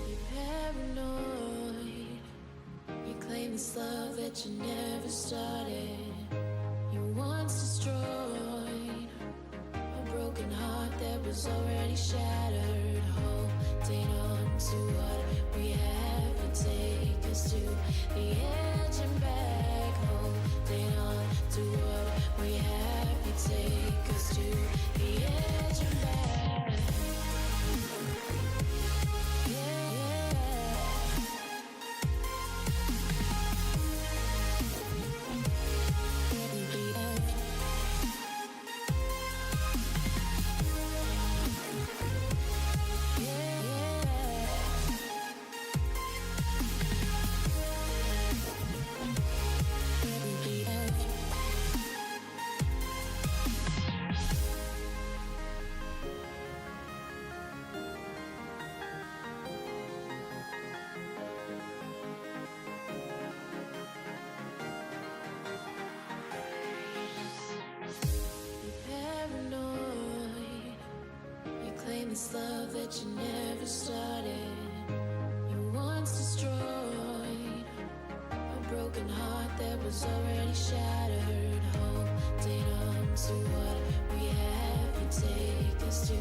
[SPEAKER 1] You're paranoid. You claim this love that you never started. You once destroyed a broken heart that was already shattered. Holding on to what we have, you take us to the edge and back. Holding on to what we have, you take us to the edge and back. Paranoid. You claim this love that you never started. You once destroyed a broken heart that was already shattered. Holding on to what we have, you take us to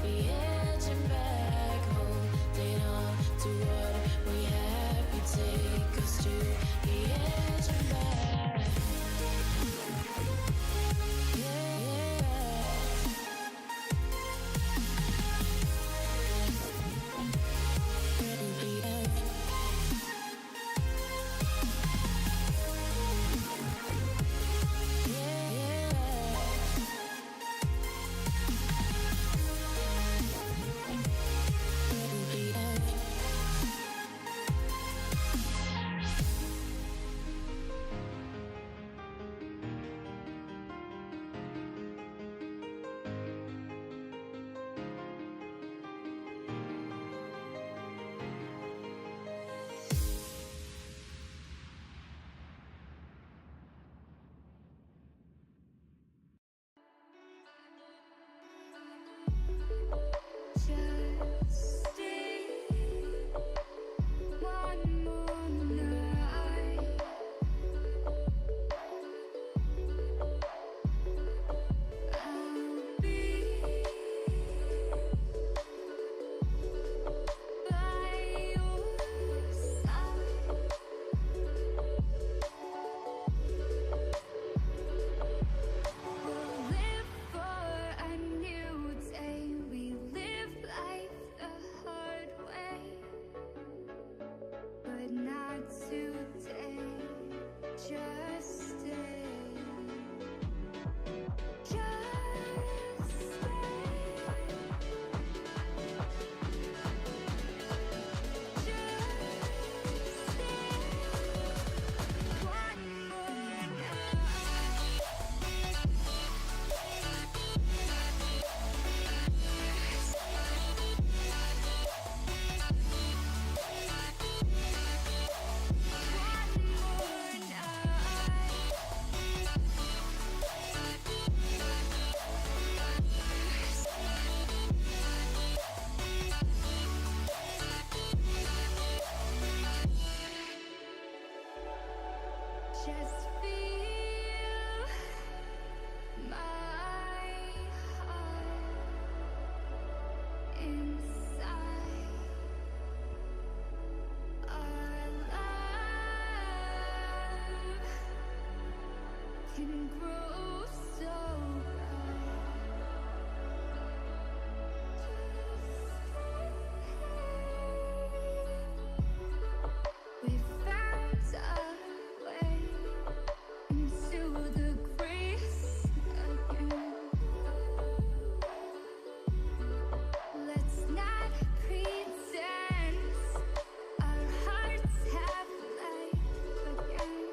[SPEAKER 1] the edge and back. Holding on to what we have, you take us to the edge and back. Just feel my heart inside. Our love can grow so bright. We found a way into the grace again. Let's not pretend our hearts have life again.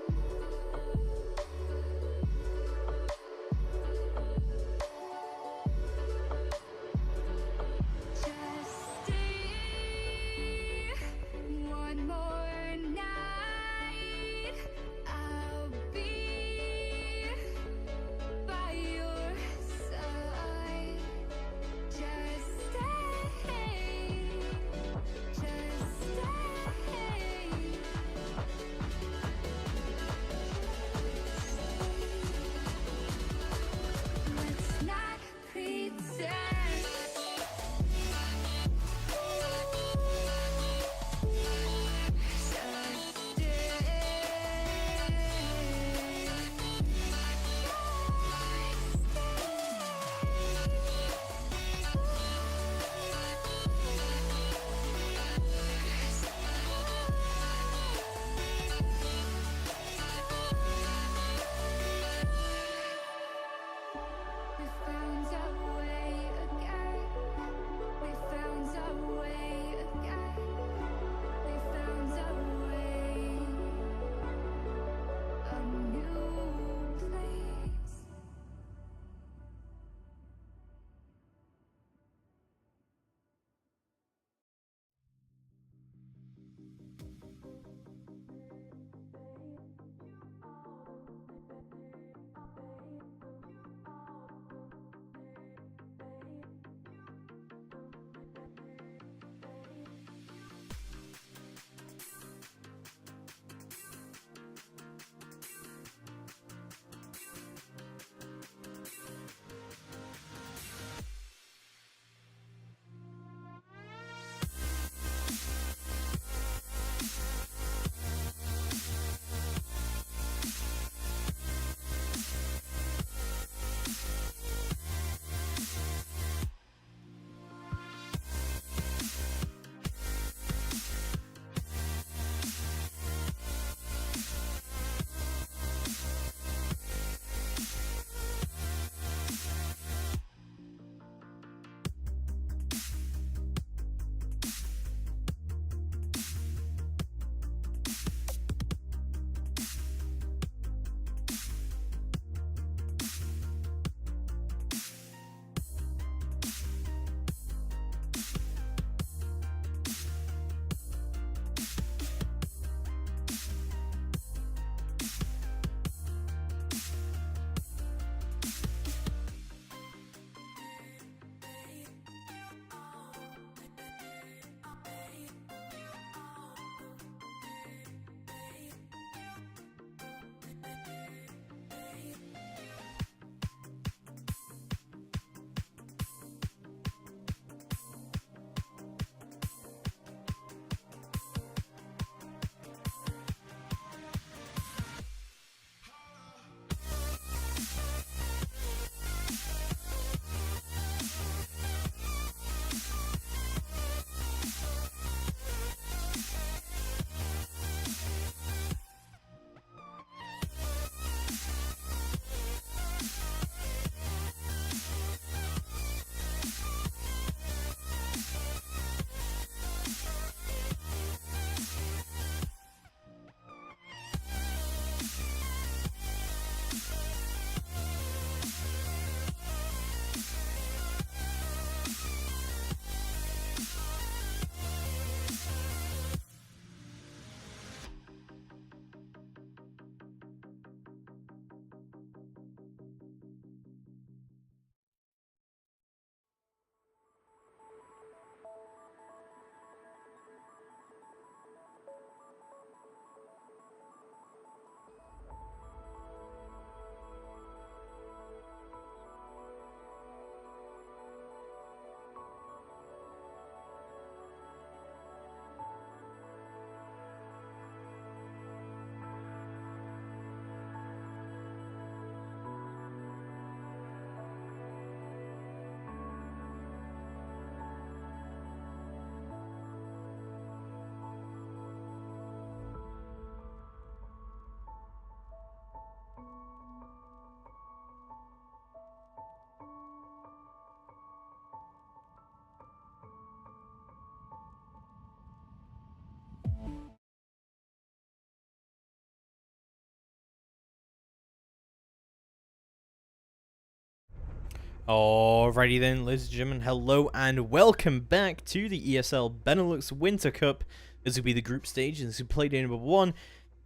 [SPEAKER 3] Alrighty then, ladies and gentlemen, hello and welcome back to the ESL Benelux Winter Cup. This will be the group stage, and this is Playday number 1.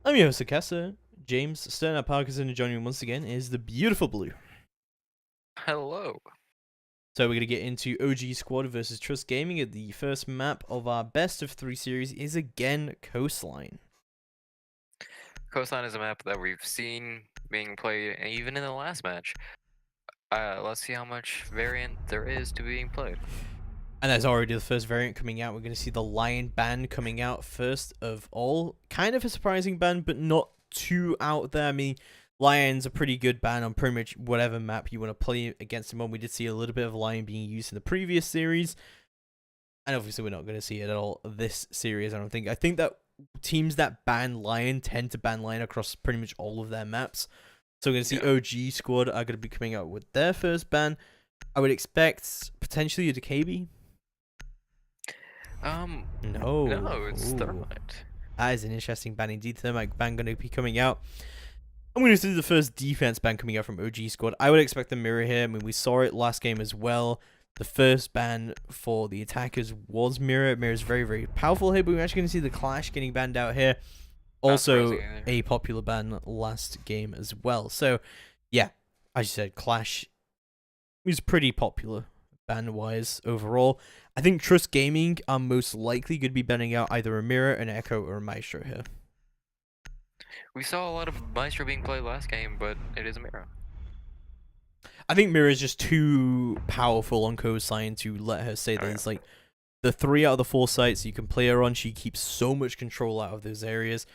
[SPEAKER 3] I'm your host, Akasa, James Sterner Parkinson, and joining me once again is the beautiful Blue.
[SPEAKER 4] Hello.
[SPEAKER 3] So we're going to get into OG Squad versus Trust Gaming, and the first map of our best of 3 series is again Coastline.
[SPEAKER 4] Coastline is a map that we've seen being played even in the last match. Let's see how much variant there is to being played.
[SPEAKER 3] And there's already the first variant coming out. We're going to see the Lion ban coming out first of all. Kind of a surprising ban, but not too out there. I mean, Lion's a pretty good ban on pretty much whatever map you want to play against him on. We did see a little bit of Lion being used in the previous series. And obviously we're not going to see it at all this series, I don't think. I think that teams that ban Lion tend to ban Lion across pretty much all of their maps. So we're going to see OG Squad are going to be coming out with their first ban. I would expect potentially a DKB.
[SPEAKER 4] No, it's Thermite.
[SPEAKER 3] That is an interesting ban indeed. Thermite ban going to be coming out. I'm going to see the first defense ban coming out from OG Squad. I would expect the mirror here. I mean, we saw it last game as well. The first ban for the attackers was mirror. Mirror is very, very powerful here, but we're actually going to see the Clash getting banned out here. Also, a popular ban last game as well. So, yeah, as you said, Clash is pretty popular ban-wise overall. I think Trust Gaming are most likely going to be banning out either a Mirror, an Echo, or a Maestro here.
[SPEAKER 4] We saw a lot of Maestro being played last game, but it is a Mirror.
[SPEAKER 3] I think Mirror is just too powerful on Coastline to let her say that. It's like the 3 out of the 4 sites you can play her on. She keeps so much control out of those areas.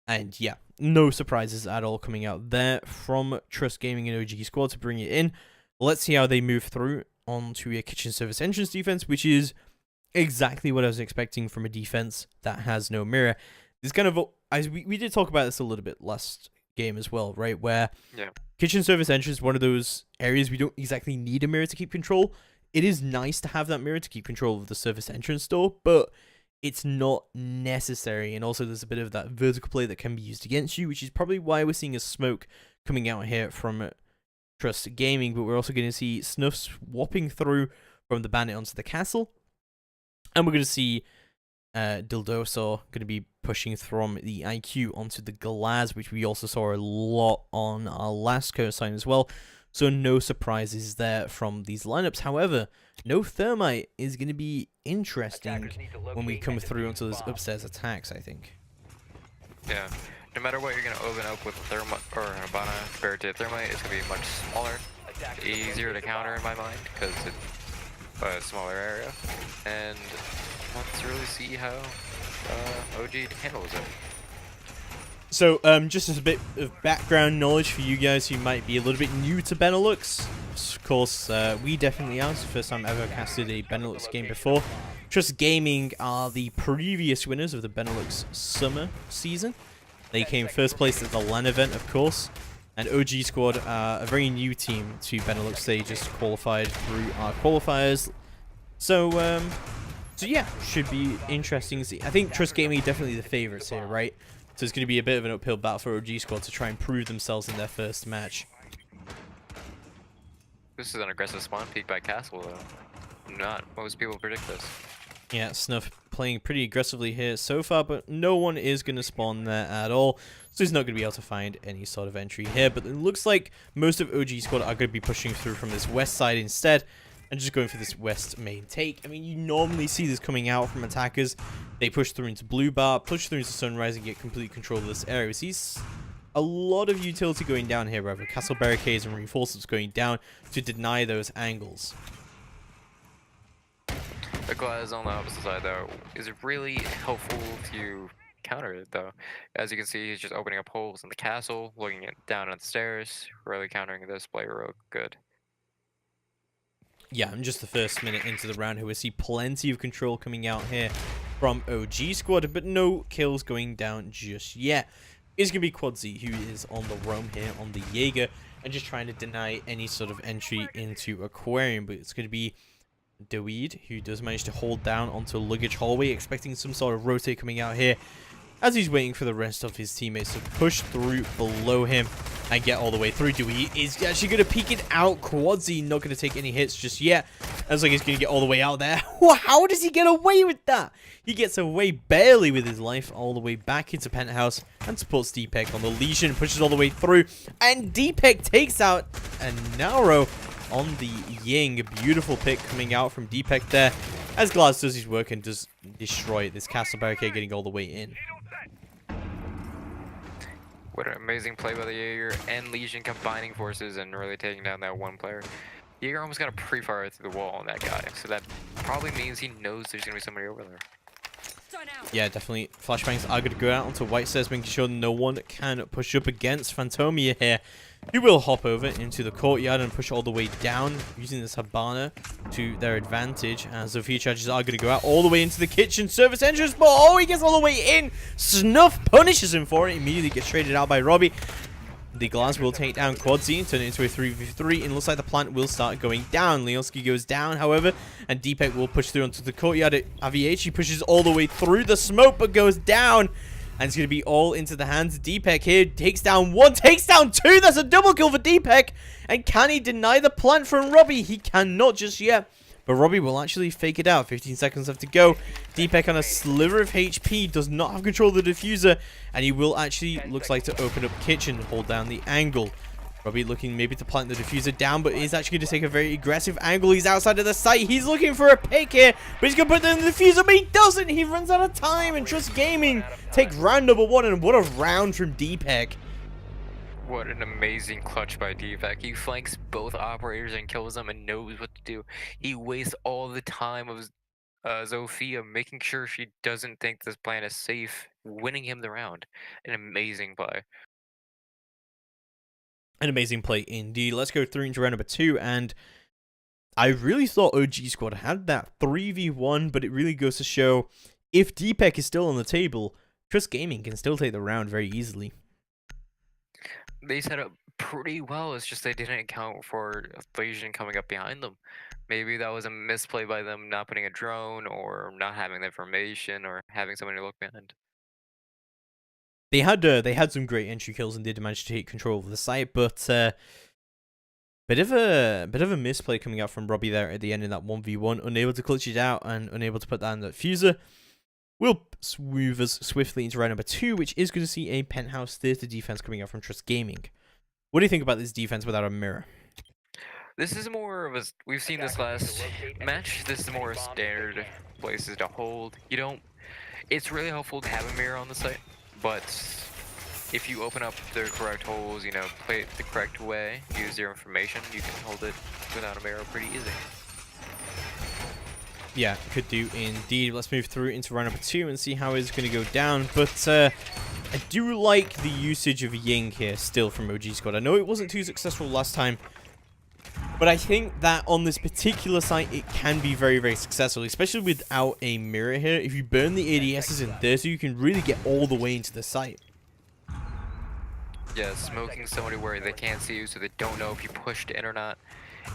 [SPEAKER 3] And yeah, no surprises at all coming out there from Trust Gaming and OG Squad to bring it in. Let's see how they move through onto a kitchen service entrance defense, which is exactly what I was expecting from a defense that has no mirror. This kind of, as we did talk about this a little bit last game as well, right? Where kitchen service entrance is one of those areas we don't exactly need a mirror to keep control. It is nice to have that mirror to keep control of the service entrance door, but it's not necessary. And also there's a bit of that vertical play that can be used against you, which is probably why we're seeing a smoke coming out here from Trust Gaming. But we're also going to see Snuff swapping through from the bandit onto the castle. And we're going to see Dildosaur going to be pushing from the IQ onto the Glass, which we also saw a lot on our last Coastline as well. So no surprises there from these lineups. However, no Thermite is going to be interesting when we come through onto those upstairs attacks, I think.
[SPEAKER 4] Yeah. No matter what you're going to open up with Thermite or Habana compared to Thermite, it's going to be much smaller, easier to counter in my mind because it's a smaller area. And let's really see how OG handles it.
[SPEAKER 3] So, just as a bit of background knowledge for you guys who might be a little bit new to Benelux. Of course, we definitely are. It's the first time I've ever casted a Benelux game before. Trust Gaming are the previous winners of the Benelux summer season. They came first place at the LAN event, of course. And OG Squad are a very new team to Benelux. They just qualified through our qualifiers. So yeah, should be interesting to see. I think Trust Gaming are definitely the favorites here, right? So it's going to be a bit of an uphill battle for OG Squad to try and prove themselves in their first match.
[SPEAKER 4] This is an aggressive spawn peek by Castle, though. Not most people predict this.
[SPEAKER 3] Yeah, Snuff playing pretty aggressively here so far, but no one is going to spawn there at all. So he's not going to be able to find any sort of entry here. But it looks like most of OG Squad are going to be pushing through from this west side instead. And just going for this west main take. I mean, you normally see this coming out from attackers. They push through into Blue Bar, push through into Sunrise, and get complete control of this area. We see a lot of utility going down here, rather. Castle barricades and reinforcements going down to deny those angles.
[SPEAKER 4] The Glass on the opposite side, though, is really helpful to counter it, though. As you can see, he's just opening up holes in the castle, looking down at the stairs, really countering this play real good.
[SPEAKER 3] Yeah, and just the first minute into the round here, we see plenty of control coming out here from OG Squad, but no kills going down just yet. It's going to be Quadzy who is on the roam here on the Jaeger and just trying to deny any sort of entry into Aquarium, but it's going to be Deweed who does manage to hold down onto Luggage Hallway, expecting some sort of rotate coming out here. as he's waiting for the rest of his teammates to push through below him and get all the way through. Dewey is actually going to peek it out. Quadzy not going to take any hits just yet. Looks like he's going to get all the way out there. How does he get away with that? He gets away barely with his life all the way back into Penthouse and supports Deepek on the Legion. Pushes all the way through. And Deepek takes out a Nauro on the Ying. A beautiful pick coming out from Deepek there. As Glass does his work and does destroy this castle barricade, getting all the way in.
[SPEAKER 4] What an amazing play by the Jaeger and Legion combining forces and really taking down that one player. Jaeger almost got a pre-fire through the wall on that guy, so that probably means he knows there's going to be somebody over there.
[SPEAKER 3] Yeah, definitely. Flashbangs are going to go out onto White Stairs, making sure no one can push up against Phantomia here. He will hop over into the courtyard and push all the way down, using this Habana to their advantage. As Zofia charges are going to go out all the way into the kitchen service entrance, but oh, he gets all the way in. Snuff punishes him for it. Immediately gets traded out by Robbie. The Glass will take down Quadzy and turn it into a 3v3, and looks like the plant will start going down. Leonski goes down, however, and Deepek will push through onto the courtyard. Aviachi pushes all the way through the smoke, but goes down. And it's going to be all into the hands of Deepek here. Takes down one, takes down two. That's a double kill for Deepek. And can he deny the plant from Robbie? He cannot just yet. But Robbie will actually fake it out. 15 seconds left to go. Deepek on a sliver of HP. Does not have control of the diffuser. And he will actually, looks like, to open up kitchen. Hold down the angle. Robbie looking maybe to plant the diffuser down, but is actually going to take a very aggressive angle. He's outside of the site. He's looking for a pick here, but he's going to put down the diffuser, but he doesn't. He runs out of time, and Trust Gaming takes round number one, and what a round from Deepek.
[SPEAKER 4] What an amazing clutch by Deepek. He flanks both operators and kills them and knows what to do. He wastes all the time of Zofia making sure she doesn't think this plan is safe, winning him the round. An amazing play.
[SPEAKER 3] An amazing play indeed. Let's go through into round number 2, and I really thought OG Squad had that 3v1, but it really goes to show if Deepek is still on the table, Trust Gaming can still take the round very easily.
[SPEAKER 4] They set up pretty well, it's just they didn't account for Legion coming up behind them. Maybe that was a misplay by them not putting a drone, or not having the information, or having somebody to look behind.
[SPEAKER 3] They had some great entry kills and did manage to take control of the site, but bit of a misplay coming out from Robbie there at the end in that 1v1, unable to clutch it out and unable to put down the fuser. Will move us swiftly into round number 2, which is going to see a Penthouse Theater defense coming out from Trust Gaming. What do you think about this defense without a mirror?
[SPEAKER 4] This is more of a, we've seen this last match, this is more standard places to hold. You don't, it's really helpful to have a mirror on the site, but if you open up the correct holes, you know, play it the correct way, use your information, you can hold it without a mirror pretty easy.
[SPEAKER 3] Yeah, could do indeed. Let's move through into round number 2 and see how it's going to go down. But I do like the usage of Ying here still from OG Squad. I know it wasn't too successful last time, but I think that on this particular site, it can be very, very successful, especially without a mirror here. If you burn the ADSs in 30, you can really get all the way into the site.
[SPEAKER 4] Yeah, smoking somebody where they can't see you so they don't know if you pushed in or not.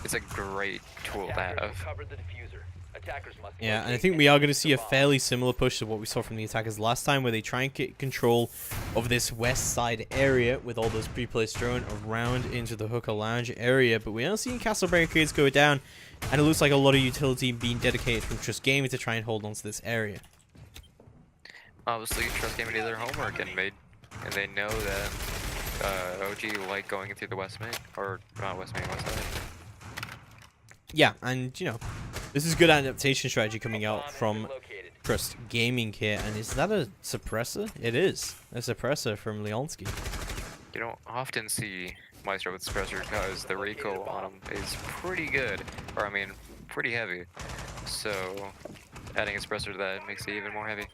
[SPEAKER 4] It's a great tool to have.
[SPEAKER 3] Yeah, and I think we are going to see a fairly similar push to what we saw from the attackers last time, where they try and get control of this west side area with all those pre-placed drone around into the hooker lounge area. But we are seeing castle barricades go down, and it looks like a lot of utility being dedicated from Trust Gaming to try and hold on to this area.
[SPEAKER 4] Obviously, Trust Gaming did their homework and they know that OG like going through the west main, or not west main, west side.
[SPEAKER 3] Yeah, and you know, this is good adaptation strategy coming out from Trust Gaming here. And is that a suppressor? It is a suppressor from Leonski.
[SPEAKER 4] You don't often see Maestro with suppressor because the recoil on him is pretty good, or I mean, pretty heavy. So adding a suppressor to that makes it even more heavy.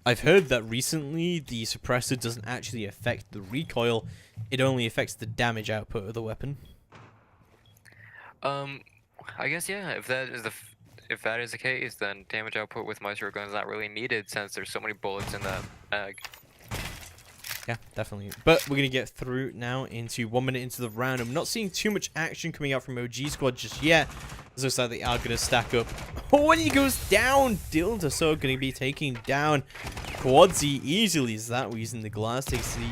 [SPEAKER 3] I've heard that recently the suppressor doesn't actually affect the recoil; it only affects the damage output of the weapon.
[SPEAKER 4] I guess yeah. If that is the case, then damage output with Maestro gun is not really needed since there's so many bullets in that bag.
[SPEAKER 3] Yeah, definitely. But we're going to get through now into 1 minute into the round. I'm not seeing too much action coming out from OG Squad just yet. It looks like they are going to stack up. Oh, and he goes down. Dylan Tissot going to be taking down Quadzy easily. Is that using the glass? Takes the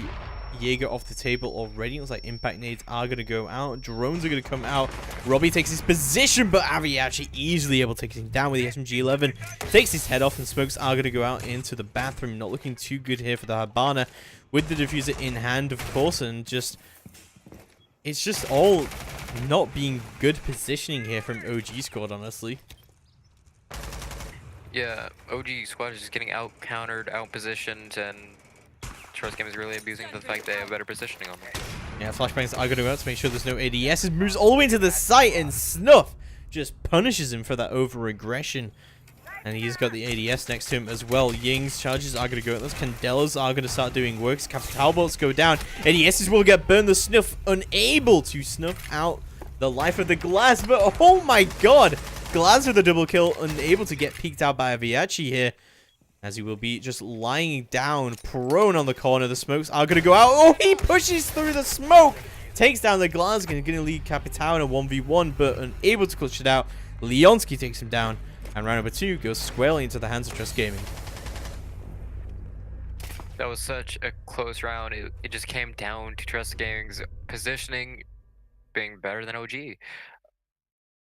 [SPEAKER 3] Jaeger off the table already. It looks like impact nades are going to go out. Drones are going to come out. Robbie takes his position, but Aviachi easily able to take him down with the SMG-11. Takes his head off, and smokes are going to go out into the bathroom. Not looking too good here for the Habana with the diffuser in hand, of course, and just... It's just all not being good positioning here from OG Squad, honestly.
[SPEAKER 4] Yeah, OG Squad is just getting out-countered, out-positioned, and Trust Game is really abusing the fact they have better positioning on them.
[SPEAKER 3] Yeah, flashbangs are going to go out to make sure there's no ADS. It moves all the way into the site, and Snuff just punishes him for that over-aggression. And he's got the ADS next to him as well. Ying's charges are going to go out. Those Candelas are going to start doing works. Capital bolts go down. ADSs will get burned. The Snuff unable to snuff out the life of the Glass. But oh my god! Glass with a double kill, unable to get peeked out by Aviachi here. As he will be just lying down, prone on the corner. The smokes are going to go out. Oh, he pushes through the smoke. Takes down the Glass. Going to lead Capital in a 1v1, but unable to clutch it out. Leonsky takes him down. And round number 2 goes squarely into the hands of Trust Gaming.
[SPEAKER 4] That was such a close round. It just came down to Trust Gaming's positioning being better than OG.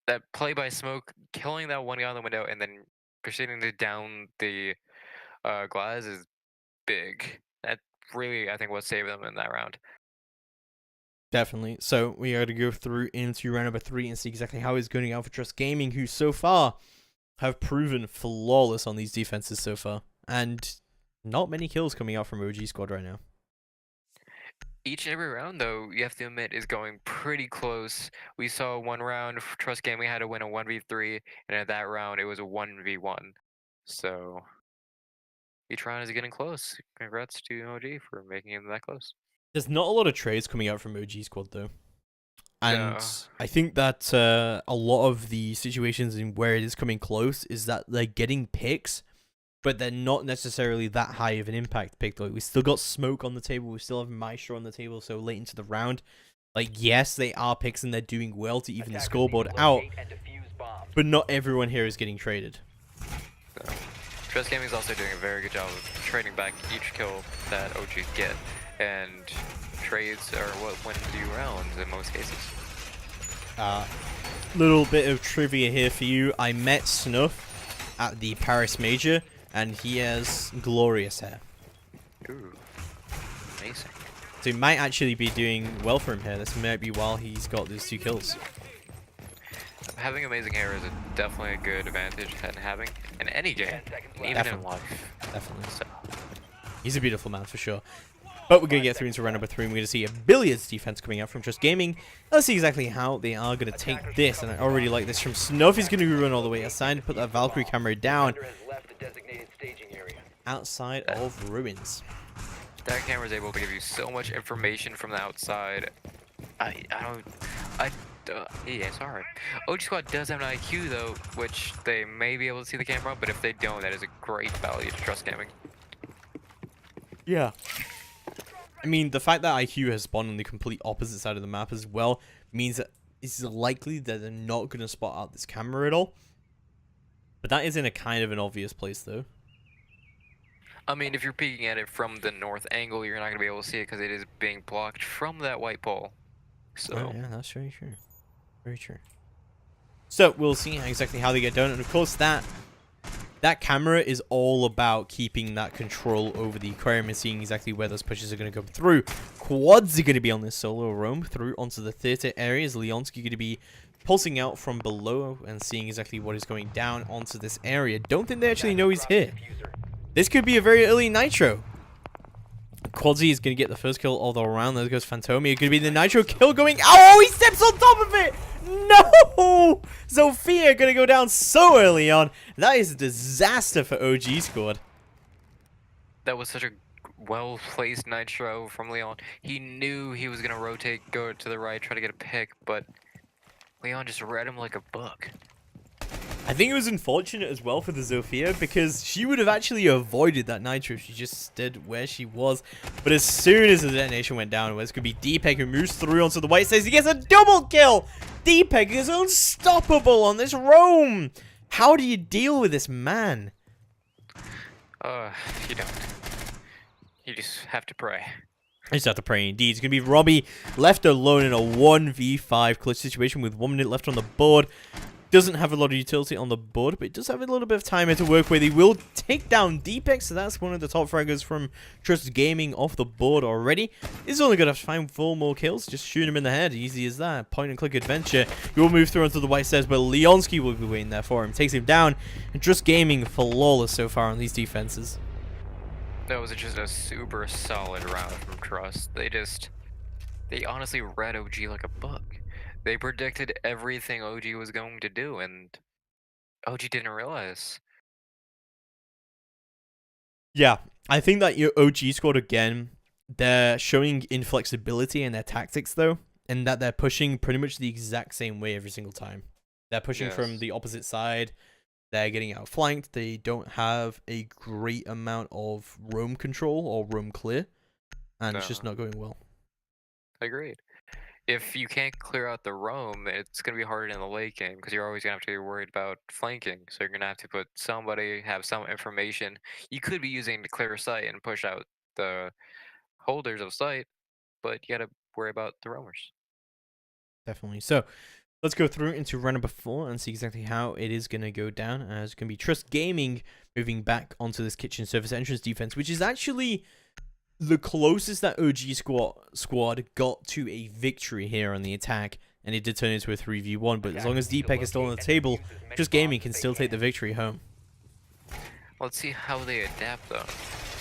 [SPEAKER 4] That play by Smoke, killing that one guy on the window, and then proceeding to down the Glass is big. That really, I think, what saved them in that round.
[SPEAKER 3] Definitely. So we are to go through into round number 3 and see exactly how it's going out for Trust Gaming, who so far have proven flawless on these defenses so far. And not many kills coming out from OG Squad right now.
[SPEAKER 4] Each and every round, though, you have to admit, is going pretty close. We saw one round, Trust Gaming had to win a 1v3, and at that round, it was a 1v1. So, each round is getting close. Congrats to OG for making it that close.
[SPEAKER 3] There's not a lot of trades coming out from OG Squad, though. And
[SPEAKER 4] No.
[SPEAKER 3] I think that a lot of the situations in where it is coming close is that they're getting picks, but they're not necessarily that high of an impact pick. Like, we still got Smoke on the table, we still have Maestro on the table, so late into the round. Like, yes, they are picks and they're doing well to even the scoreboard out, but not everyone here is getting traded.
[SPEAKER 4] So, Trust Gaming is also doing a very good job of trading back each kill that OG get, and trades are what wins you rounds in most cases.
[SPEAKER 3] Little bit of trivia here for you. I met Snuff at the Paris Major, and he has glorious hair.
[SPEAKER 4] Ooh, amazing.
[SPEAKER 3] So he might actually be doing well for him here. This might be while he's got those 2 kills.
[SPEAKER 4] Having amazing hair is definitely a good advantage in having in any game, even in
[SPEAKER 3] Definitely.
[SPEAKER 4] life.
[SPEAKER 3] Definitely.
[SPEAKER 4] So,
[SPEAKER 3] He's a beautiful man for sure. But we're going to get through into round number 3, and we're going to see a Billiards defense coming out from Trust Gaming. Let's see exactly how they are going to take this, and I already like this from Snuff. He's going to run all the way outside and put that Valkyrie camera down outside of Ruins.
[SPEAKER 4] that camera is able to give you so much information from the outside. Yeah, sorry. OG Squad does have an IQ though, which they may be able to see the camera, but if they don't, that is a great value to Trust Gaming.
[SPEAKER 3] Yeah. I mean, the fact that IQ has spawned on the complete opposite side of the map as well means that it's likely that they're not going to spot out this camera at all. But that is in a kind of an obvious place, though.
[SPEAKER 4] I mean, if you're peeking at it from the north angle, you're not going to be able to see it because it is being blocked from that white pole. So,
[SPEAKER 3] Oh, yeah, that's very true. Very true. So, we'll see exactly how they get done. And, of course, that camera is all about keeping that control over the aquarium and seeing exactly where those pushes are going to come through. Quads are going to be on this solo roam through onto the theater areas. Leonsky going to be pulsing out from below and seeing exactly what is going down onto this area. Don't think they actually know he's here. This could be a very early Nitro. Quadzy is going to get the first kill all the way around. There goes Fantomia. Going to be the Nitro kill going. Oh, he steps on top of it. No! Zofia going to go down so early on. That is a disaster for OG Squad.
[SPEAKER 4] that was such a well-placed Nitro from Leon. He knew he was going to rotate, go to the right, try to get a pick, but Leon just read him like a book.
[SPEAKER 3] I think it was unfortunate as well for the Zofia because she would have actually avoided that nitro if she just stood where she was. But as soon as the detonation went down, it's going to be Deepek who moves through onto the white stage. He gets a double kill! Deepek is unstoppable on this roam! How do you deal with this man?
[SPEAKER 4] You don't. You just have to pray.
[SPEAKER 3] I just have to pray indeed. It's going to be Robbie left alone in a 1v5 clutch situation with 1 minute left on the board. Doesn't have a lot of utility on the board, but it does have a little bit of time here to work with. He will take down Deepek, so that's one of the top fraggers from Trust Gaming off the board already. He's only going to have to find 4 more kills. Just shoot him in the head. Easy as that. Point and click adventure. He will move through onto the white stairs, but Leonski will be waiting there for him. Takes him down. And Trust Gaming flawless so far on these defenses.
[SPEAKER 4] That was just a super solid round from Trust. They honestly read OG like a book. They predicted everything OG was going to do, and OG didn't realize.
[SPEAKER 3] Yeah, I think that your OG squad, again, they're showing inflexibility in their tactics, though, and that they're pushing pretty much the exact same way every single time. They're pushing from the opposite side. They're getting outflanked. They don't have a great amount of roam control or roam clear, and it's just not going well.
[SPEAKER 4] Agreed. If you can't clear out the roam, it's going to be harder in the late game because you're always going to have to be worried about flanking. So you're going to have to put somebody, have some information you could be using to clear sight and push out the holders of sight, but you got to worry about the roamers.
[SPEAKER 3] Definitely. So let's go through into round number 4 and see exactly how it is going to go down. As it's going to be Trust Gaming moving back onto this kitchen surface entrance defense, which is actually the closest that OG squad got to a victory here on the attack, and it did turn into a 3v1, but as long as Deepek is still on the table, Trust Gaming can still take the victory home.
[SPEAKER 4] Let's see how they adapt, though.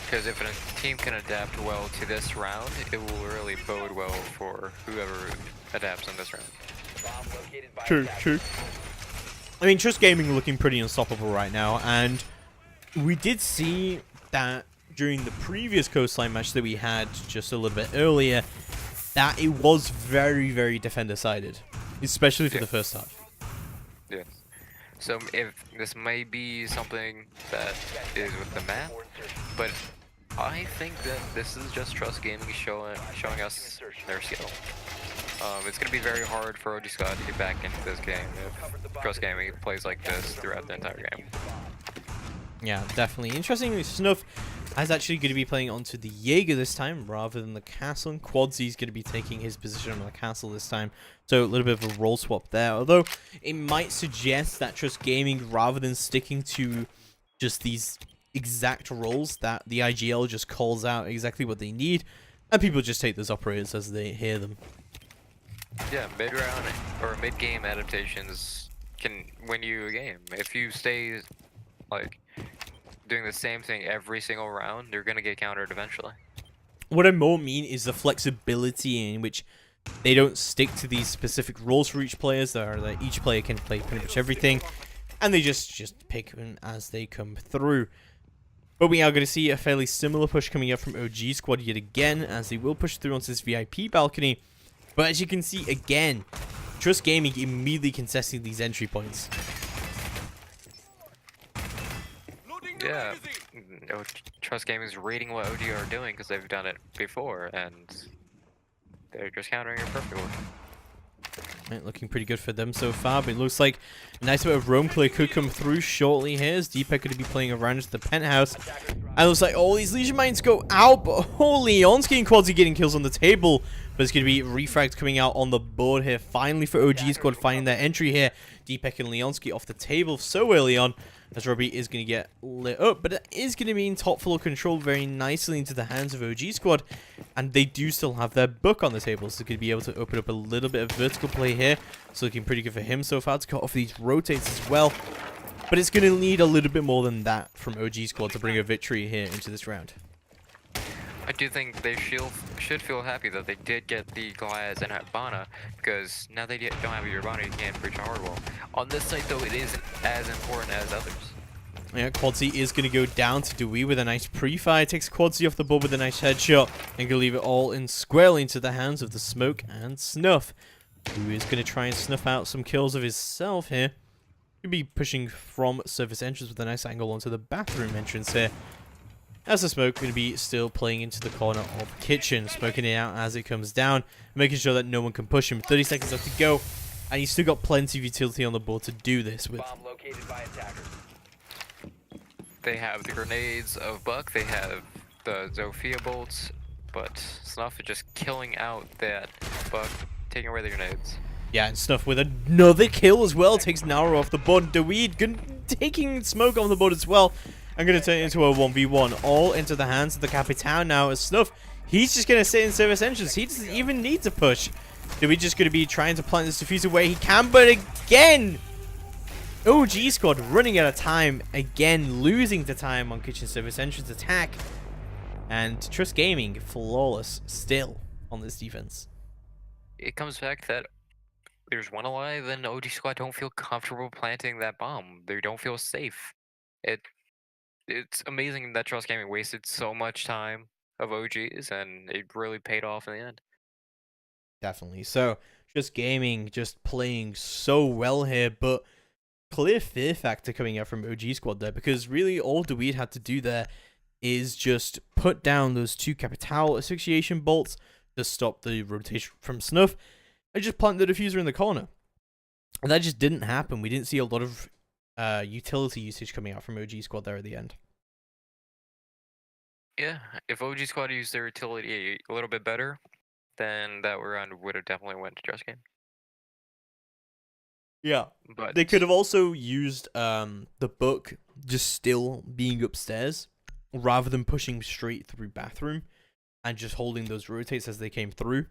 [SPEAKER 4] Because if a team can adapt well to this round, it will really bode well for whoever adapts in this round.
[SPEAKER 3] True. I mean, Trust Gaming are looking pretty unstoppable right now, and we did see that during the previous coastline match that we had just a little bit earlier, that it was very, very defender-sided, especially for the first half.
[SPEAKER 4] Yes. So if this may be something that is with the map, but I think that this is just Trust Gaming showing us their skill. It's going to be very hard for OG Squad to get back into this game if Trust Gaming plays like this throughout the entire game.
[SPEAKER 3] Yeah, definitely. Interestingly, Snuff is actually going to be playing onto the Jaeger this time rather than the castle, and Quadsy's going to be taking his position on the castle this time. So a little bit of a role swap there, although it might suggest that Trust Gaming, rather than sticking to just these exact roles, that the IGL just calls out exactly what they need, and people just take those operators as they hear them.
[SPEAKER 4] Yeah, mid-round or mid-game adaptations can win you a game. If you stay, like, doing the same thing every single round, you're going to get countered eventually.
[SPEAKER 3] What I more mean is the flexibility in which they don't stick to these specific roles for each player, so that each player can play pretty much everything, and they just pick them as they come through. But we are going to see a fairly similar push coming up from OG Squad yet again, as they will push through onto this VIP balcony. But as you can see, again, Trust Gaming immediately contesting these entry points.
[SPEAKER 4] Yeah, Trust Gaming is reading what OG are doing because they've done it before, and they're just countering it perfectly.
[SPEAKER 3] Right, looking pretty good for them so far, but it looks like a nice bit of roam clear could come through shortly here, as Deepek going to be playing around into the penthouse. And it looks like all these Legion Mines go out, but Leonski and Quadsy getting kills on the table. But it's going to be refrags coming out on the board here, finally for OG Squad finding their entry here. Deepek and Leonski off the table so early on, as Robbie is going to get lit up, but it is going to be in top floor control very nicely into the hands of OG Squad, and they do still have their book on the table, so they're going to be able to open up a little bit of vertical play here. So looking pretty good for him so far to cut off these rotates as well, but it's going to need a little bit more than that from OG Squad to bring a victory here into this round.
[SPEAKER 4] I do think they should feel happy that they did get the Goliaths and Habana, because now they don't have your Habana, you can't breach a hard wall. On this site, though, it isn't as important as others.
[SPEAKER 3] Yeah, Quadsy is going to go down to Dewey with a nice pre-fire. Takes Quadsy off the board with a nice headshot, and going to leave it all in squarely into the hands of the Smoke and Snuff, who is going to try and snuff out some kills of himself here. Could be pushing from surface entrance with a nice angle onto the bathroom entrance here. As the smoke going to be still playing into the corner of kitchen, smoking it out as it comes down, making sure that no one can push him. 30 seconds left to go, and he's still got plenty of utility on the board to do this with.
[SPEAKER 5] Bomb located by attackers.
[SPEAKER 4] They have the grenades of Buck, they have the Zofia bolts, but Snuff is just killing out that Buck, taking away the grenades.
[SPEAKER 3] Yeah, and Snuff with another kill as well, takes Nara off the board. Daweed taking smoke off the board as well. I'm going to turn it into a 1v1, all into the hands of the Capitan now as Snuff. He's just going to sit in service entrance. He doesn't even need to push. Daweed just going to be trying to plant this diffuser where he can, but again, OG squad running out of time, again losing the time on kitchen service entrance attack. And Trust Gaming, flawless still on this defense.
[SPEAKER 4] It comes back that there's one alive, and OG squad don't feel comfortable planting that bomb. They don't feel safe. It's amazing that Trust Gaming wasted so much time of OGs, and it really paid off in the end.
[SPEAKER 3] Definitely. So, Trust Gaming just playing so well here, but clear fear factor coming out from OG squad there, because really all Daweed had to do there is just put down those 2 Capital asphyxiation bolts to stop the rotation from Snuff, and just plant the diffuser in the corner. And that just didn't happen. We didn't see a lot of utility usage coming out from OG squad there at the end.
[SPEAKER 4] Yeah, if OG squad used their utility a little bit better, then that round would have definitely went to Trust Game.
[SPEAKER 3] Yeah,
[SPEAKER 4] But
[SPEAKER 3] they could have also used the book just still being upstairs rather than pushing straight through bathroom and just holding those rotates as they came through,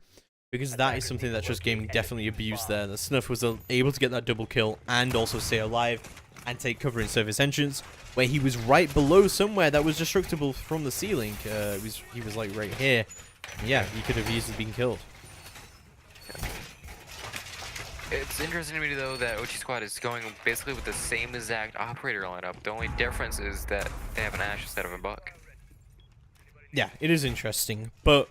[SPEAKER 3] because that is something that Trust Gaming definitely abused there. The Snuff was able to get that double kill and also stay alive and take cover in service entrance, where he was right below somewhere that was destructible from the ceiling. He was like right here. Yeah, he could have easily been killed.
[SPEAKER 4] it's interesting to me though that OG squad is going basically with the same exact operator lineup. The only difference is that they have an Ash instead of a Buck.
[SPEAKER 3] Yeah, it is interesting, but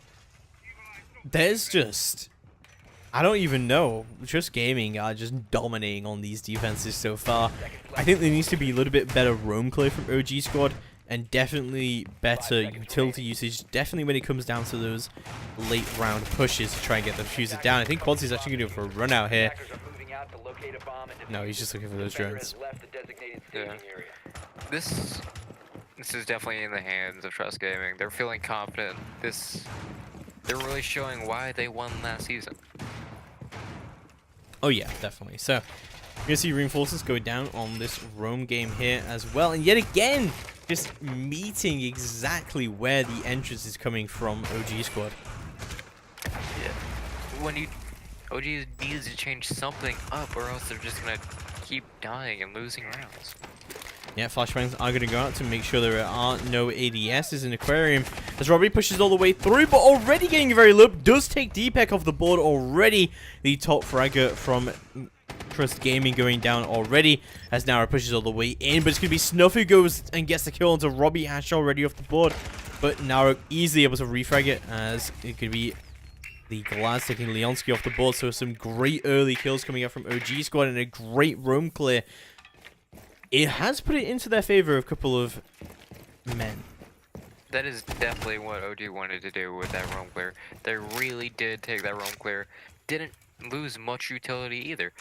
[SPEAKER 3] there's just, I don't even know. Trust Gaming are just dominating on these defenses so far. I think there needs to be a little bit better roam clear from OG squad, and definitely better utility usage, definitely when it comes down to those late round pushes to try and get the diffuser down. I think Quantity's actually going to go for a run out here. No, he's just looking for those drones.
[SPEAKER 4] Yeah. This is definitely in the hands of Trust Gaming. They're feeling confident. They're really showing why they won last season.
[SPEAKER 3] Oh yeah, definitely. So, you're going to see reinforcements go down on this roam game here as well. And yet again, just meeting exactly where the entrance is coming from OG squad.
[SPEAKER 4] Yeah. When OG needs to change something up, or else they're just going to keep dying and losing rounds.
[SPEAKER 3] Yeah, flashbangs are going to go out to make sure there are no ADSs in Aquarium. As Robbie pushes all the way through, but already getting very low. Does take Deepak off the board already. The top fragger from Trust Gaming going down already. As Nara pushes all the way in, but it's going to be Snuff who goes and gets the kill onto Robbie Ash already off the board. But Nara easily able to refrag it, as it could be the Glaz taking Leonsky off the board. So some great early kills coming out from OG squad and a great roam clear. It has put it into their favor of a couple of men.
[SPEAKER 4] That is definitely what OG wanted to do with that roam clear. They really did take that roam clear. Didn't lose much utility either.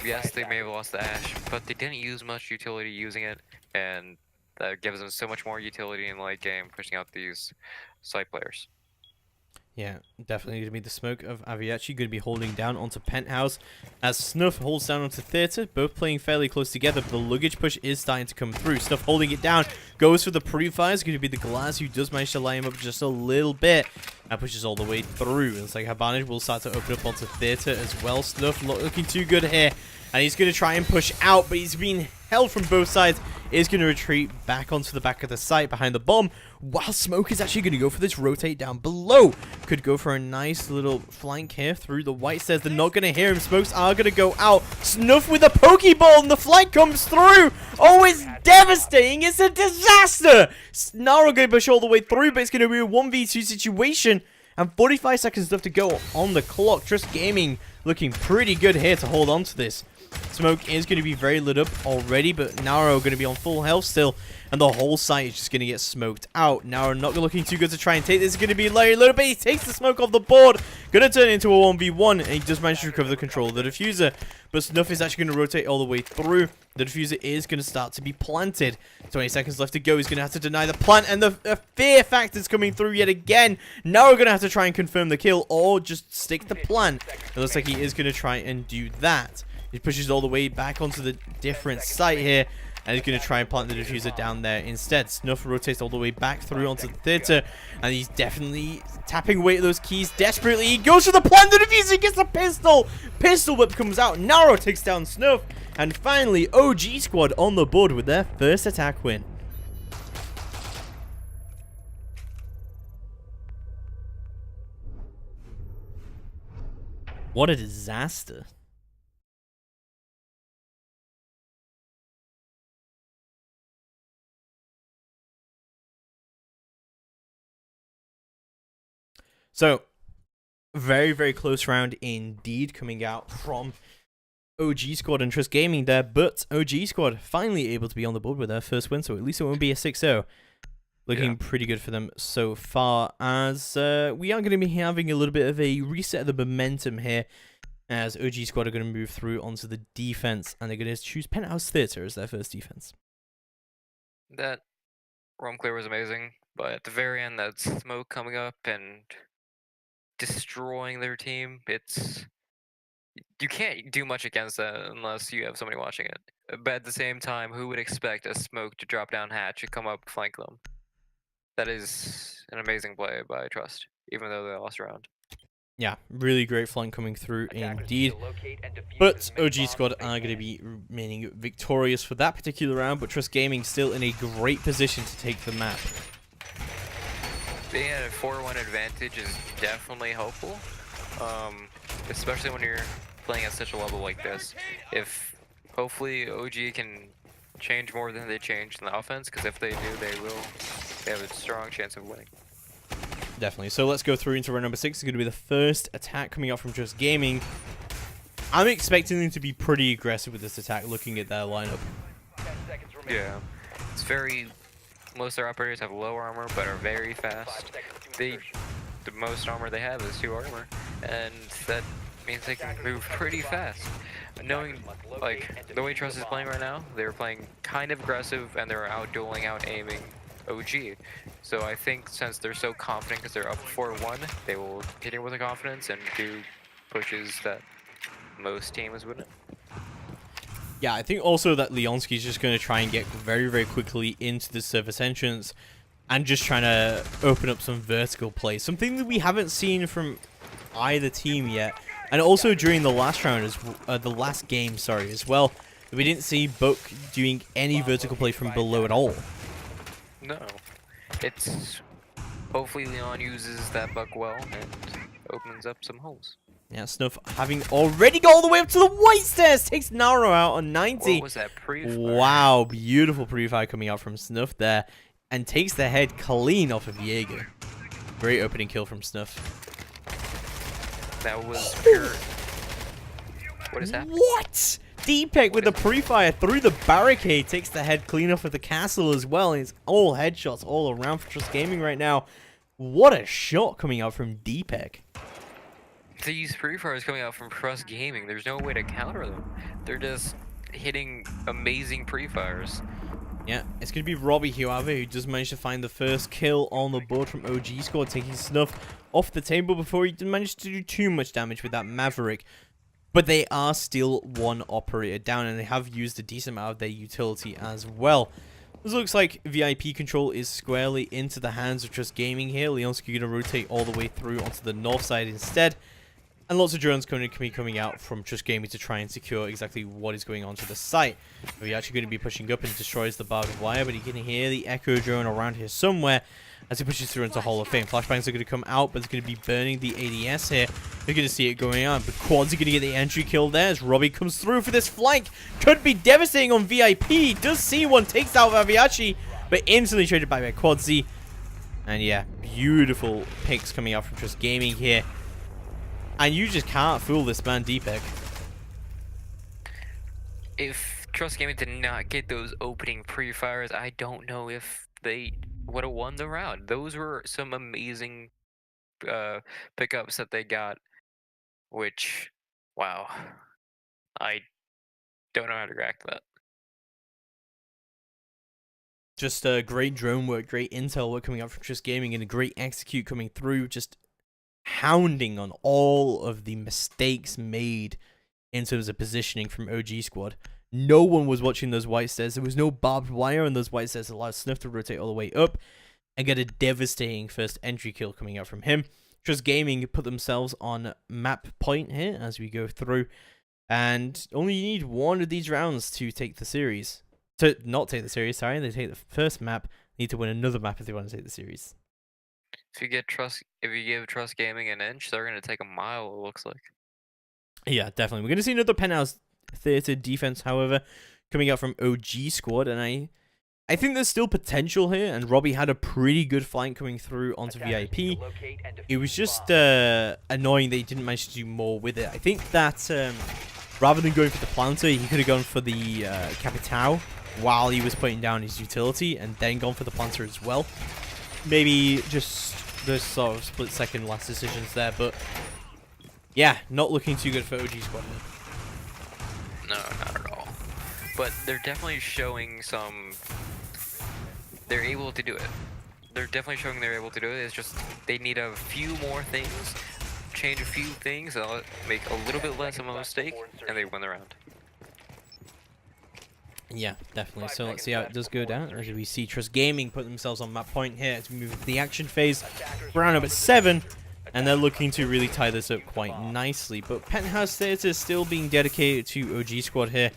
[SPEAKER 4] Yes, they may have lost the Ash, but they didn't use much utility using it, and that gives them so much more utility in the late game, pushing out these side players.
[SPEAKER 3] Yeah, definitely going to be the smoke of Aviachi, going to be holding down onto Penthouse, as Snuff holds down onto Theatre, both playing fairly close together, but the luggage push is starting to come through. Snuff holding it down, goes for the pre-fires, going to be the Glass who does manage to line him up just a little bit, and pushes all the way through. It's like Habanage will start to open up onto Theatre as well. Snuff not looking too good here, and he's going to try and push out, but he's been held from both sides. Is going to retreat back onto the back of the site behind the bomb, while Smoke is actually going to go for this rotate down below. Could go for a nice little flank here through the white stairs. They're not going to hear him. Smokes are going to go out. Snuff with a Pokeball, and the flank comes through. Oh, it's devastating. It's a disaster. Snarl going to push all the way through, but it's going to be a 1v2 situation. And 45 seconds left to go on the clock. Trust Gaming looking pretty good here to hold on to this. Smoke is going to be very lit up already, but Nauro going to be on full health still, and the whole site is just going to get smoked out. Nauro not looking too good to try and take this. Is going to be Larry little bit. He takes the smoke off the board, going to turn it into a 1v1, and he does manage to recover the control of the diffuser. But Snuff is actually going to rotate all the way through. The diffuser is going to start to be planted. 20 seconds left to go. He's going to have to deny the plant, and the fear factor is coming through yet again. Now we're going to have to try and confirm the kill, or just stick the plant. It looks like he is going to try and do that. He pushes all the way back onto the different site here, and he's going to try and plant the diffuser down there instead. Snuff rotates all the way back through onto the theater, and he's definitely tapping away at those keys desperately. He goes for the plant, the diffuser gets the pistol. Pistol whip comes out. Nauro takes down Snuff, and finally OG Squad on the board with their first attack win. What a disaster. So, very, very close round indeed coming out from OG Squad and Trust Gaming there, but OG Squad finally able to be on the board with their first win, so at least it won't be a 6-0. Looking pretty good for them so far, as we are going to be having a little bit of a reset of the momentum here, as OG Squad are going to move through onto the defense, and they're going to choose Penthouse Theater as their first defense.
[SPEAKER 4] That roam clear was amazing, but at the very end, that smoke coming up and destroying their team, you can't do much against that unless you have somebody watching it. But at the same time, who would expect a smoke to drop down hatch and come up flank them? That is an amazing play by Trust, even though they lost a round.
[SPEAKER 3] Yeah, really great flank coming through indeed. But OG Squad are going to be remaining victorious for that particular round, but Trust Gaming still in a great position to take the map.
[SPEAKER 4] Being at a 4-1 advantage is definitely helpful, especially when you're playing at such a level like this. If hopefully OG can change more than they changed in the offense, because if they do, they have a strong chance of winning.
[SPEAKER 3] Definitely. So let's go through into round number 6. It's going to be the first attack coming out from Trust Gaming. I'm expecting them to be pretty aggressive with this attack, looking at their lineup.
[SPEAKER 4] Yeah, it's very. Most of their operators have low armor, but are very fast. The most armor they have is 2 armor, and that means they can move pretty fast. Knowing, like, the way Trust is playing right now, they're playing kind of aggressive, and they're out-dueling, out-aiming OG. So I think since they're so confident because they're up 4-1, they will hit it with a confidence and do pushes that most teams wouldn't.
[SPEAKER 3] Yeah, I think also that Leonski's just going to try and get very, very quickly into the surface entrance and just trying to open up some vertical play. Something that we haven't seen from either team yet. And also during the last round, the last game, as well. We didn't see Buck doing any vertical play from below at all.
[SPEAKER 4] No. It's... Hopefully Leon uses that Buck well and opens up some holes.
[SPEAKER 3] Yeah, Snuff having already got all the way up to the white stairs, takes Nauro out on 90.
[SPEAKER 4] What was that pre-fire?
[SPEAKER 3] Wow, beautiful pre-fire coming out from Snuff there, and takes the head clean off of Jaeger. Great opening kill from Snuff.
[SPEAKER 4] That was pure... What is happening?
[SPEAKER 3] What? Deepek with the pre-fire through the barricade, takes the head clean off of the castle as well, and it's all headshots all around for Trust Gaming right now. What a shot coming out from Deepek.
[SPEAKER 4] These pre-fires coming out from Trust Gaming, there's no way to counter them. They're just hitting amazing pre-fires.
[SPEAKER 3] Yeah, it's going to be Robbie, however, who does manage to find the first kill on the board from OG Squad, taking Snuff off the table before he didn't manage to do too much damage with that Maverick. But they are still one operator down, and they have used a decent amount of their utility as well. This looks like VIP control is squarely into the hands of Trust Gaming here. Leonski going to rotate all the way through onto the north side instead. And lots of drones coming out from Trust Gaming to try and secure exactly what is going on to the site. He's actually going to be pushing up and destroys the barbed wire, but you can hear the Echo drone around here somewhere as he pushes through into Hall of Fame. Flashbangs are going to come out, but it's going to be burning the ADS here. You're going to see it going on. But Quads are going to get the entry kill there as Robbie comes through for this flank. Could be devastating on VIP. Does see one, takes out Aviachi, but instantly traded by Quadzy. And yeah, beautiful picks coming out from Trust Gaming here. And you just can't fool this man, Deepek.
[SPEAKER 4] if Trust Gaming did not get those opening pre-fires, I don't know if they would have won the round. Those were some amazing pickups that they got, which, wow, I don't know how to react to that.
[SPEAKER 3] Just great drone work, great intel work coming out from Just Gaming, and a great execute coming through, just hounding on all of the mistakes made in terms of positioning from OG Squad. No one was watching those white stairs. There was no barbed wire on those white stairs that allowed Snuff to rotate all the way up and get a devastating first entry kill coming out from him. Just Gaming put themselves on map point here as we go through, and only need one of these rounds to take the series. To not take the series, sorry, they take the first map, need to win another map if they want to take the series.
[SPEAKER 4] If you give Trust Gaming an inch, they're gonna take a mile. It looks like.
[SPEAKER 3] Yeah, definitely. We're going to see another Penthouse Theater defense, however, coming out from OG Squad, and I think there's still potential here, and Robbie had a pretty good flank coming through onto VIP. It was just annoying that he didn't manage to do more with it. I think that rather than going for the planter, he could have gone for the Capitao while he was putting down his utility, and then gone for the planter as well. Maybe just the sort of split-second last decisions there, but yeah, not looking too good for OG Squad.
[SPEAKER 4] No, not at all. But they're definitely showing some. They're able to do it. They're definitely showing they're able to do it. It's just they need a few more things, change a few things, and make a little bit less of a mistake, and they win the round.
[SPEAKER 3] Yeah, definitely. So let's see how it does go down. As we see Trust Gaming put themselves on map point here as we move into the action phase. Round up at 7. And they're looking to really tie this up quite nicely. But Penthouse Theater is still being dedicated to OG Squad here.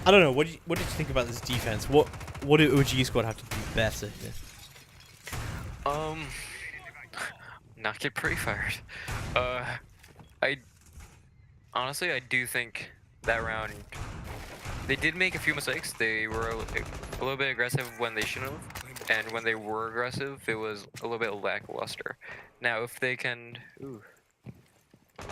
[SPEAKER 3] I don't know. What did you think about this defense? What do OG Squad have to do better here?
[SPEAKER 4] Not get pre-fired. Honestly, I do think that round they did make a few mistakes. They were a little bit aggressive when they shouldn't have, and when they were aggressive, it was a little bit lackluster. Now, if they can,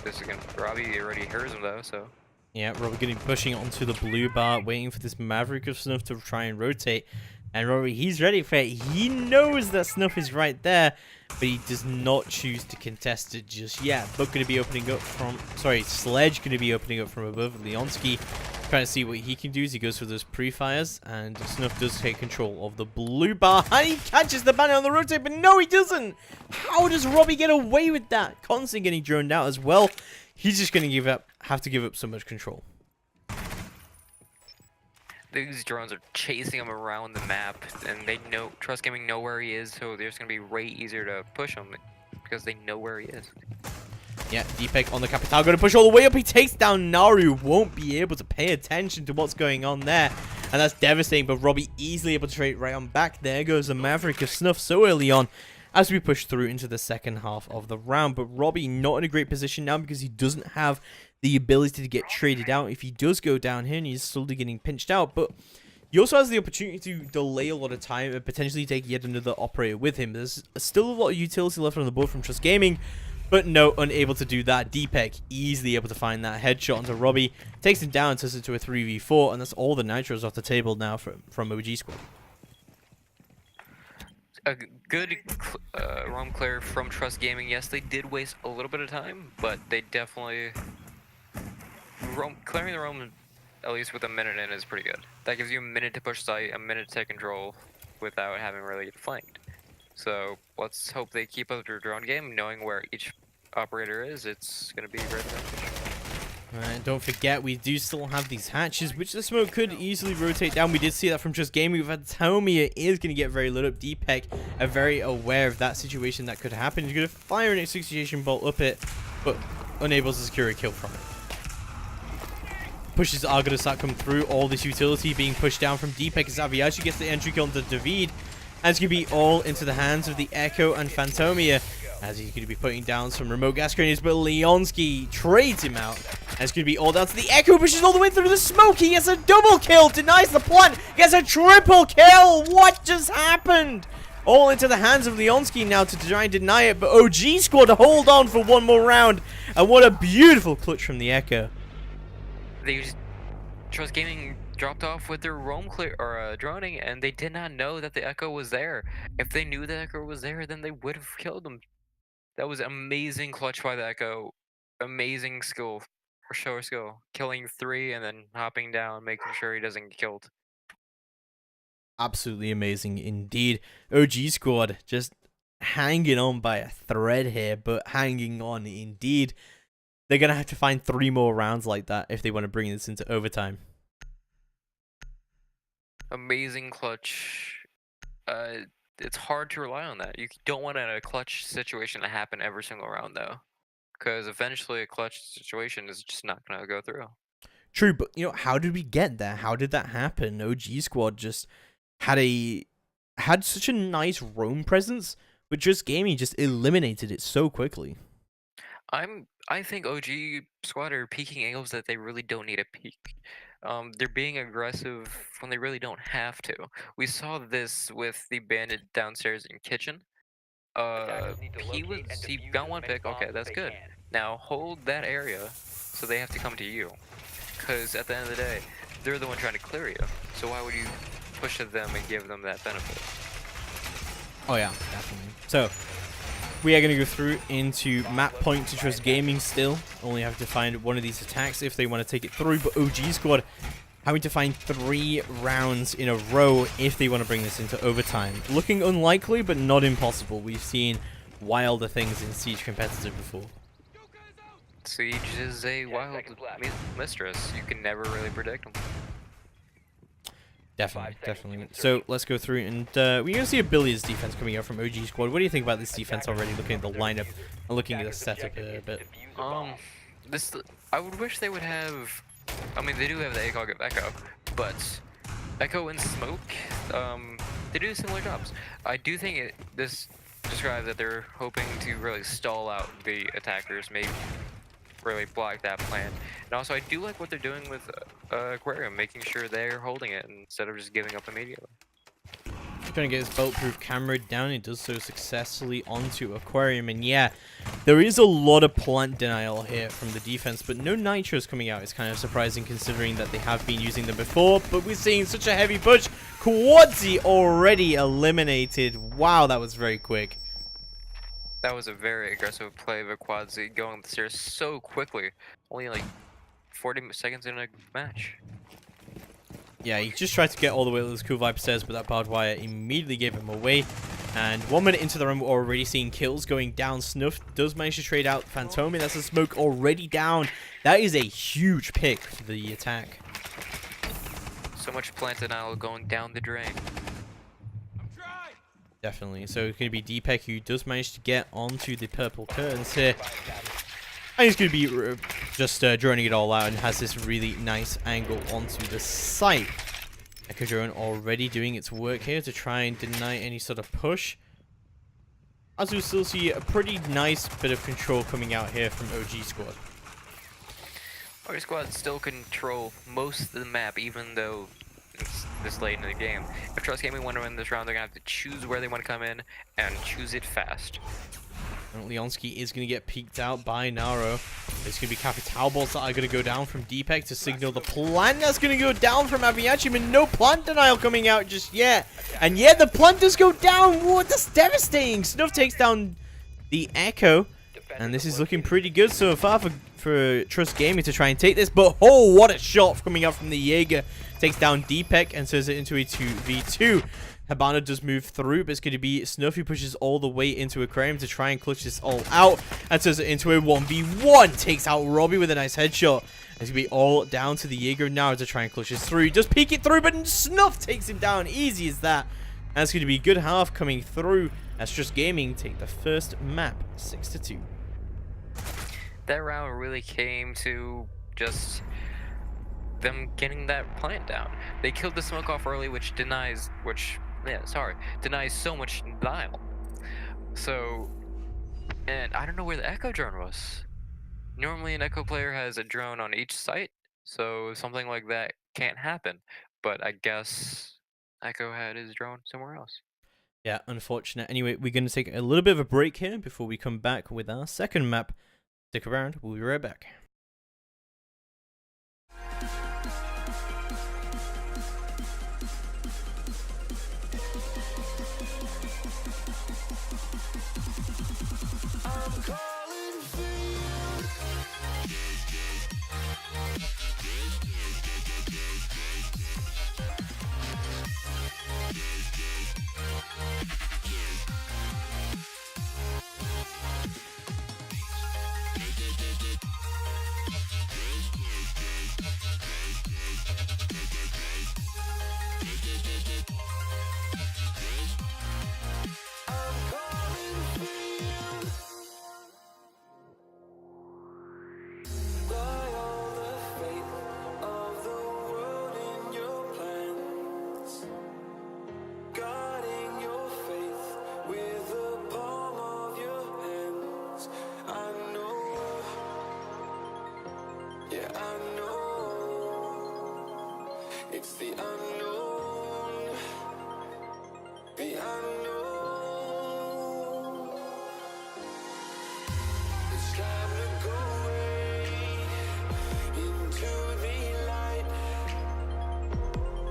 [SPEAKER 4] this again, Robbie already hears him though, so.
[SPEAKER 3] Yeah, Robbie getting pushing onto the blue bar, waiting for this Maverick of Snuff to try and rotate. And Robbie, he's ready for it. He knows that Snuff is right there, but he does not choose to contest it just yet. But going to be opening up from, Sledge going to be opening up from above. Leonski trying to see what he can do as he goes for those pre-fires. And Snuff does take control of the blue bar. And he catches the banner on the rotate, but no, he doesn't. How does Robbie get away with that? Constantly getting droned out as well. He's just going to have to give up so much control.
[SPEAKER 4] These drones are chasing him around the map, and they know Trust Gaming know where he is, so there's gonna be way easier to push him because they know where he is.
[SPEAKER 3] Yeah, Deepak on the Capital, going to push all the way up. He takes down Naru, won't be able to pay attention to what's going on there, and that's devastating. But Robbie easily able to trade right on back. There goes the Maverick of Snuff so early on as we push through into the second half of the round. But Robbie not in a great position now because he doesn't have the ability to get traded out if he does go down here, and he's slowly getting pinched out. But he also has the opportunity to delay a lot of time and potentially take yet another operator with him. There's still a lot of utility left on the board from Trust Gaming, but no, unable to do that. Deepak easily able to find that headshot onto Robbie, takes him down, turns it into a 3v4, and that's all the nitros off the table now from OG Squad.
[SPEAKER 4] A good roam clear from Trust Gaming. Yes, they did waste a little bit of time, but they definitely clearing the roam at least with a minute in is pretty good. That gives you a minute to push site, a minute to take control without having really get flanked. So let's hope they keep up their drone game, knowing where each operator is. It's going to be very beneficial.
[SPEAKER 3] Alright, don't forget, we do still have these hatches, which the smoke could easily rotate down. We did see that from Just Gaming. Fantomia is going to get very lit up. Deepak are very aware of that situation that could happen. He's going to fire an asphyxiation bolt up it, but unable to secure a kill from it. Pushes are going to start coming through. All this utility being pushed down from Deepak as Aviashi gets the entry kill into David. And it's going to be all into the hands of the Echo and Fantomia, as he's going to be putting down some remote gas grenades, but Leonski trades him out. And it's going to be all down to the Echo, pushes all the way through the smoke. He gets a double kill, denies the plant, gets a triple kill. What just happened? All into the hands of Leonski now to try and deny it, but OG Squad to hold on for one more round. And what a beautiful clutch from the Echo.
[SPEAKER 4] Trust Gaming dropped off with their roam clear or droning, and they did not know that the Echo was there. If they knew the Echo was there, then they would have killed him. That was amazing clutch by the Echo. Amazing skill, or show skill, killing 3 and then hopping down, making sure he doesn't get killed.
[SPEAKER 3] Absolutely amazing indeed. OG squad just hanging on by a thread here, but hanging on indeed. They're going to have to find 3 more rounds like that if they want to bring this into overtime.
[SPEAKER 4] Amazing clutch. It's hard to rely on that. You don't want a clutch situation to happen every single round, though, because eventually a clutch situation is just not going to go through.
[SPEAKER 3] True, but you know, how did we get there? How did that happen? OG squad just had such a nice roam presence, but Just Gaming just eliminated it so quickly.
[SPEAKER 4] I think OG squad are peeking angles that they really don't need to peek. They're being aggressive when they really don't have to. We saw this with the bandit downstairs in kitchen.
[SPEAKER 5] Attackers need to
[SPEAKER 4] He
[SPEAKER 5] locate and
[SPEAKER 4] he
[SPEAKER 5] defuse
[SPEAKER 4] got
[SPEAKER 5] as
[SPEAKER 4] one
[SPEAKER 5] many
[SPEAKER 4] pick. Okay,
[SPEAKER 5] bombs as
[SPEAKER 4] that's
[SPEAKER 5] they
[SPEAKER 4] good.
[SPEAKER 5] can.
[SPEAKER 4] Now hold that area, so they have to come to you. Because at the end of the day, they're the one trying to clear you. So why would you push at them and give them that benefit?
[SPEAKER 3] Oh yeah, definitely. So we are going to go through into map point to Trust Gaming still. Only have to find one of these attacks if they want to take it through, but OG squad having to find 3 rounds in a row if they want to bring this into overtime. Looking unlikely, but not impossible. We've seen wilder things in Siege competitive before.
[SPEAKER 4] Siege is a
[SPEAKER 5] 10
[SPEAKER 4] wild
[SPEAKER 5] seconds left.
[SPEAKER 4] mistress. You can never really predict them.
[SPEAKER 3] Definitely,
[SPEAKER 5] 5 seconds to
[SPEAKER 3] definitely.
[SPEAKER 5] insert.
[SPEAKER 3] So let's go through and we're going to see a Billy's defense coming out from OG squad. What do you think about this defense already? Looking at the lineup and looking at the setup a bit.
[SPEAKER 4] This I would wish they would have. I mean, they do have the ACOG of Echo, but Echo and Smoke, they do similar jobs. I do think this describes that they're hoping to really stall out the attackers, maybe really block that plan. And also, I do like what they're doing with Aquarium, making sure they're holding it instead of just giving up immediately.
[SPEAKER 3] Trying to get his bulletproof camera down. He does so successfully onto Aquarium. And yeah, there is a lot of plant denial here from the defense, but no nitros coming out. It's kind of surprising considering that they have been using them before, but we're seeing such a heavy push. Quadzi already eliminated. Wow, that was very quick.
[SPEAKER 4] That was a very aggressive play of Quadzi going up the stairs so quickly. Only like 40 seconds in a match.
[SPEAKER 3] Yeah, he just tried to get all the way to those cool vibe stairs, but that barbed wire immediately gave him away. And 1 minute into the run, we're already seeing kills going down. Snuff does manage to trade out Phantomi. That's a smoke already down. That is a huge pick for the attack.
[SPEAKER 4] So much plant denial going down the drain.
[SPEAKER 3] Definitely. So it's going to be Deepak who does manage to get onto the purple curtains here. And he's going to be just droning it all out and has this really nice angle onto the site. Echo Drone already doing its work here to try and deny any sort of push. As we still see a pretty nice bit of control coming out here from OG Squad.
[SPEAKER 4] OG Squad still control most of the map, even though it's this late in the game. If Trust Gaming want to win this round, they're going to have to choose where they want to come in and choose it fast.
[SPEAKER 3] And Leonsky is going to get peeked out by Naro. It's going to be Capital Balls that are going to go down from Deepak to signal the plant that's going to go down from Aviachi, but no plant denial coming out just yet. And yet the plant does go down. Whoa, that's devastating. Snuff takes down the Echo. And this is looking pretty good so far for Trust Gaming to try and take this. But oh, what a shot coming out from the Jaeger. Takes down Deepak and turns it into a 2v2. Habana does move through, but it's going to be Snuff who pushes all the way into Aquarium to try and clutch this all out. And turns it into a 1v1. Takes out Robbie with a nice headshot. It's going to be all down to the Jaeger now to try and clutch this through. He does peek it through, but Snuff takes him down. Easy as that. And it's going to be a good half coming through as Trust Gaming take the first map 6-2.
[SPEAKER 4] That round really came to just them getting that plant down. They killed the smoke off early, which denies so much denial. So, and I don't know where the Echo drone was. Normally an Echo player has a drone on each site, so something like that can't happen. But I guess Echo had his drone somewhere else.
[SPEAKER 3] Yeah, unfortunate. Anyway, we're going to take a little bit of a break here before we come back with our second map. Stick around, we'll be right back.
[SPEAKER 2] It's the unknown. The unknown. It's time to go away into the light.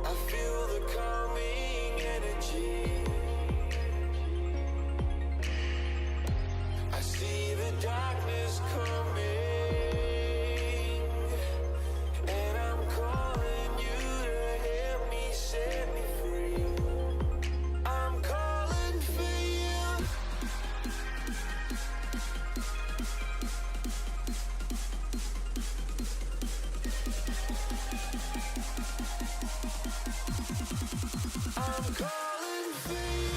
[SPEAKER 2] I feel the calming energy. I see the darkness coming, and I'm calling you to help me set me free. I'm calling for you. I'm calling for you.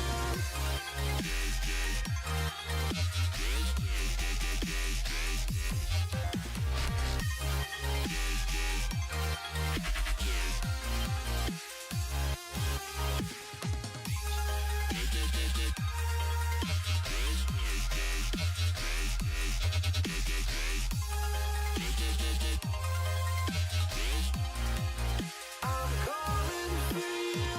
[SPEAKER 2] I'm calling for you.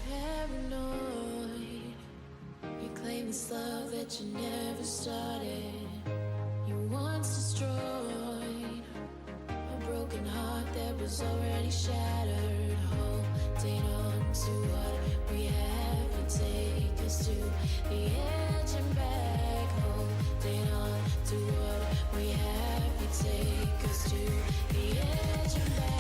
[SPEAKER 1] Paranoid, you claim this love that you never started. You once destroyed a broken heart that was already shattered. Holding on to what we have, you take us to the edge and back. Holding on to what we have, you take us to the edge and back.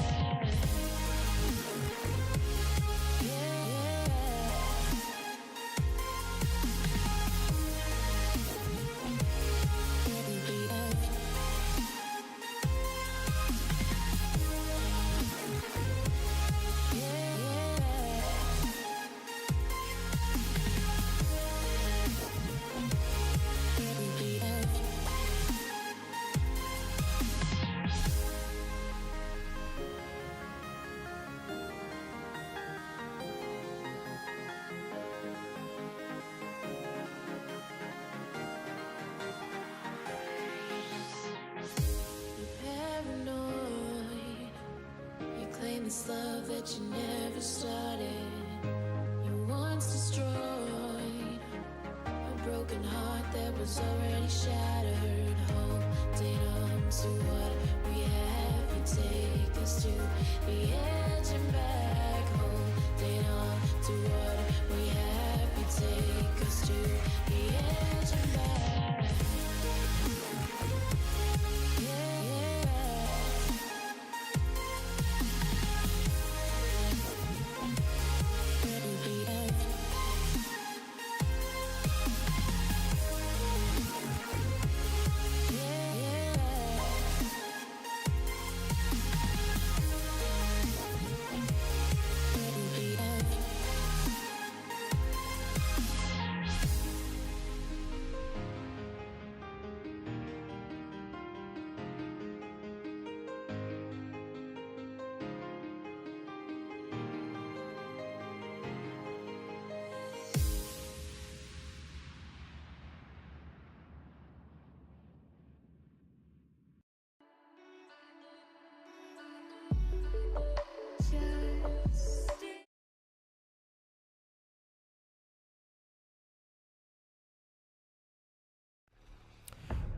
[SPEAKER 1] Paranoid, you claim this love that you never started. You once destroyed a broken heart that was already shattered. Holding on to what we have, you take us to the edge and back. Holding on to what we have, you take us to the edge and back.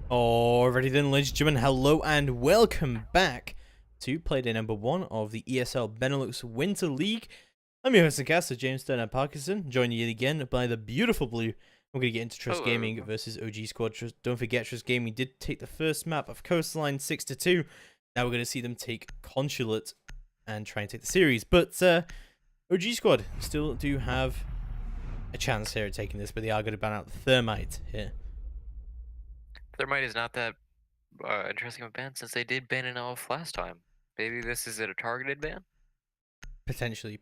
[SPEAKER 3] Alrighty then, ladies and gentlemen, hello and welcome back to Playday number 1 of the ESL Benelux Winter League. I'm your host and caster, James Turner Parkinson, joined yet again by the beautiful Blue. We're going to get into Trust Gaming versus OG Squad. Don't forget, Trust Gaming did take the first map of Coastline 6-2. Now we're going to see them take Consulate and try and take the series. But OG Squad still do have a chance here at taking this, but they are going to ban out Thermite here.
[SPEAKER 4] Thermite is not that interesting of a ban since they did ban an elf last time. Maybe this is a targeted ban?
[SPEAKER 3] Potentially,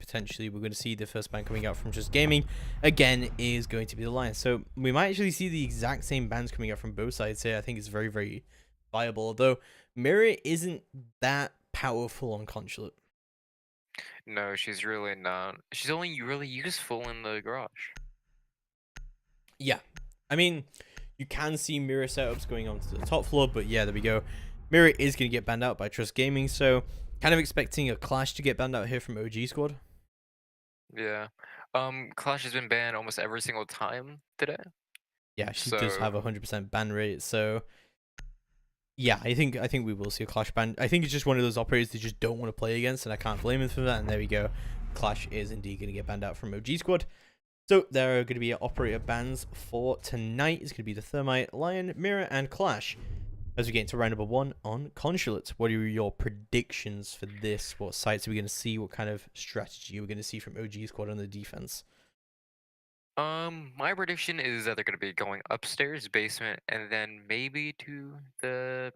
[SPEAKER 3] we're going to see the first ban coming out from Just Gaming. Again, is going to be the Lion. So we might actually see the exact same bans coming out from both sides here. I think it's very, very viable. Although Mirror isn't that powerful on Consulate.
[SPEAKER 4] No, she's really not. She's only really useful in the garage.
[SPEAKER 3] Yeah. I mean, you can see Mirror setups going on to the top floor, but yeah, there we go. Mirror is going to get banned out by Trust Gaming, so kind of expecting a Clash to get banned out here from OG Squad.
[SPEAKER 4] Yeah. Clash has been banned almost every single time today.
[SPEAKER 3] Yeah, she does have a 100% ban rate, so yeah, I think we will see a Clash ban. I think it's just one of those operators they just don't want to play against, and I can't blame them for that, and there we go. Clash is indeed going to get banned out from OG Squad. So there are going to be operator bans for tonight. It's going to be the Thermite, Lion, Mirror, and Clash. As we get into round number 1 on Consulate, what are your predictions for this? What sites are we going to see? What kind of strategy are we going to see from OG Squad on the defense?
[SPEAKER 4] My prediction is that they're going to be going upstairs, basement, and then maybe to the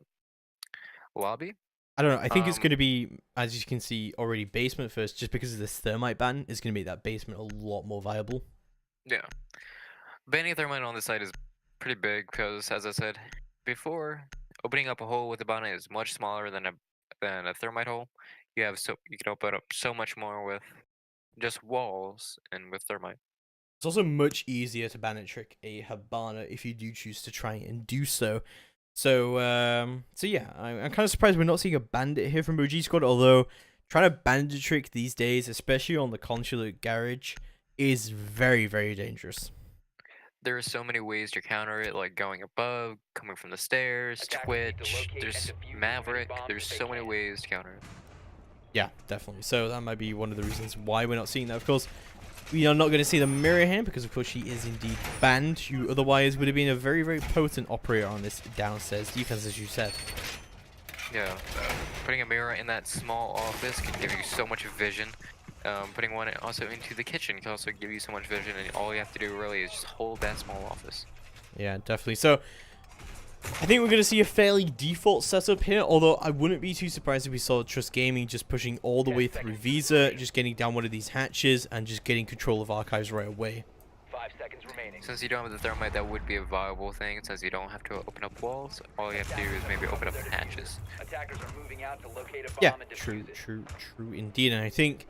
[SPEAKER 4] lobby.
[SPEAKER 3] I don't know. I think it's going to be, as you can see, already basement first, just because of this Thermite ban. It's going to make that basement a lot more viable.
[SPEAKER 4] Yeah. Banning Thermite on this side is pretty big because, as I said before, opening up a hole with a bonnet is much smaller than a Thermite hole. You can open up so much more with just walls and with Thermite.
[SPEAKER 3] It's also much easier to bandit trick a Habana if you do choose to try and do so. So yeah, I'm kind of surprised we're not seeing a bandit here from OG Squad, although trying to bandit trick these days, especially on the Consulate garage, is very, very dangerous.
[SPEAKER 4] There are so many ways to counter it, like going above, coming from the stairs, Twitch, there's Maverick, there's so many ways to counter it.
[SPEAKER 3] Yeah, definitely. So that might be one of the reasons why we're not seeing that. Of course, we are not going to see the Mirror here because, of course, she is indeed banned. You otherwise would have been a very, very potent operator on this downstairs defense, as you said.
[SPEAKER 4] Yeah, putting a Mirror in that small office can give you so much vision. Putting one also into the kitchen can also give you so much vision, and all you have to do really is just hold that small office.
[SPEAKER 3] Yeah, definitely. So I think we're going to see a fairly default setup here, although I wouldn't be too surprised if we saw Trust Gaming just pushing all the way through Visa, just getting down one of these hatches, and just getting control of Archives right away.
[SPEAKER 5] 5 seconds remaining.
[SPEAKER 4] Since you don't have the Thermite, that would be a viable thing, since you don't have to open up walls. All you have to do is maybe open up the hatches.
[SPEAKER 5] Attackers are moving out to locate a bomb
[SPEAKER 3] Yeah,
[SPEAKER 5] and
[SPEAKER 3] true
[SPEAKER 5] defuse it.
[SPEAKER 3] indeed. And I think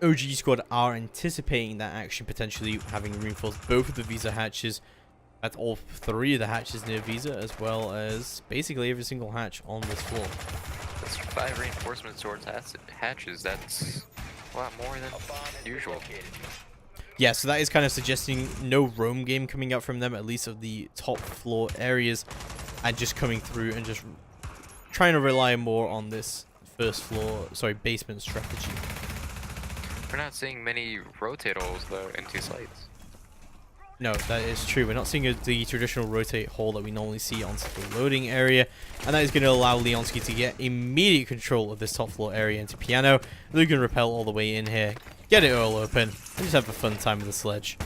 [SPEAKER 3] OG Squad are anticipating that action, potentially having reinforced both of the Visa hatches. That's all 3 of the hatches near Visa, as well as basically every single hatch on this floor.
[SPEAKER 4] That's 5 reinforcements towards hatches. That's a lot more than usual.
[SPEAKER 3] Yeah, so that is kind of suggesting no roam game coming out from them, at least of the top floor areas, and just coming through and just trying to rely more on this basement strategy.
[SPEAKER 4] We're not seeing many rotate holes though into sites.
[SPEAKER 3] No, that is true. We're not seeing the traditional rotate hole that we normally see onto the loading area, and that is going to allow Leonsky to get immediate control of this top floor area into Piano. Luke can rappel all the way in here, get it all open, and just have a fun time with the sledge.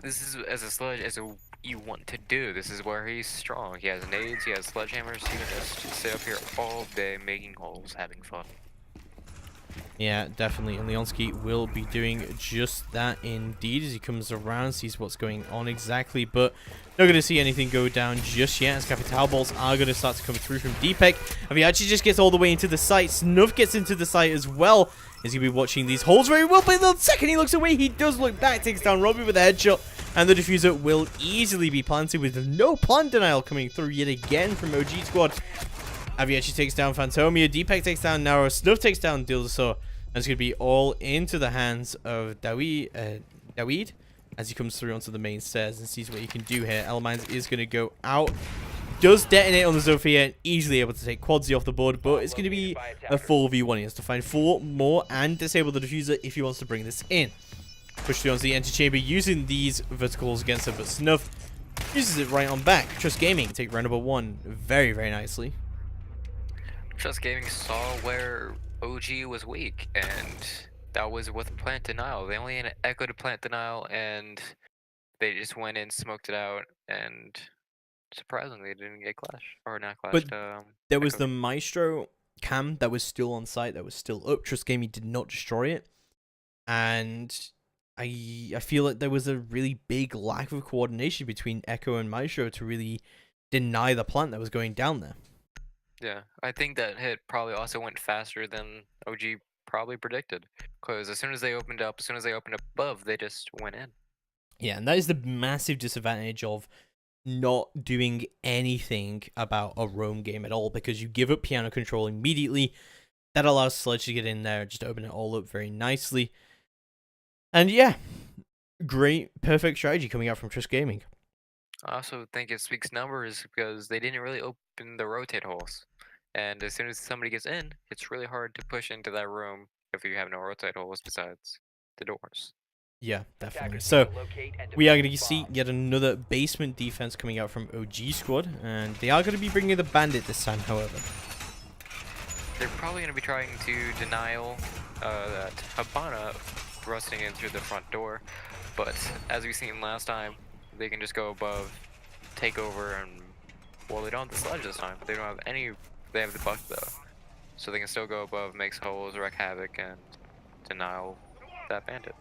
[SPEAKER 4] This is as a sledge as you want to do. This is where he's strong. He has nades, he has sledgehammers. He can just sit up here all day making holes, having fun.
[SPEAKER 3] Yeah, definitely. And Leonsky will be doing just that indeed as he comes around, sees what's going on exactly. But not going to see anything go down just yet, as Capital Balls are going to start to come through from Deepek. And he actually just gets all the way into the site. Snuff gets into the site as well. As he'll be watching these holes very well. But the second he looks away, he does look back, takes down Robbie with a headshot. And the diffuser will easily be planted with no plant denial coming through yet again from OG Squad. Avi actually takes down Phantomia. Deepek takes down Naro. Snuff takes down Dildasaur. And it's going to be all into the hands of Daweed as he comes through onto the main stairs and sees what he can do here. Elemines is going to go out. Does detonate on the Zofia and easily able to take Quadzy off the board, but it's going to be a 4v1. He has to find 4 more and disable the diffuser if he wants to bring this in. Push through onto the enter chamber using these verticals against him, but Snuff uses it right on back. Trust Gaming take round number 1 very, very nicely.
[SPEAKER 4] Just Gaming saw where OG was weak, and that was with plant denial. They only had Echo to plant denial, and they just went in, smoked it out, and surprisingly, they didn't get clash or not
[SPEAKER 3] But
[SPEAKER 4] clashed.
[SPEAKER 3] there was
[SPEAKER 4] Echo.
[SPEAKER 3] the Maestro cam that was still on site, that was still up. Trust Gaming did not destroy it. And I feel like there was a really big lack of coordination between Echo and Maestro to really deny the plant that was going down there.
[SPEAKER 4] Yeah, I think that hit probably also went faster than OG probably predicted, because as soon as they opened up, above, they just went in.
[SPEAKER 3] Yeah, and that is the massive disadvantage of not doing anything about a roam game at all, because you give up piano control immediately. That allows Sledge to get in there, just open it all up very nicely. And yeah, great, perfect strategy coming out from Trust Gaming.
[SPEAKER 4] I also think it speaks numbers because they didn't really open the rotate holes. And as soon as somebody gets in, it's really hard to push into that room if you have no rotate holes besides the doors.
[SPEAKER 3] Yeah, definitely.
[SPEAKER 5] Attackers
[SPEAKER 3] So
[SPEAKER 5] need to locate and
[SPEAKER 3] we are
[SPEAKER 5] defuse
[SPEAKER 3] going to see
[SPEAKER 5] bombs.
[SPEAKER 3] yet another basement defense coming out from OG squad, and they are going to be bringing the bandit this time, however.
[SPEAKER 4] They're probably going to be trying to denial that Habana rusting in through the front door, but as we've seen last time, they can just go above, take over, and well, they don't have the sledge this time. They don't have any. They have the buck though, so they can still go above, make holes, wreak havoc, and denial that bandit.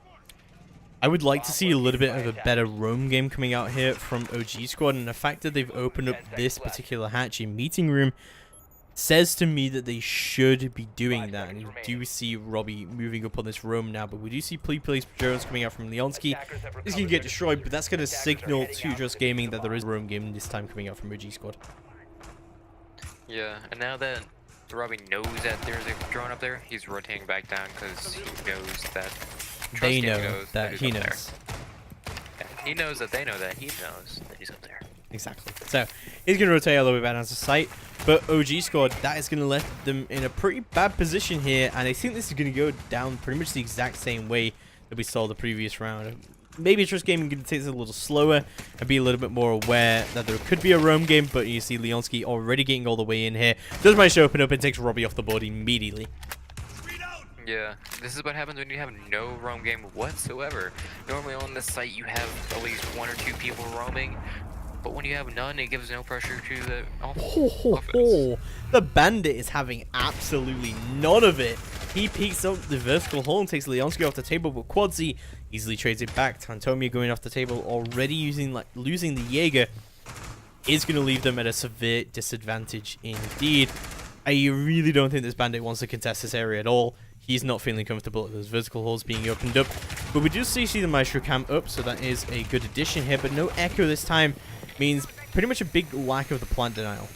[SPEAKER 3] I would like to see a little bit of a better roam game coming out here from OG squad, and the fact that they've opened up this particular hatch in meeting room says to me that they should be doing that. And you do see Robbie moving up on this roam now, but we do see Playday Jones coming out from Leonsky. He's going to get destroyed, but that's going to signal to Just Gaming that there is a roam game this time coming out from OG squad.
[SPEAKER 4] Yeah, and now that Robbie knows that there's a drone up there, he's rotating back down because he knows that
[SPEAKER 3] They
[SPEAKER 4] Trust
[SPEAKER 3] know
[SPEAKER 4] Gaming
[SPEAKER 3] that
[SPEAKER 4] he's
[SPEAKER 3] he
[SPEAKER 4] up there.
[SPEAKER 3] knows.
[SPEAKER 4] Yeah, he knows that they know that he knows that he's up there.
[SPEAKER 3] Exactly. So he's going to rotate all the way back down to sight. But OG squad, that is going to let them in a pretty bad position here. And I think this is going to go down pretty much the exact same way that we saw the previous round. Maybe Trust Gaming going to take this a little slower and be a little bit more aware that there could be a roam game. But you see Leonsky already getting all the way in here. Does manage to open up and takes Robbie off the board immediately.
[SPEAKER 4] Yeah, this is what happens when you have no roam game whatsoever. Normally on this site you have at least 1 or 2 people roaming, but when you have none, it gives no pressure to the offense.
[SPEAKER 3] The bandit is having absolutely none of it. He peeks up the vertical hole and takes Leonsky off the table, but Quadzi easily trades it back. Tantomia going off the table, already losing the Jaeger is going to leave them at a severe disadvantage indeed. I really don't think this bandit wants to contest this area at all. He's not feeling comfortable at those vertical holes being opened up. But we do see the Maestro cam up, so that is a good addition here. But no Echo this time means pretty much a big lack of the plant denial.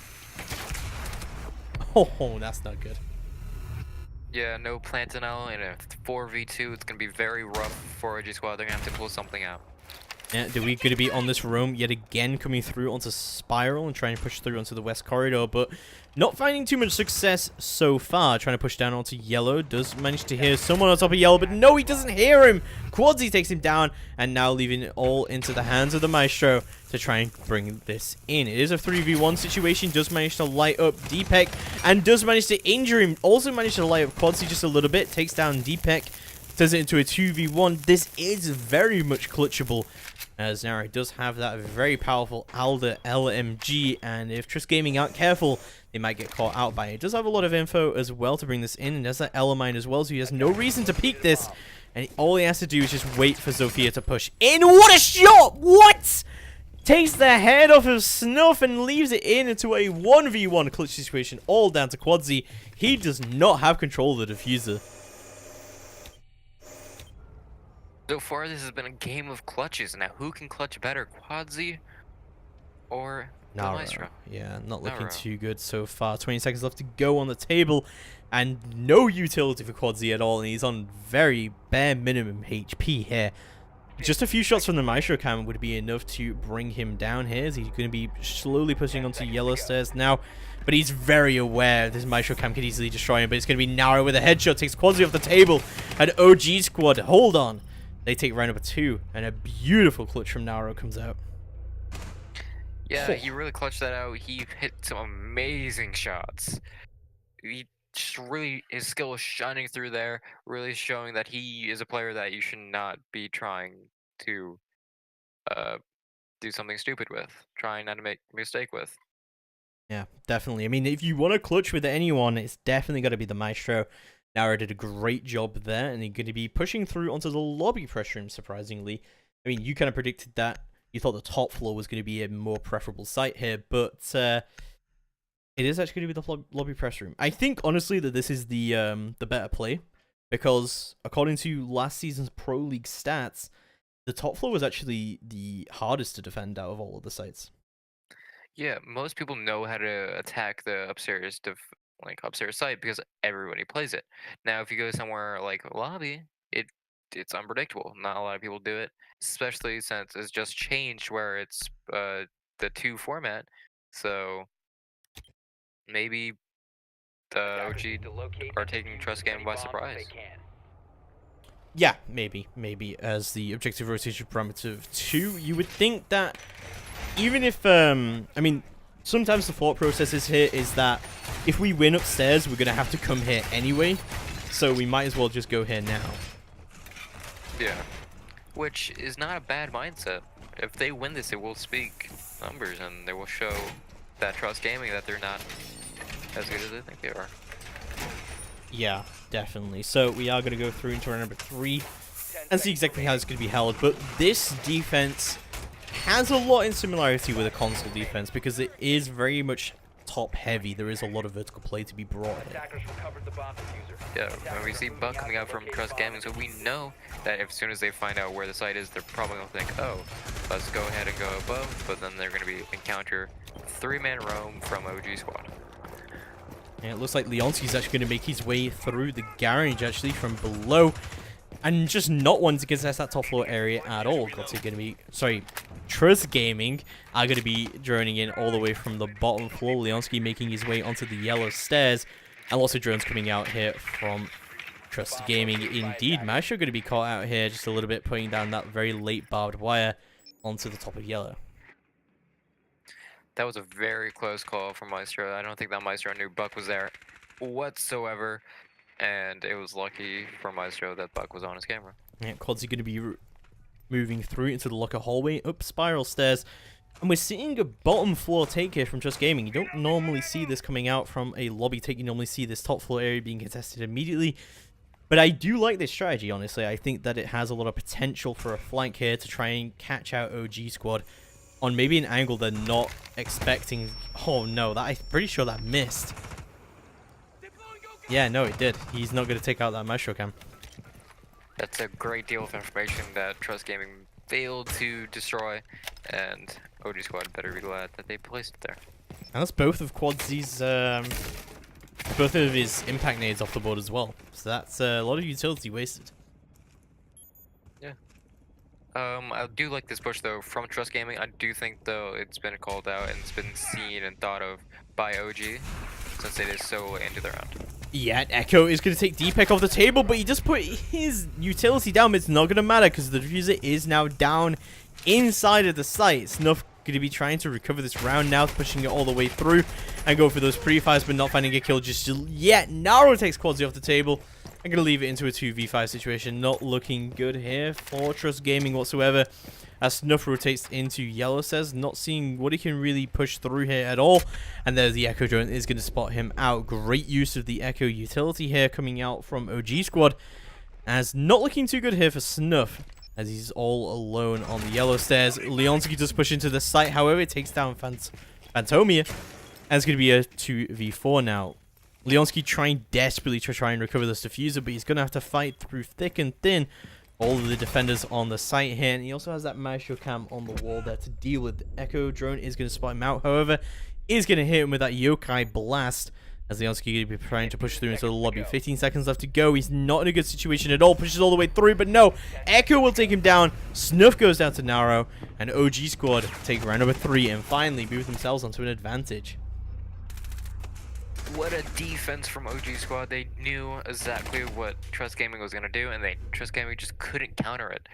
[SPEAKER 3] Oh, that's not good.
[SPEAKER 4] Yeah, no plant denial in a 4v2. It's going to be very rough for OG squad. They're going to have to pull something out.
[SPEAKER 3] Yeah, are we going to be on this roam yet again, coming through onto Spiral and trying to push through onto the west corridor, but not finding too much success so far. Trying to push down onto Yellow, does manage to hear someone on top of Yellow, but no, he doesn't hear him. Quadzi takes him down, and now leaving it all into the hands of the Maestro to try and bring this in. It is a 3v1 situation, does manage to light up Deepek, and does manage to injure him. Also managed to light up Quadzi just a little bit, takes down Deepek, turns it into a 2v1. This is very much clutchable, as Nara does have that very powerful Alder LMG, and if Trust Gaming aren't careful, they might get caught out by it. It does have a lot of info as well to bring this in, and there's that Elamine as well, so he has no reason to peek this, and all he has to do is just wait for Zofia to push in. What a shot! What? Takes the head off of Snuff and leaves it into a 1v1 clutch situation, all down to Quadzi. He does not have control of the diffuser.
[SPEAKER 4] So far, this has been a game of clutches. Now, who can clutch better, Quadzi or the Maestro?
[SPEAKER 3] Yeah, not looking
[SPEAKER 4] Nara.
[SPEAKER 3] too good so far. 20 seconds left to go on the table, and no utility for Quadzi at all, and he's on very bare minimum HP here. Just a few shots from the Maestro cam would be enough to bring him down here, as he's going to be slowly pushing onto yellow stairs now. But he's very aware this Maestro cam could easily destroy him, but it's going to be Nara with a headshot, takes Quadzi off the table, and OG squad, hold on. They take round number 2, and a beautiful clutch from Naro comes out.
[SPEAKER 4] Yeah, he really clutched that out. He hit some amazing shots. he just really his skill is shining through there, really showing that he is a player that you should not be trying to uh, do something stupid with, trying not to make a mistake with.
[SPEAKER 3] Yeah, definitely. I mean, if you want to clutch with anyone, it's definitely got to be the Maestro. Nara did a great job there, and he's going to be pushing through onto the lobby press room, surprisingly. I mean, you kind of predicted that. You thought the top floor was going to be a more preferable site here, but it is actually going to be the lobby press room. I think, honestly, that this is the better play, because according to last season's Pro League stats, the top floor was actually the hardest to defend out of all of the sites.
[SPEAKER 4] Yeah, most people know how to attack the upstairs site because everybody plays it. Now, if you go somewhere like lobby, it's unpredictable. Not a lot of people do it, especially since it's just changed where it's the two format. So maybe the
[SPEAKER 5] Attackers
[SPEAKER 4] OG
[SPEAKER 5] need to locate
[SPEAKER 4] are
[SPEAKER 5] and
[SPEAKER 4] taking
[SPEAKER 5] defuse
[SPEAKER 4] Trust
[SPEAKER 5] as many
[SPEAKER 4] Gaming by
[SPEAKER 5] bombs as
[SPEAKER 4] surprise.
[SPEAKER 5] they can.
[SPEAKER 3] Yeah, maybe as the objective rotation parameter of 2, you would think that even if I mean, sometimes the thought process here is that if we win upstairs, we're gonna have to come here anyway, so we might as well just go here now.
[SPEAKER 4] Yeah, which is not a bad mindset. If they win this, it will speak numbers and they will show that Trust Gaming that they're not as good as they think they are.
[SPEAKER 3] Yeah, definitely. So we are gonna go through into round number 3 and see exactly how it's gonna be held. But this defense has a lot in similarity with a console defense because it is very much top heavy. There is a lot of vertical play to be brought in.
[SPEAKER 5] Attackers recovered the bomb diffuser.
[SPEAKER 4] Yeah, when we see Buck coming out from Trust Gaming, so we know that as soon as they find out where the site is, they're probably gonna think, oh, let's go ahead and go above, but then they're gonna encounter 3-man roam from OG Squad.
[SPEAKER 3] And it looks like Leonski's actually going to make his way through the garage, actually, from below. And just not want to contest that top floor area at all. Got going to be... Sorry, Trust Gaming are going to be droning in all the way from the bottom floor. Leonski making his way onto the yellow stairs. And lots of drones coming out here from Trust Gaming. Indeed, Maestro going to be caught out here just a little bit, putting down that very late barbed wire onto the top of yellow.
[SPEAKER 4] That was a very close call from Maestro. I don't think that Maestro knew Buck was there whatsoever, and it was lucky for Maestro that Buck was on his camera.
[SPEAKER 3] Yeah, Quadzy going to be moving through into the locker hallway, up spiral stairs, and we're seeing a bottom floor take here from Trust Gaming. You don't normally see this coming out from a lobby take. You normally see this top floor area being contested immediately. But I do like this strategy, honestly. I think that it has a lot of potential for a flank here to try and catch out OG Squad on maybe an angle they're not expecting. Oh no, I'm pretty sure that missed. Yeah, no, it did. He's not going to take out that Maestro cam.
[SPEAKER 4] That's a great deal of information that Trust Gaming failed to destroy, and OG Squad better be glad that they placed it there.
[SPEAKER 3] And that's both of Quadzy's, both of his impact nades off the board as well. So that's a lot of utility wasted.
[SPEAKER 4] Yeah. I do like this push though from Trust Gaming. I do think though it's been called out and it's been seen and thought of by OG since it is so into the round.
[SPEAKER 3] Yeah, Echo is going to take Deepak off the table, but he just put his utility down, but it's not going to matter because the diffuser is now down inside of the site. Snuff going to be trying to recover this round now, pushing it all the way through and go for those pre-fires, but not finding a kill just yet. Naro takes Quadzy off the table. I'm going to leave it into a 2v5 situation. Not looking good here for Trust Gaming whatsoever. As Snuff rotates into yellow says, not seeing what he can really push through here at all. And there the Echo drone is going to spot him out. Great use of the Echo utility here coming out from OG Squad. As not looking too good here for Snuff, as he's all alone on the yellow stairs. Leonski does push into the site, however, it takes down Phantomia. And it's going to be a 2v4 now. Leonski trying desperately to try and recover this diffuser, but he's going to have to fight through thick and thin all of the defenders on the site here. And he also has that Maestro cam on the wall there to deal with. The Echo drone is going to spot him out, however, is going to hit him with that Yokai blast. As Leonski going to be trying to push through into the lobby. 15 seconds left to go. He's not in a good situation at all. Pushes all the way through, but no. Echo will take him down. Snuff goes down to Naro. And OG Squad take round number 3 and finally move themselves onto an advantage.
[SPEAKER 4] What a defense from OG Squad. They knew exactly what Trust Gaming was going to do, and Trust Gaming just couldn't counter it.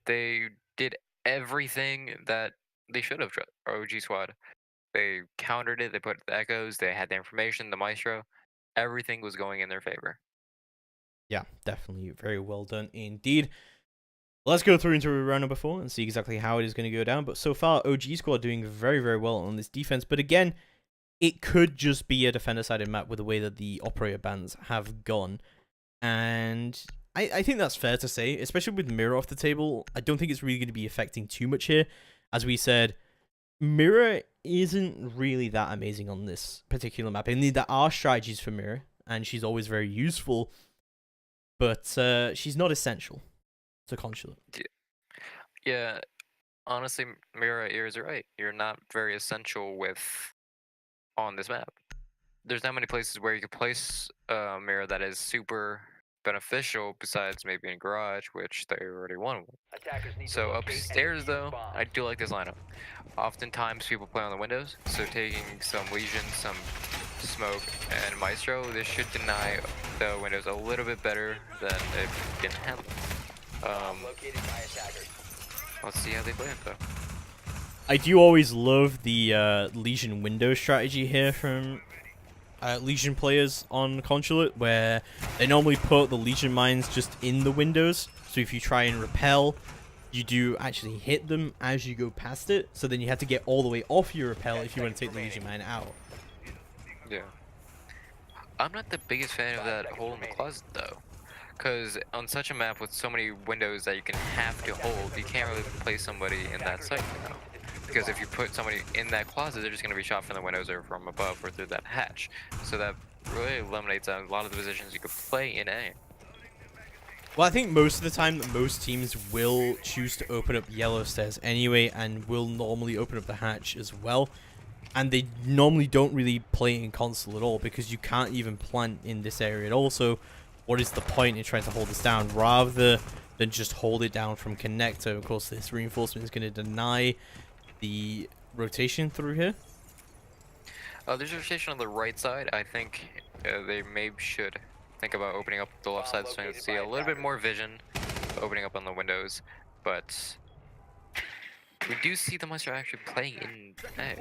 [SPEAKER 4] They did everything that they should have, OG Squad. They countered it, they put the echoes, they had the information, the Maestro, everything was going in their favor.
[SPEAKER 3] Yeah, definitely very well done indeed. Let's go through into round number 4 and see exactly how it is going to go down. But so far, OG squad doing very, very well on this defense. But again, it could just be a defender-sided map with the way that the operator bans have gone. And I think that's fair to say, especially with Mirror off the table. I don't think it's really going to be affecting too much here. As we said, Mirror isn't really that amazing on this particular map. I mean, there are strategies for Mirror, and she's always very useful. But she's not essential to Consulate.
[SPEAKER 4] Yeah, honestly, Mira is right. You're not very essential on this map. There's not many places where you could place a Mira that is super beneficial besides maybe in Garage, which they already won with.
[SPEAKER 5] Attackers need to
[SPEAKER 4] So
[SPEAKER 5] locate and
[SPEAKER 4] upstairs
[SPEAKER 5] defuse
[SPEAKER 4] though,
[SPEAKER 5] bombs.
[SPEAKER 4] I do like this lineup. Oftentimes people play on the windows, so taking some Legion, some Smoke, and Maestro, this should deny the windows a little bit better than it can handle.
[SPEAKER 5] Located by attackers.
[SPEAKER 4] Let's see how they play it though.
[SPEAKER 3] I do always love the Legion window strategy here from Legion players on Consulate, where they normally put the Legion mines just in the windows. So if you try and repel, you do actually hit them as you go past it. So then you have to get all the way off your repel if you want to take the Legion mine out.
[SPEAKER 4] Yeah. I'm not the biggest fan of that hole in the closet though. Because on such a map with so many windows that you can have to hold, you can't really place somebody in that site, you know? Because if you put somebody in that closet, they're just going to be shot from the windows or from above or through that hatch. So that really eliminates a lot of the positions you could play in A.
[SPEAKER 3] Well, I think most of the time that most teams will choose to open up yellow stairs anyway, and will normally open up the hatch as well. And they normally don't really play in console at all, because you can't even plant in this area at all. So what is the point in trying to hold this down rather than just hold it down from connector? Of course, this reinforcement is going to deny the rotation through here.
[SPEAKER 4] There's a rotation on the right side. I think they maybe should think about opening up the left side so you can see a little bit more vision opening up on the windows. But we do see the Maestro actually playing in A.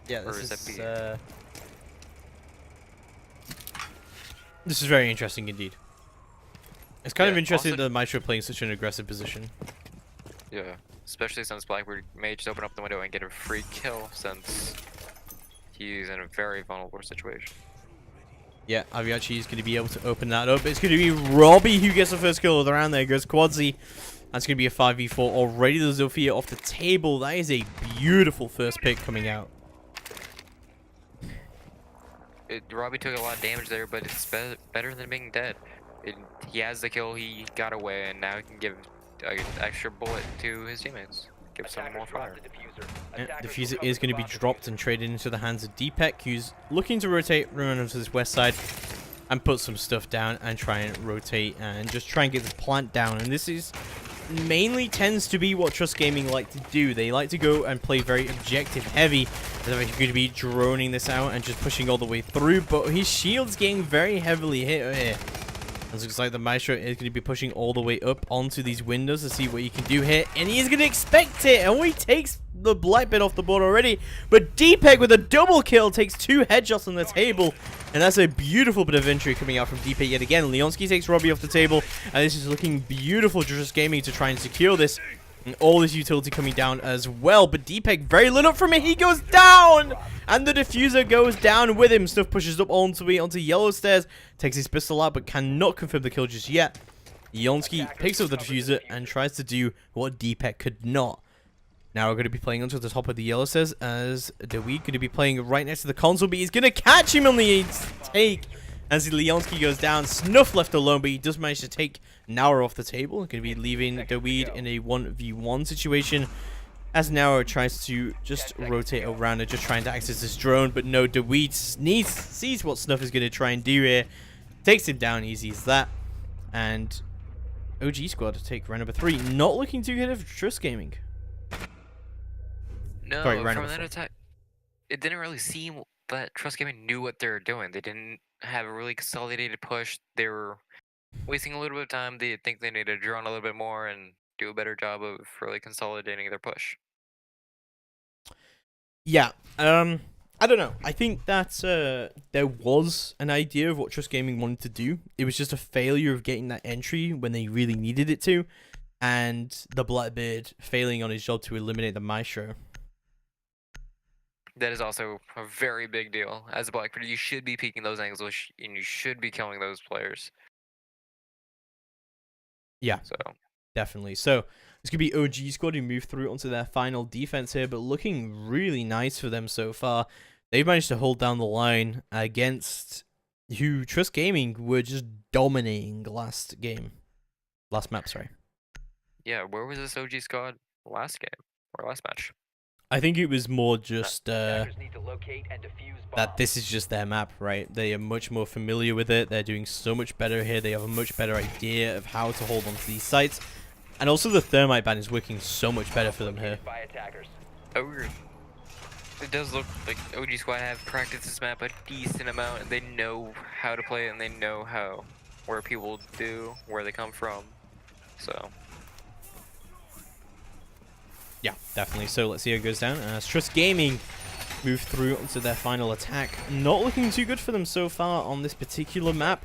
[SPEAKER 3] Yeah,
[SPEAKER 4] Or is that B?
[SPEAKER 3] This is very interesting indeed. It's kind of
[SPEAKER 4] Yeah,
[SPEAKER 3] interesting
[SPEAKER 4] also-
[SPEAKER 3] that Maestro playing such an aggressive position.
[SPEAKER 4] Yeah, especially since Blackbeard may just open up the window and get a free kill since he's in a very vulnerable situation.
[SPEAKER 3] Yeah, Aviachi is going to be able to open that up. It's going to be Robbie who gets the first kill of the round. There goes Quadzy. That's going to be a 5v4 already. The Zofia off the table. That is a beautiful first pick coming out.
[SPEAKER 4] Robbie took a lot of damage there, but it's better than being dead. He has the kill, he got away, and now he can give an extra bullet to his teammates. Give some more fire.
[SPEAKER 3] Yeah, Diffuser is going to be dropped and traded into the hands of Deepek, who's looking to rotate around onto this west side and put some stuff down and try and rotate and just try and get the plant down. And this is mainly tends to be what Trust Gaming like to do. They like to go and play very objective heavy. They're going to be droning this out and just pushing all the way through, but his shield's getting very heavily hit here. It looks like the Maestro is going to be pushing all the way up onto these windows to see what he can do here. And he is going to expect it. And he takes the black bit off the board already. But Deepek with a double kill takes 2 headshots on the table. And that's a beautiful bit of entry coming out from Deepek yet again. Leonsky takes Robbie off the table. And this is looking beautiful. Just Gaming to try and secure this. And all this utility coming down as well. But Deepek very lit up from it. He goes down. And the diffuser goes down with him. Snuff pushes up onto yellow stairs. Takes his pistol out but cannot confirm the kill just yet. Leonsky picks up the diffuser and tries to do what Deepek could not. Now we're going to be playing onto the top of the yellow stairs as Deweed going to be playing right next to the console. But he's going to catch him on the take. As Leonsky goes down, Snuff left alone, but he does manage to take Naur off the table. Going to be leaving Deweed in a 1v1 situation. As Naur tries to just rotate around and just trying to access this drone. But no, Deweed sees what Snuff is going to try and do here. Takes him down easy as that. And OG squad to take round number 3. Not looking too good of Trust Gaming.
[SPEAKER 4] No,
[SPEAKER 3] Sorry, round
[SPEAKER 4] from
[SPEAKER 3] number
[SPEAKER 4] that
[SPEAKER 3] 4.
[SPEAKER 4] attack, it didn't really seem that Trust Gaming knew what they were doing. They didn't have a really consolidated push. They were wasting a little bit of time. They think they need to drone a little bit more and do a better job of really consolidating their push.
[SPEAKER 3] Yeah, I don't know. I think that there was an idea of what Trust Gaming wanted to do. It was just a failure of getting that entry when they really needed it to, and the Blackbeard failing on his job to eliminate the Maestro.
[SPEAKER 4] That is also a very big deal. As a Blackbeard, you should be peeking those angles, and you should be killing those players.
[SPEAKER 3] Yeah,
[SPEAKER 4] So
[SPEAKER 3] definitely. So it's going to be OG Squad who move through onto their final defense here, but looking really nice for them so far. They've managed to hold down the line against who Trust Gaming were just dominating last map, sorry.
[SPEAKER 4] yeah, where was this OG squad last game or last match?
[SPEAKER 3] I think it was more just
[SPEAKER 5] Attackers need to locate and defuse
[SPEAKER 3] that
[SPEAKER 5] bombs.
[SPEAKER 3] this is just their map, right? They are much more familiar with it. They're doing so much better here. They have a much better idea of how to hold onto these sites. And also the thermite ban is working so much better for them here.
[SPEAKER 5] By attackers.
[SPEAKER 4] It does look like OG Squad have practiced this map a decent amount, and they know how to play it, and they know where people do, where they come from. So
[SPEAKER 3] Yeah, definitely. So let's see how it goes down. As Trust Gaming move through onto their final attack. Not looking too good for them so far on this particular map.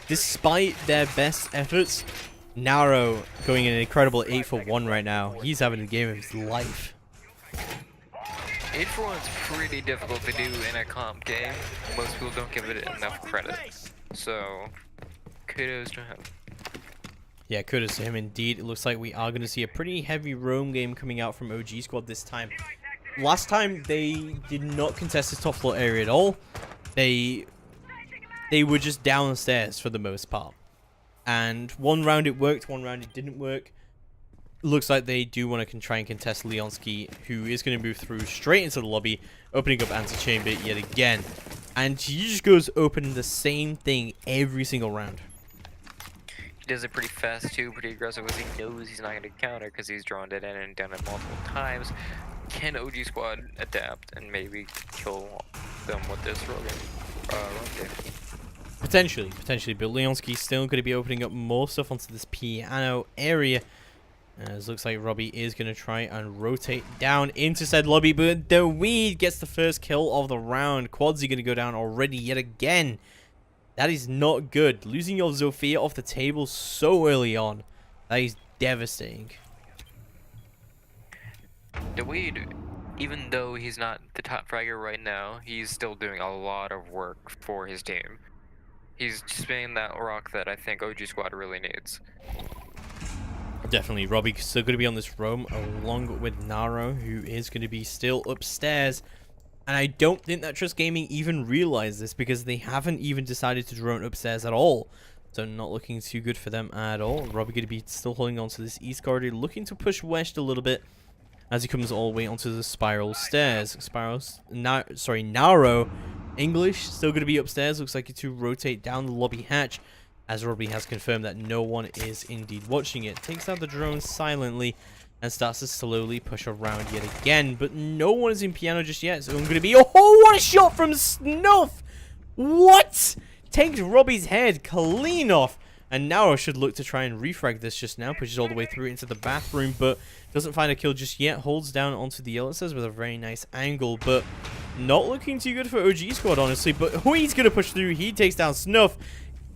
[SPEAKER 3] Despite their best efforts, Narrow going an incredible 8 for 1 right now. He's having the game of his life.
[SPEAKER 4] 8 for 1 is pretty difficult to do in a comp game. Most people don't give it enough credit. So kudos to him.
[SPEAKER 3] Yeah, kudos to him indeed. It looks like we are going to see a pretty heavy roam game coming out from OG Squad this time. Last time, they did not contest this top floor area at all. They were just downstairs for the most part. And one round it worked, one round it didn't work. Looks like they do want to try and contest Leonsky, who is going to move through straight into the lobby, opening up Antechamber yet again. And he just goes open the same thing every single round.
[SPEAKER 4] He does it pretty fast too, pretty aggressive, because he knows he's not going to counter because he's drawn it in and done it multiple times. Can OG Squad adapt and maybe kill them with this run game?
[SPEAKER 3] Potentially, but Leonsky's still going to be opening up more stuff onto this piano area. As looks like Robbie is going to try and rotate down into said lobby, but the Weed gets the first kill of the round. Quadsy going to go down already yet again. That is not good. Losing your Zofia off the table so early on. That is devastating.
[SPEAKER 4] The Weed, even though he's not the top fragger right now, he's still doing a lot of work for his team. He's spinning that rock that I think OG Squad really needs.
[SPEAKER 3] Definitely, Robbie still going to be on this roam along with Naro, who is going to be still upstairs. And I don't think that Trust Gaming even realized this because they haven't even decided to drone upstairs at all. So not looking too good for them at all. Robbie going to be still holding on to this east corridor, looking to push west a little bit as he comes all the way onto the spiral stairs. Naro English still going to be upstairs. Looks like to rotate down the lobby hatch, as Robbie has confirmed that no one is indeed watching it. Takes out the drone silently and starts to slowly push around yet again. But no one is in piano just yet, so I'm going to be... Oh, what a shot from Snuff! What? Takes Robbie's head clean off. And Naro should look to try and refrag this just now. Pushes all the way through into the bathroom, but doesn't find a kill just yet. Holds down onto the Elixers with a very nice angle, but not looking too good for OG Squad, honestly. But who he's going to push through, he takes down Snuff.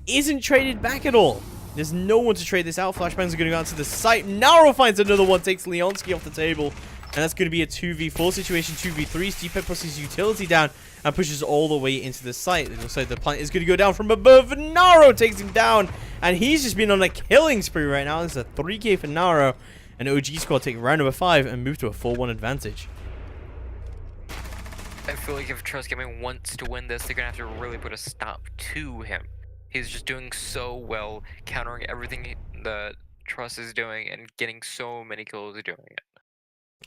[SPEAKER 3] Isn't traded back at all. There's no one to trade this out. Flashbangs are going to go out to the site. Naro finds another one, takes Leonsky off the table. And that's going to be a 2v4 situation. 2v3. Steephead puts his utility down and pushes all the way into the site. It looks like the plant is going to go down from above. Naro takes him down. And he's just been on a killing spree right now. This is a 3k for Naro. And OG Squad take round number 5 and move to a 4-1 advantage.
[SPEAKER 4] I feel like if Trust Gaming wants to win this, they're going to have to really put a stop to him. He's just doing so well, countering everything that Trust is doing and getting so many kills doing it.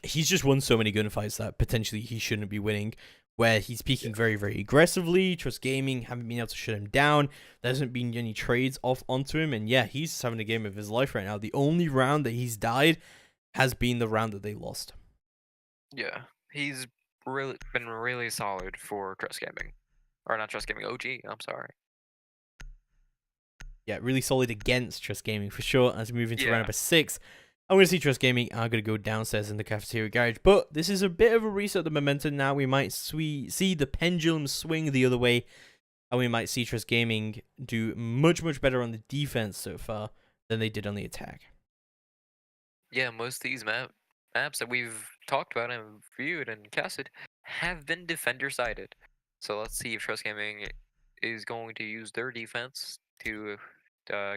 [SPEAKER 3] He's just won so many gunfights that potentially he shouldn't be winning, where he's peaking very, very aggressively. Trust Gaming haven't been able to shut him down. There hasn't been any trades off onto him, and yeah, he's just having a game of his life right now. The only round that he's died has been the round that they lost.
[SPEAKER 4] Yeah, he's really been really solid for Trust Gaming. Or not Trust Gaming, OG, I'm sorry.
[SPEAKER 3] Yeah, really solid against Trust Gaming for sure. As we move into round number 6, I'm going to see Trust Gaming are going to go downstairs in the cafeteria garage. But this is a bit of a reset of the momentum now. We might see the pendulum swing the other way. And we might see Trust Gaming do much, much better on the defense so far than they did on the attack.
[SPEAKER 4] Yeah, most of these maps that we've talked about and viewed and casted have been defender-sided. So let's see if Trust Gaming is going to use their defense to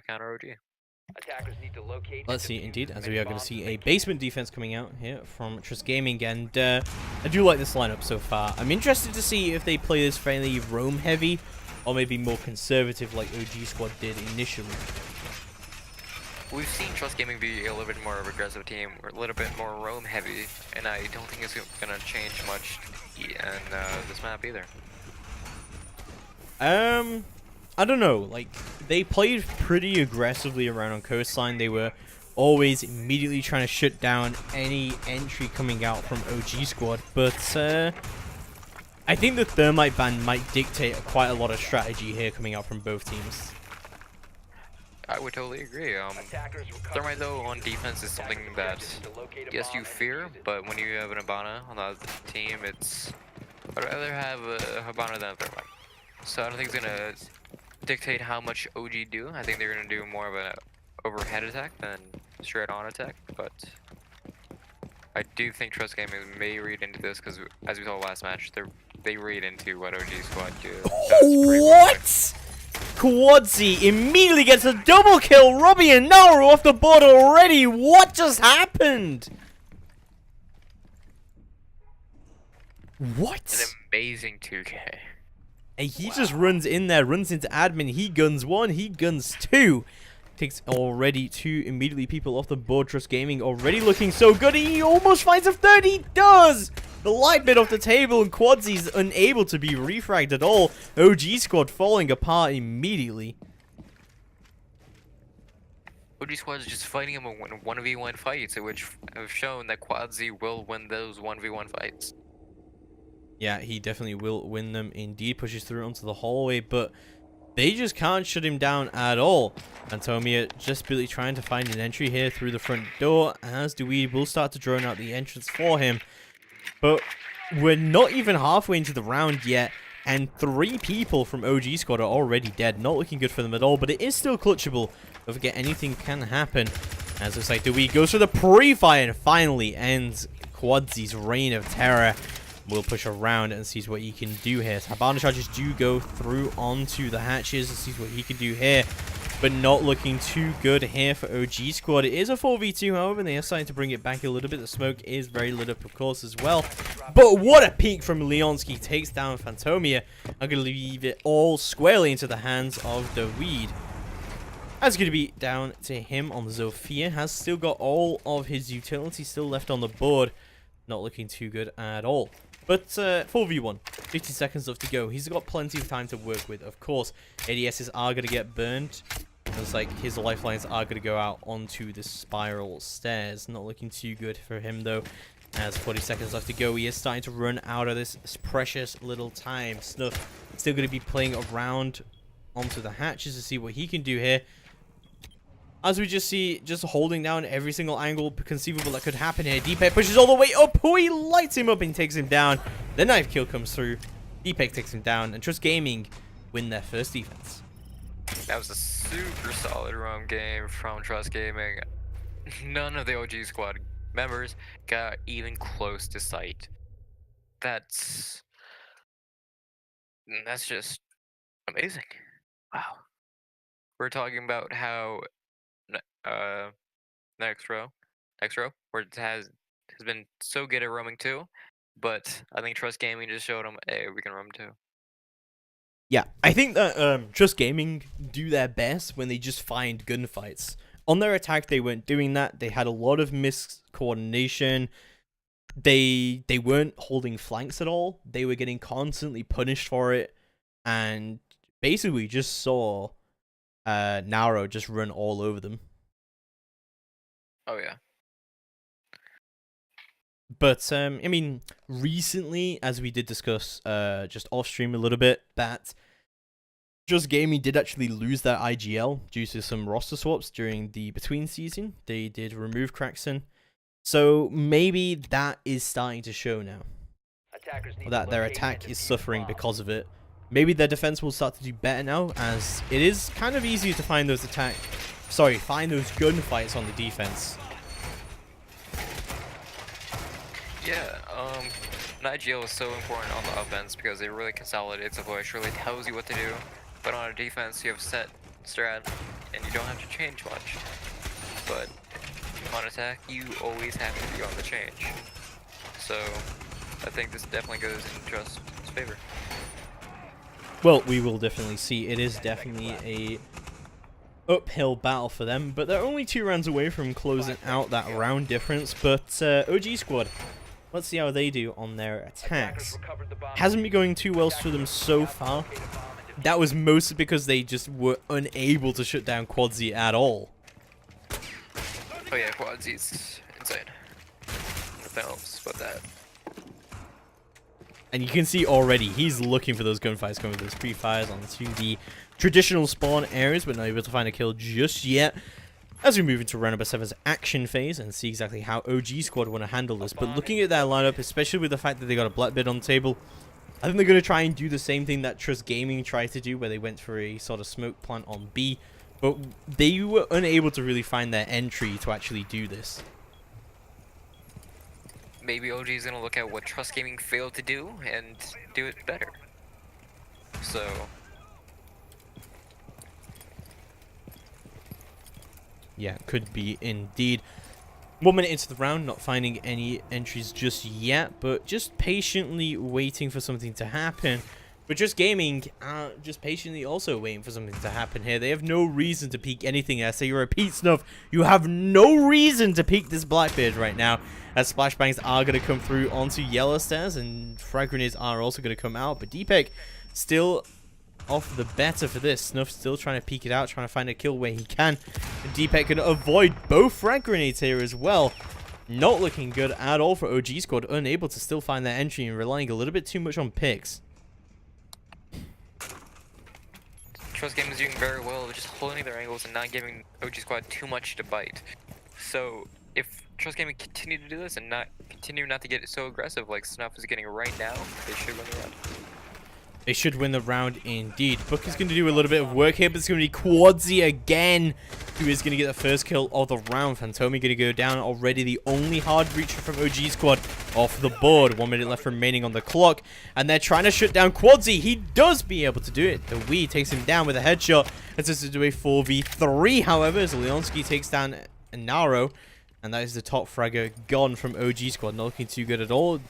[SPEAKER 4] counter OG.
[SPEAKER 5] Attackers need to locate and
[SPEAKER 3] Let's see,
[SPEAKER 5] defuse
[SPEAKER 3] indeed,
[SPEAKER 5] as
[SPEAKER 3] as
[SPEAKER 5] many
[SPEAKER 3] we are going
[SPEAKER 5] bombs
[SPEAKER 3] to see
[SPEAKER 5] as
[SPEAKER 3] a
[SPEAKER 5] they can.
[SPEAKER 3] basement defense coming out here from Trust Gaming, and I do like this lineup so far. I'm interested to see if they play this fairly roam heavy, or maybe more conservative like OG Squad did initially.
[SPEAKER 4] We've seen Trust Gaming be a little bit more of an aggressive team, or a little bit more roam heavy, and I don't think it's gonna change much in this map either.
[SPEAKER 3] I don't know, like, they played pretty aggressively around on coastline. They were always immediately trying to shut down any entry coming out from OG Squad, but I think the Thermite ban might dictate quite a lot of strategy here coming out from both teams.
[SPEAKER 4] I would totally agree.
[SPEAKER 5] Attackers recover
[SPEAKER 4] Thermite
[SPEAKER 5] the
[SPEAKER 4] though
[SPEAKER 5] diffuser.
[SPEAKER 4] on defense is something that,
[SPEAKER 5] Objective is to locate a
[SPEAKER 4] yes,
[SPEAKER 5] bomb
[SPEAKER 4] you
[SPEAKER 5] and
[SPEAKER 4] fear,
[SPEAKER 5] defuse it.
[SPEAKER 4] but when you have an Hibana on the other team, I'd rather have a Hibana than a Thermite. So I don't think it's gonna dictate how much OG do. I think they're gonna do more of an overhead attack than straight on attack, but I do think Trust Gaming may read into this because, as we saw last match, they read into what OG Squad does pretty well.
[SPEAKER 3] What? Quadzi immediately gets a double kill. Robbie and Naru off the board already. What just happened? What?
[SPEAKER 4] An amazing 2K.
[SPEAKER 3] And he just runs in there, runs into admin. He guns one, he guns two. Takes already two immediately people off the board. Trust Gaming already looking so good. He almost finds a third. He does. The light bit off the table, and Quadzy's unable to be refragged at all. OG Squad falling apart immediately.
[SPEAKER 4] OG Squad is just fighting him in 1v1 fights, which have shown that Quadzy will win those 1v1 fights.
[SPEAKER 3] Yeah, he definitely will win them indeed. Pushes through onto the hallway, but they just can't shut him down at all. Antomia just really trying to find an entry here through the front door, as Dweeb will start to drone out the entrance for him. But we're not even halfway into the round yet, and 3 people from OG Squad are already dead. Not looking good for them at all, but it is still clutchable. Don't forget, anything can happen. As it looks like Dweeb goes for the pre-fire and finally ends Quadzy's reign of terror. Will push around and sees what he can do here. So Hibana charges do go through onto the hatches and sees what he can do here. But not looking too good here for OG Squad. It is a 4v2, however, and they are starting to bring it back a little bit. The smoke is very lit up, of course, as well. But what a peek from Leonsky. Takes down Phantomia. I'm going to leave it all squarely into the hands of the Weed. That's going to be down to him on Zofia. Has still got all of his utility still left on the board. Not looking too good at all. But 4v1, 50 seconds left to go. He's got plenty of time to work with, of course. ADSs are going to get burned. Looks like his lifelines are going to go out onto the spiral stairs. Not looking too good for him, though. As 40 seconds left to go, he is starting to run out of this precious little time. Snuff still going to be playing around onto the hatches to see what he can do here. As we just see, just holding down every single angle conceivable that could happen here. Deepek pushes all the way up. He lights him up and takes him down. The knife kill comes through. Deepek takes him down. And Trust Gaming win their first defense.
[SPEAKER 4] That was a super solid roam game from Trust Gaming. None of the OG Squad members got even close to sight. That's just amazing. Wow. We're talking about how next row, where it has been so good at roaming too, but I think Trust Gaming just showed them, hey, we can roam too.
[SPEAKER 3] Yeah, I think that Trust Gaming do their best when they just find gunfights. On their attack, they weren't doing that. They had a lot of miscoordination. They weren't holding flanks at all. They were getting constantly punished for it, and basically we just saw Nauro just run all over them.
[SPEAKER 4] Oh yeah.
[SPEAKER 3] But I mean, recently, as we did discuss just off stream a little bit, that Just Gaming did actually lose their IGL due to some roster swaps during the between season. They did remove Craxon. So maybe that is starting to show now.
[SPEAKER 5] Attackers need to
[SPEAKER 3] That their
[SPEAKER 5] locate and
[SPEAKER 3] attack is
[SPEAKER 5] defuse
[SPEAKER 3] suffering
[SPEAKER 5] bombs.
[SPEAKER 3] because of it. Maybe their defense will start to do better now, as it is kind of easier to find those find those gunfights on the defense.
[SPEAKER 4] Yeah, an IGL is so important on the offense because it really consolidates a push, really tells you what to do. But on a defense, you have set strat, and you don't have to change much. But on attack, you always have to be on the change. So I think this definitely goes in Trust's favor.
[SPEAKER 3] Well, we will definitely see. It is definitely a uphill battle for them, but they're only 2 rounds away from closing out that round difference. But OG Squad, let's see how they do on their attacks. Hasn't been going too well for them so far. That was mostly because they just were unable to shut down Quadzy at all.
[SPEAKER 4] Oh yeah, Quadzy's insane. Nothing else but that.
[SPEAKER 3] And you can see already, he's looking for those gunfights, coming with those pre-fires onto the traditional spawn areas, but not able to find a kill just yet. As we move into round number 7's action phase and see exactly how OG Squad want to handle this. But looking at their lineup, especially with the fact that they got a Blackbeard on the table, I think they're going to try and do the same thing that Trust Gaming tried to do, where they went for a sort of smoke plant on B. But they were unable to really find their entry to actually do this.
[SPEAKER 4] Maybe OG is gonna look at what Trust Gaming failed to do and do it better. So
[SPEAKER 3] Yeah, could be indeed. 1 minute into the round, not finding any entries just yet, but just patiently waiting for something to happen. But Just Gaming, just patiently also waiting for something to happen here. They have no reason to peek anything. I say you repeat Snuff, you have no reason to peek this Blackbeard right now, as splashbangs are going to come through onto yellow stairs, and frag grenades are also going to come out. But Deepek still off the better for this. Snuff still trying to peek it out, trying to find a kill where he can. And Deepek can avoid both frag grenades here as well. Not looking good at all for OG Squad, unable to still find their entry and relying a little bit too much on picks.
[SPEAKER 4] Trust Gaming is doing very well, just holding their angles and not giving OG Squad too much to bite. So if Trust Gaming continue to do this and continue not to get so aggressive like Snuff is getting right now, they should win the round.
[SPEAKER 3] They should win the round indeed. Book is going to do a little bit of work here, but it's going to be Quadzy again who is going to get the first kill of the round. Fantomi going to go down already. The only hard breacher from OG Squad off the board. 1 minute left remaining on the clock. And they're trying to shut down Quadzy. He does be able to do it. The Wii takes him down with a headshot. It's just to do a 4v3, however, as Leonsky takes down Naro. And that is the top fragger gone from OG Squad. Not looking too good at all.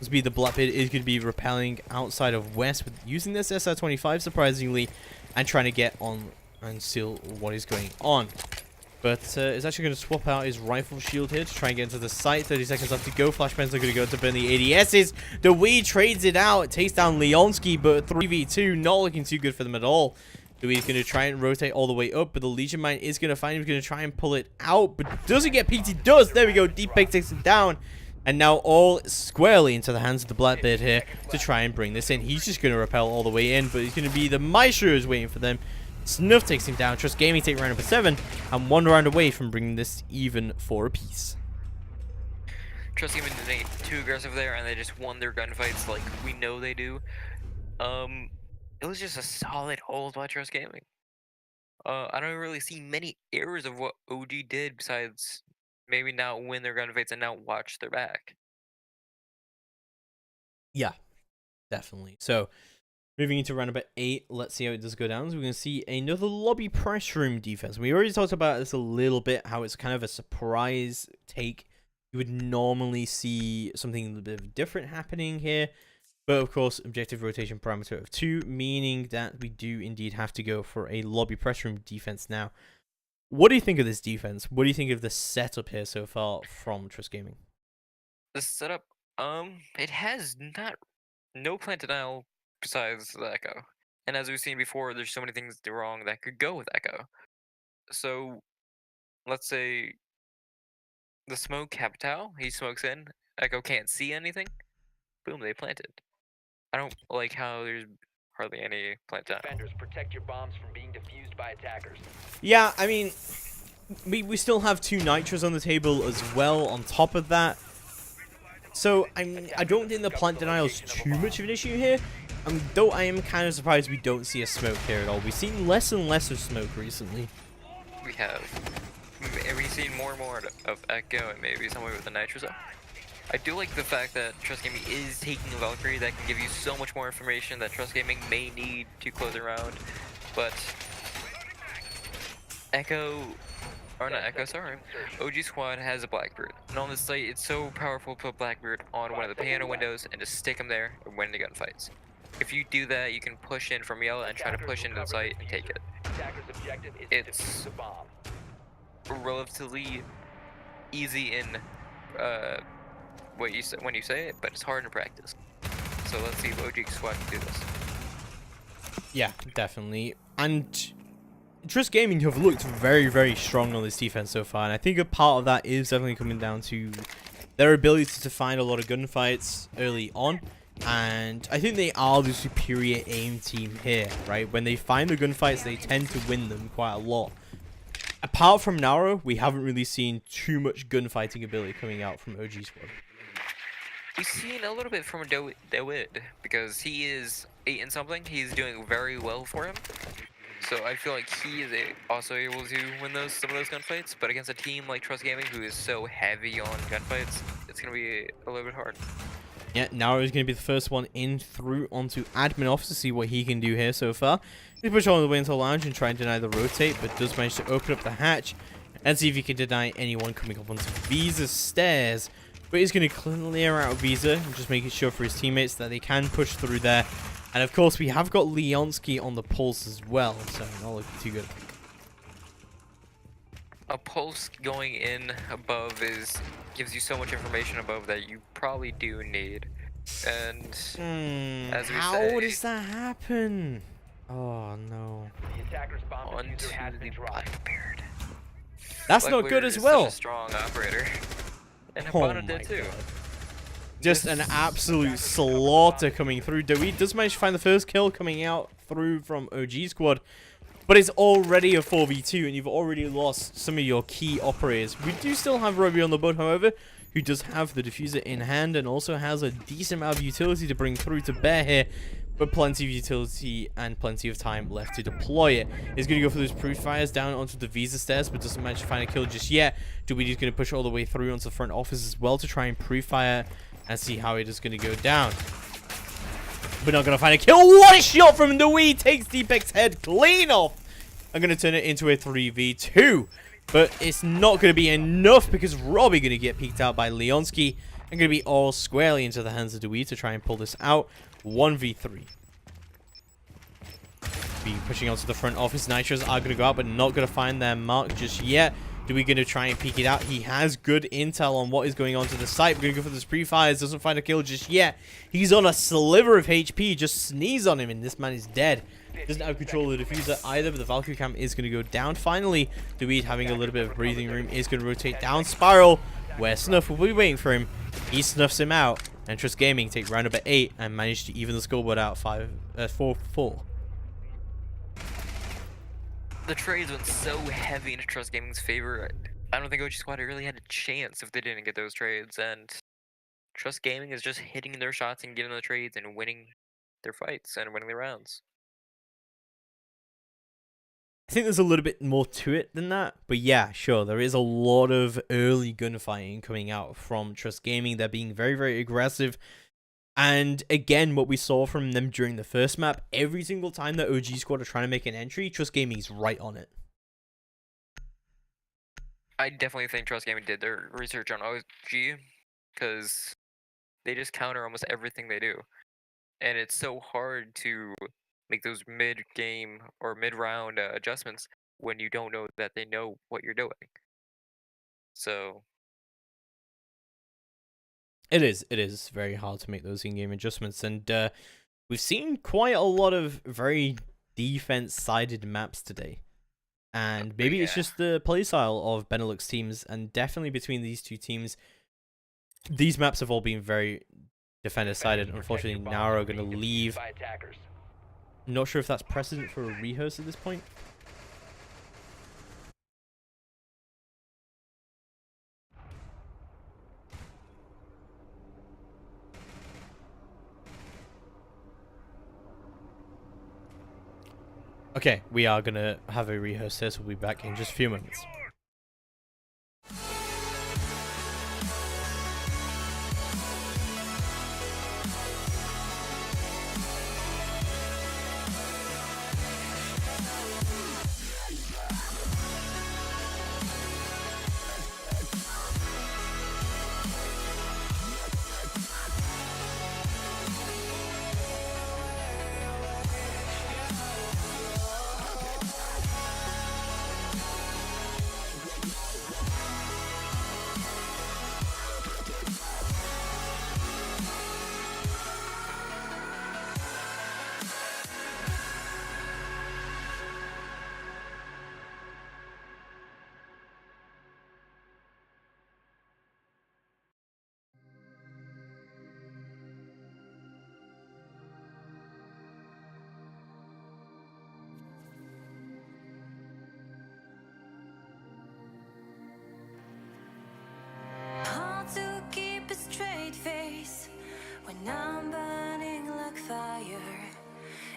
[SPEAKER 3] Be the Blackbeard is going to be repelling outside of West with using this SR-25 surprisingly, and trying to get on and seal what is going on. But is actually going to swap out his rifle shield here to try and get into the site. 30 seconds left to go. Flashbangs are going to go to burn the ADSs. The Wii trades it out. It takes down Leonsky, but 3v2 not looking too good for them at all. The Wii's going to try and rotate all the way up, but the Legion Mine is going to find him. He's going to try and pull it out, but doesn't get peeked. He does. There we go. Deepek takes it down. And now all squarely into the hands of the Blackbeard here to try and bring this in. He's just going to repel all the way in, but he's going to be the Maestro who's waiting for them. Snuff takes him down. Trust Gaming take round number 7, and 1 round away from bringing this even for a piece.
[SPEAKER 4] Trust Gaming didn't get too aggressive there, and they just won their gunfights like we know they do. It was just a solid hold by Trust Gaming. I don't really see many errors of what OG did besides maybe not win their gunfights and not watch their back.
[SPEAKER 3] Yeah, definitely. So, moving into round number 8, let's see how it does go down. So we're going to see another lobby press room defense. We already talked about this a little bit, how it's kind of a surprise take. You would normally see something a little bit different happening here. But of course, objective rotation parameter of 2, meaning that we do indeed have to go for a lobby press room defense now. What do you think of this defense? What do you think of the setup here so far from Trust Gaming?
[SPEAKER 4] The setup, it has no plant denial besides the Echo. And as we've seen before, there's so many things wrong that could go with Echo. So, let's say the smoke Capital, he smokes in, Echo can't see anything, boom, they planted. I don't like how there's hardly any plant down.
[SPEAKER 5] Defenders, protect your bombs from being defused by attackers.
[SPEAKER 3] Yeah, I mean, we still have 2 nitros on the table as well on top of that. So, I don't think the plant denial is too much of an issue here. Though I am kind of surprised we don't see a smoke here at all. We've seen less and less of smoke recently.
[SPEAKER 4] We have. We've seen more and more of Echo and maybe somebody with the nitros up. I do like the fact that Trust Gaming is taking a Valkyrie that can give you so much more information that Trust Gaming may need to close a round. But Echo, or not Echo, sorry, OG Squad has a Blackbeard. And on this site, it's so powerful to put Blackbeard on one of the piano windows and just stick him there and win the gunfights. If you do that, you can push in from yellow and try to push into the site and take it.
[SPEAKER 5] Attacker's objective is
[SPEAKER 4] It's-
[SPEAKER 5] to defuse the bomb.
[SPEAKER 4] Relatively easy in what you say, when you say it, but it's hard in practice. So let's see if OG Squad can do this.
[SPEAKER 3] Yeah, definitely. And Trust Gaming have looked very, very strong on this defense so far, and I think a part of that is definitely coming down to their ability to find a lot of gunfights early on. And I think they are the superior aim team here, right? When they find the gunfights, they tend to win them quite a lot. Apart from Nauro, we haven't really seen too much gunfighting ability coming out from OG Squad.
[SPEAKER 4] We've seen a little bit from Dawid because he is 8 and something. He's doing very well for him. So I feel like he is also able to win some of those gunfights. But against a team like Trust Gaming, who is so heavy on gunfights, it's gonna be a little bit hard.
[SPEAKER 3] Yeah, Nauro is going to be the first one in through onto admin office to see what he can do here so far. He's push all the way into the lounge and try and deny the rotate, but does manage to open up the hatch and see if he can deny anyone coming up onto Visa's stairs. But he's going to clear out Visa and just making sure for his teammates that they can push through there. And of course, we have got Leonsky on the pulse as well, so not looking too good.
[SPEAKER 4] A pulse going in above gives you so much information above that you probably do need. And as we
[SPEAKER 3] How
[SPEAKER 4] say,
[SPEAKER 3] does that happen? Oh no.
[SPEAKER 5] The attacker's bomb
[SPEAKER 4] onto
[SPEAKER 5] diffuser has
[SPEAKER 4] the
[SPEAKER 5] been dropped.
[SPEAKER 4] Blackbeard.
[SPEAKER 3] That's not
[SPEAKER 4] Blackbeard
[SPEAKER 3] good
[SPEAKER 4] is
[SPEAKER 3] as well.
[SPEAKER 4] Such a strong operator. And
[SPEAKER 3] Oh
[SPEAKER 4] Habana
[SPEAKER 3] my
[SPEAKER 4] did too.
[SPEAKER 3] God. Just an absolute slaughter coming through. Dawid does manage to find the first kill coming out through from OG Squad. But it's already a 4v2 and you've already lost some of your key operators. We do still have Robbie on the board, however, who does have the diffuser in hand and also has a decent amount of utility to bring through to bear here. But plenty of utility and plenty of time left to deploy it. He's going to go for those proof fires down onto the Visa stairs, but doesn't manage to find a kill just yet. Dawid is going to push all the way through onto the front office as well to try and proof fire and see how it is going to go down. We're not going to find a kill. What a shot from Dawid! Takes Deepek's head clean off. I'm going to turn it into a 3v2. But it's not going to be enough because Robbie going to get peeked out by Leonsky. And going to be all squarely into the hands of Dawid to try and pull this out. 1v3. Be pushing onto the front office. Nitros are going to go out but not going to find their mark just yet. Dawid going to try and peek it out. He has good intel on what is going on to the site. We're going to go for this pre-fires. Doesn't find a kill just yet. He's on a sliver of HP. Just sneeze on him and this man is dead. Doesn't have control of the diffuser either, but the Valkyrie cam is going to go down. Finally, Dawid having a little bit of breathing room is going to rotate down Spiral, where Snuff will be waiting for him. He snuffs him out, and Trust Gaming take round number 8 and manage to even the scoreboard out 4-4.
[SPEAKER 4] The trades went so heavy into Trust Gaming's favor. I don't think OG Squad really had a chance if they didn't get those trades, and Trust Gaming is just hitting their shots and getting the trades and winning their fights and winning their rounds.
[SPEAKER 3] I think there's a little bit more to it than that, but yeah, sure, there is a lot of early gunfighting coming out from Trust Gaming. They're being very, very aggressive. And again, what we saw from them during the first map, every single time that OG Squad are trying to make an entry, Trust Gaming's right on it.
[SPEAKER 4] I definitely think Trust Gaming did their research on OG, because they just counter almost everything they do. And it's so hard to make those mid-game or mid-round adjustments when you don't know that they know what you're doing. So
[SPEAKER 3] It is very hard to make those in-game adjustments, and we've seen quite a lot of very defense-sided maps today. And maybe it's just the playstyle of Benelux teams, and definitely between these two teams, these maps have all been very defender-sided. Unfortunately, Nauro are going to leave Not sure if that's precedent for a rehearse at this point. Okay, we are gonna have a rehearse here, so we'll be back in just a few moments.
[SPEAKER 1] Hard to keep a straight face when I'm burning like fire,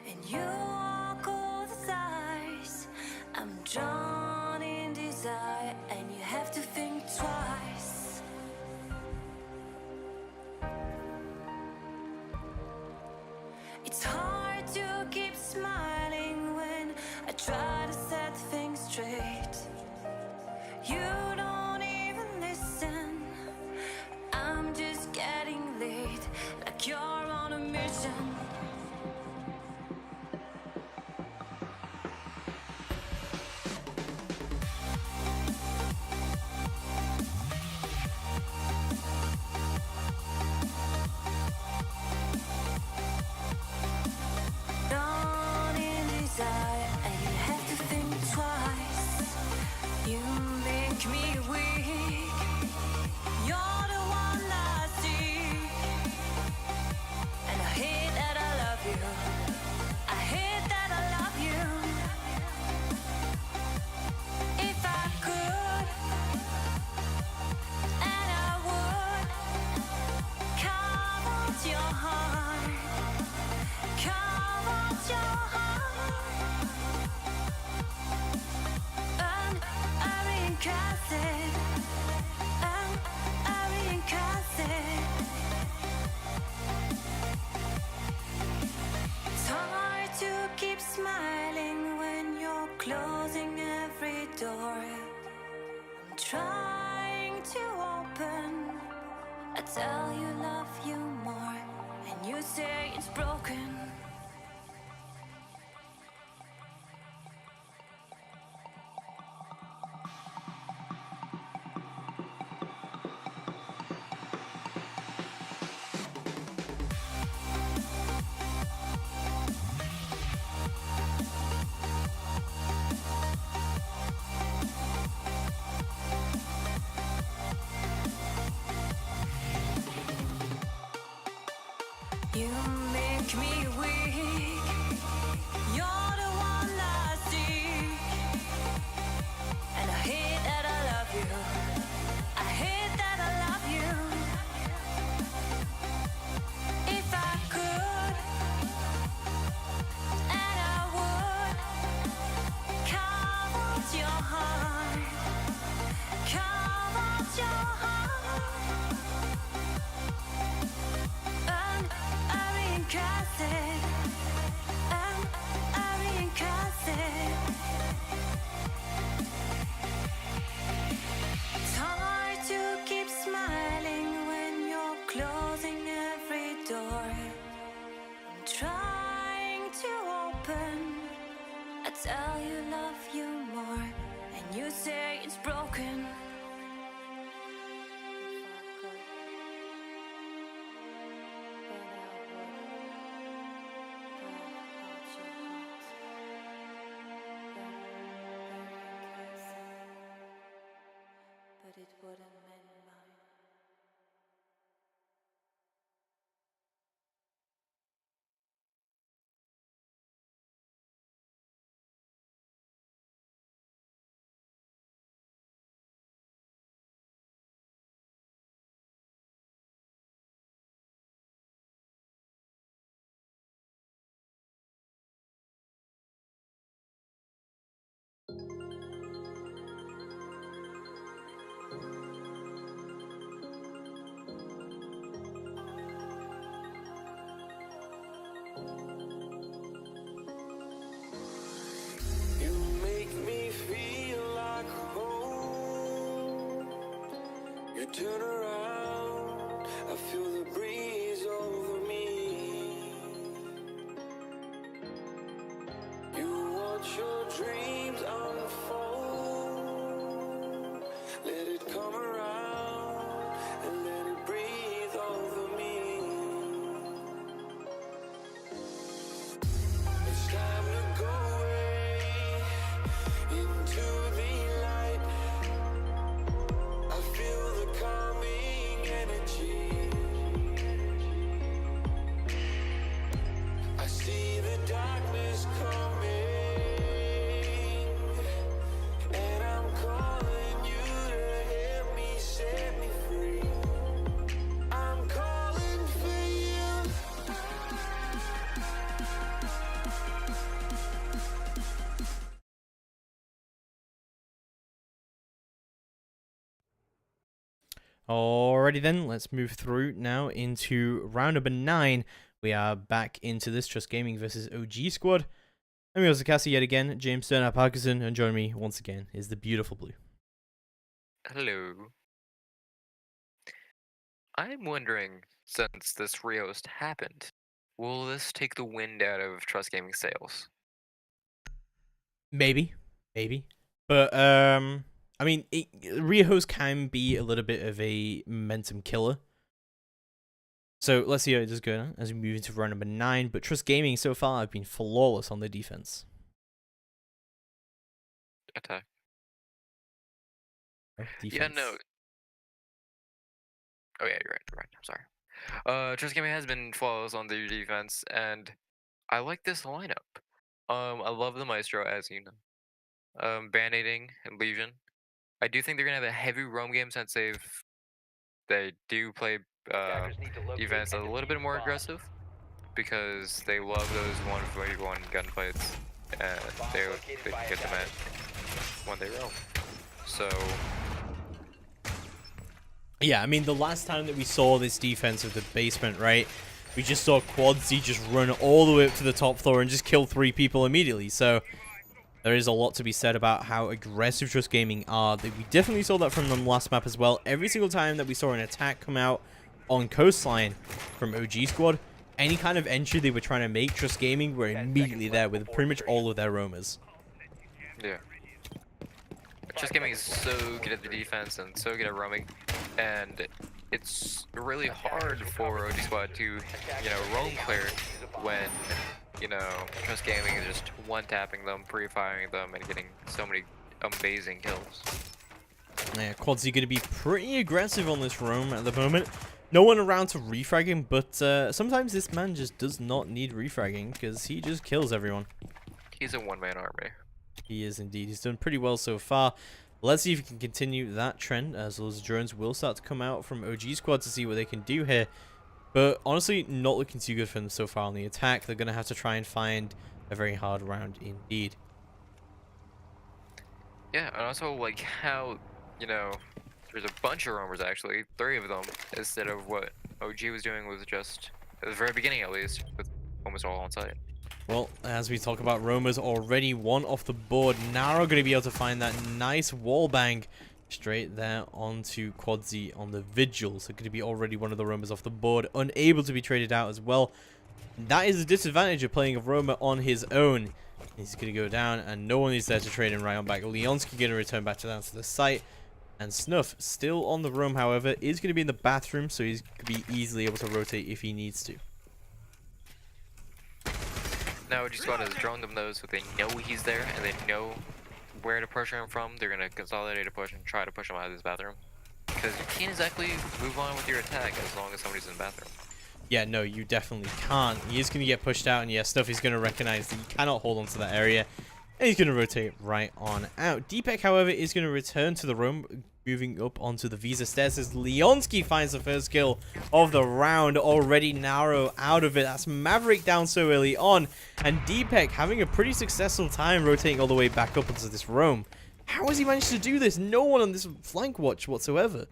[SPEAKER 1] and you walk all the sides. I'm drawn in desire, and you have to think twice. It's hard to keep smiling when I try to set things straight. You don't even listen. I'm just getting late, like you're on a mission. Drawn in desire, and you have to think twice. You make me weak. You're the one I see, and I hate that I love you. I hate that I love you. If I could, and I would, carve out your heart, carve out your heart. And I reincarnate it. And I reincarnate it. It's hard to keep smiling when you're closing every door. I'm trying to open. I tell you love you more, and you say it's broken. You make me weak. You're the one I seek, and I hate that I love you. I hate that I love you. If I could, and I would, carve out your heart, carve out your heart. And I reincarnate it. And I reincarnate it. It's hard to keep smiling when you're closing every door. I'm trying to open. I tell you love you more, and you say it's broken. But it wouldn't mend mine.
[SPEAKER 2] turn around, I feel the breeze over me. You watch your dreams unfold. Let it come around and let it breathe over me. It's time to go away into the light. I feel the calming energy. I see the darkness coming, and I'm calling you to help me set me free. I'm calling for you.
[SPEAKER 3] Alrighty then, let's move through now into round number 9. We are back into this Trust Gaming versus OG squad. I'm your Cassie yet again, James Turner Parkinson, and joining me once again is the beautiful Blue.
[SPEAKER 4] Hello. I'm wondering, since this rehost happened, will this take the wind out of Trust Gaming sails?
[SPEAKER 3] Maybe. But, I mean, rehost can be a little bit of a momentum killer. So let's see how it does go now as we move into round number 9. But Trust Gaming so far have been flawless on their defense.
[SPEAKER 4] Attack.
[SPEAKER 3] Defense.
[SPEAKER 4] Yeah, no. Oh yeah, you're right. I'm sorry. Trust Gaming has been flawless on their defense, and I like this lineup. I love the Maestro, as you know. Band-Aiding and Legion. I do think they're gonna have a heavy roam game since they do play
[SPEAKER 5] Attackers need to locate
[SPEAKER 4] defense a
[SPEAKER 5] and
[SPEAKER 4] little bit
[SPEAKER 5] defuse
[SPEAKER 4] more
[SPEAKER 5] bombs.
[SPEAKER 4] aggressive because they love those 1v1 gunfights, and
[SPEAKER 5] Bomb
[SPEAKER 4] they
[SPEAKER 5] located
[SPEAKER 4] can
[SPEAKER 5] by
[SPEAKER 4] get them at
[SPEAKER 5] attackers.
[SPEAKER 4] when they roam. So
[SPEAKER 3] Yeah, I mean, the last time that we saw this defense of the basement, right, we just saw Quadzy just run all the way up to the top floor and just kill 3 people immediately. So there is a lot to be said about how aggressive Trust Gaming are. We definitely saw that from the last map as well. Every single time that we saw an attack come out on Coastline from OG Squad, any kind of entry they were trying to make, Trust Gaming were immediately there with pretty much all of their roamers.
[SPEAKER 4] yeah, Trust Gaming is so good at the defense and so good at roaming, and it's really hard for OG Squad to, roam clear when, Trust Gaming is just one-tapping them, pre-firing them, and getting so many amazing kills.
[SPEAKER 3] Yeah, Quadzy going to be pretty aggressive on this roam at the moment. No one around to refrag him, but sometimes this man just does not need refragging because he just kills everyone.
[SPEAKER 4] He's a one-man army.
[SPEAKER 3] He is indeed. He's done pretty well so far. Let's see if he can continue that trend as those drones will start to come out from OG Squad to see what they can do here. But honestly, not looking too good for them so far on the attack. They're going to have to try and find a very hard round indeed.
[SPEAKER 4] Yeah, and also like how, there's a bunch of roamers actually, 3 of them, instead of what OG was doing with just, at the very beginning at least, with almost all on site.
[SPEAKER 3] Well, as we talk about roamers, already 1 off the board. Naro going to be able to find that nice wall bang straight there onto Quadzy on the Vigil. So going to be already 1 of the roamers off the board, unable to be traded out as well. That is the disadvantage of playing a roamer on his own. He's going to go down, and no one is there to trade him right on back. Leonski going to return back down to the site. And Snuff, still on the roam, however, is going to be in the bathroom, so he's going to be easily able to rotate if he needs to.
[SPEAKER 4] Now OG Squad has drawn them those, so they know he's there, and they know where to pressure him from. They're going to consolidate a push and try to push him out of this bathroom. Because you can't exactly move on with your attack as long as somebody's in the bathroom.
[SPEAKER 3] Yeah, no, you definitely can't. He is going to get pushed out, and yeah, Snuff is going to recognize that you cannot hold on to that area. And he's going to rotate right on out. Deepek, however, is going to return to the room, moving up onto the Visa stairs as Leonski finds the first kill of the round. Already Naro out of it. That's Maverick down so early on. And Deepek having a pretty successful time rotating all the way back up onto this roam. How has he managed to do this? No one on this flank watch whatsoever.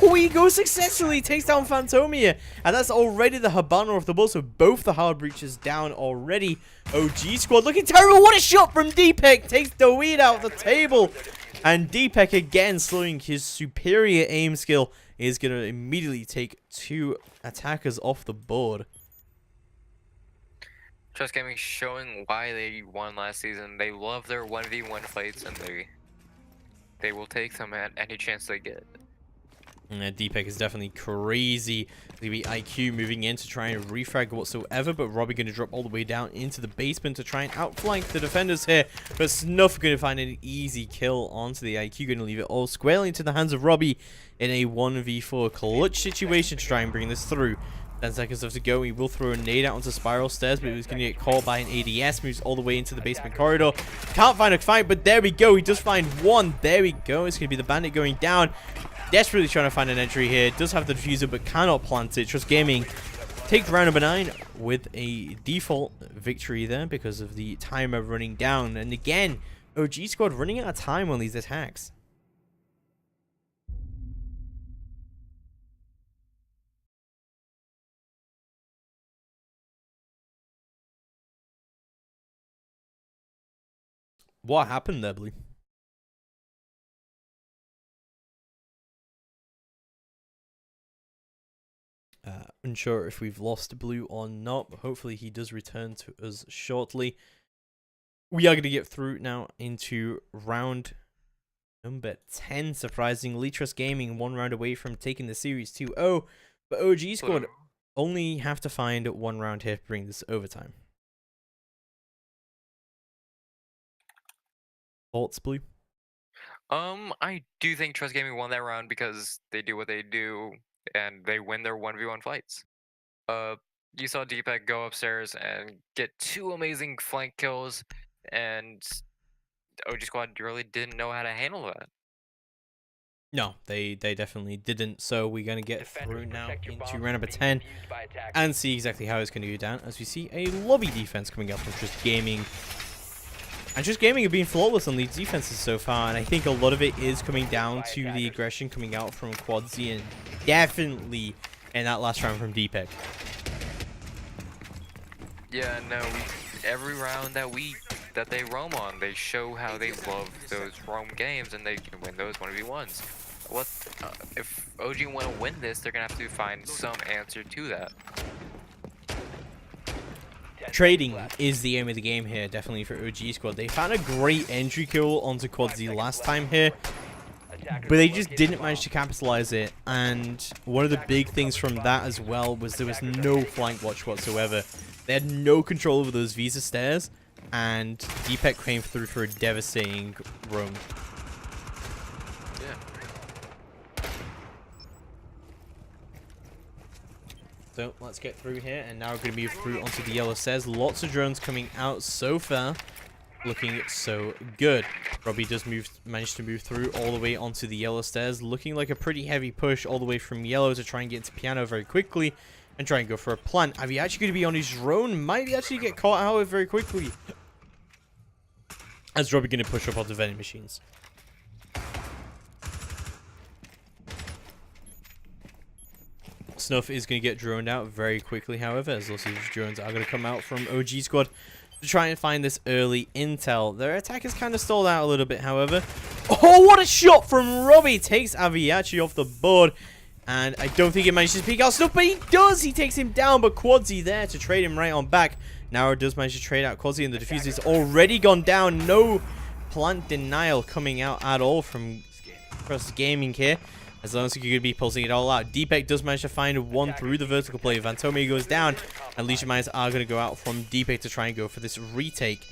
[SPEAKER 3] Oh, he goes successfully, takes down Phantomia, and that's already the Habana of the ball, so both the hard breaches down already. OG squad looking terrible. What a shot from Deepek, takes the weed out of the table, and Deepek again slowing his superior aim skill is going to immediately take 2 attackers off the board.
[SPEAKER 4] Trust Gaming showing why they won last season. They love their 1v1 fights, and they will take them at any chance they get.
[SPEAKER 3] Deepek is definitely crazy. Gonna be IQ moving in to try and refrag whatsoever, but Robbie going to drop all the way down into the basement to try and outflank the defenders here. But Snuff going to find an easy kill onto the IQ, going to leave it all squarely into the hands of Robbie in a 1v4 clutch situation to try and bring this through. 10 seconds left to go. He will throw a nade out onto Spiral Stairs, but he was going to get caught by an ADS. Moves all the way into the basement corridor. Can't find a fight, but there we go. He does find one. There we go. It's going to be the Bandit going down. Desperately trying to find an entry here. Does have the diffuser, but cannot plant it. Trust Gaming takes round number 9 with a default victory there because of the timer running down. And again, OG squad running out of time on these attacks. What happened there, Blue? Unsure if we've lost Blue or not, but hopefully he does return to us shortly. We are going to get through now into round number 10. Surprisingly, Trust Gaming 1 round away from taking the series 2-0, but OG squad only have to find 1 round here to bring this overtime. Thoughts, Blue?
[SPEAKER 4] I do think Trust Gaming won that round because they do what they do and they win their 1v1 fights. You saw Deepek go upstairs and get 2 amazing flank kills, and OG Squad really didn't know how to handle that.
[SPEAKER 3] No, they definitely didn't. So we're going to get through now into round number 10 and see exactly how it's going to go down as we see a lobby defense coming up from Trust Gaming. And Trust Gaming have been flawless on these defenses so far, and I think a lot of it is coming down to the aggression coming out from Quadzy and definitely in that last round from Deepek.
[SPEAKER 4] Yeah, no, every round that they roam on, they show how they love those roam games and they can win those 1v1s. If OG want to win this, they're gonna have to find some answer to that.
[SPEAKER 3] Trading is the aim of the game here, definitely for OG squad. They found a great entry kill onto Quadzy last time here, but they just didn't manage to capitalize it. And one of the big things from that as well was there was no flank watch whatsoever. They had no control over those Visa stairs, and Deepek came through for a devastating roam. So let's get through here, and now we're going to move through onto the yellow stairs. Lots of drones coming out so far, looking so good. Robbie does manage to move through all the way onto the yellow stairs, looking like a pretty heavy push all the way from yellow to try and get into piano very quickly and try and go for a plant. Are we actually going to be on his drone? Might he actually get caught out very quickly? As Robbie going to push up onto vending machines. Snuff is going to get droned out very quickly, however, as lots of these drones are going to come out from OG squad to try and find this early intel. Their attack is kind of stalled out a little bit, however. Oh, what a shot from Robbie! Takes Aviachi off the board, and I don't think he manages to peek out Snuff, but he does! He takes him down, but Quadzy there to trade him right on back. Now does manage to trade out Quadzy, and the diffuser is already gone down. No plant denial coming out at all from Trust Gaming here, as long as he could be pulsing it all out. Deepek does manage to find one through the vertical play. Phantomia goes down, and Leisure Minds are going to go out from Deepek to try and go for this retake.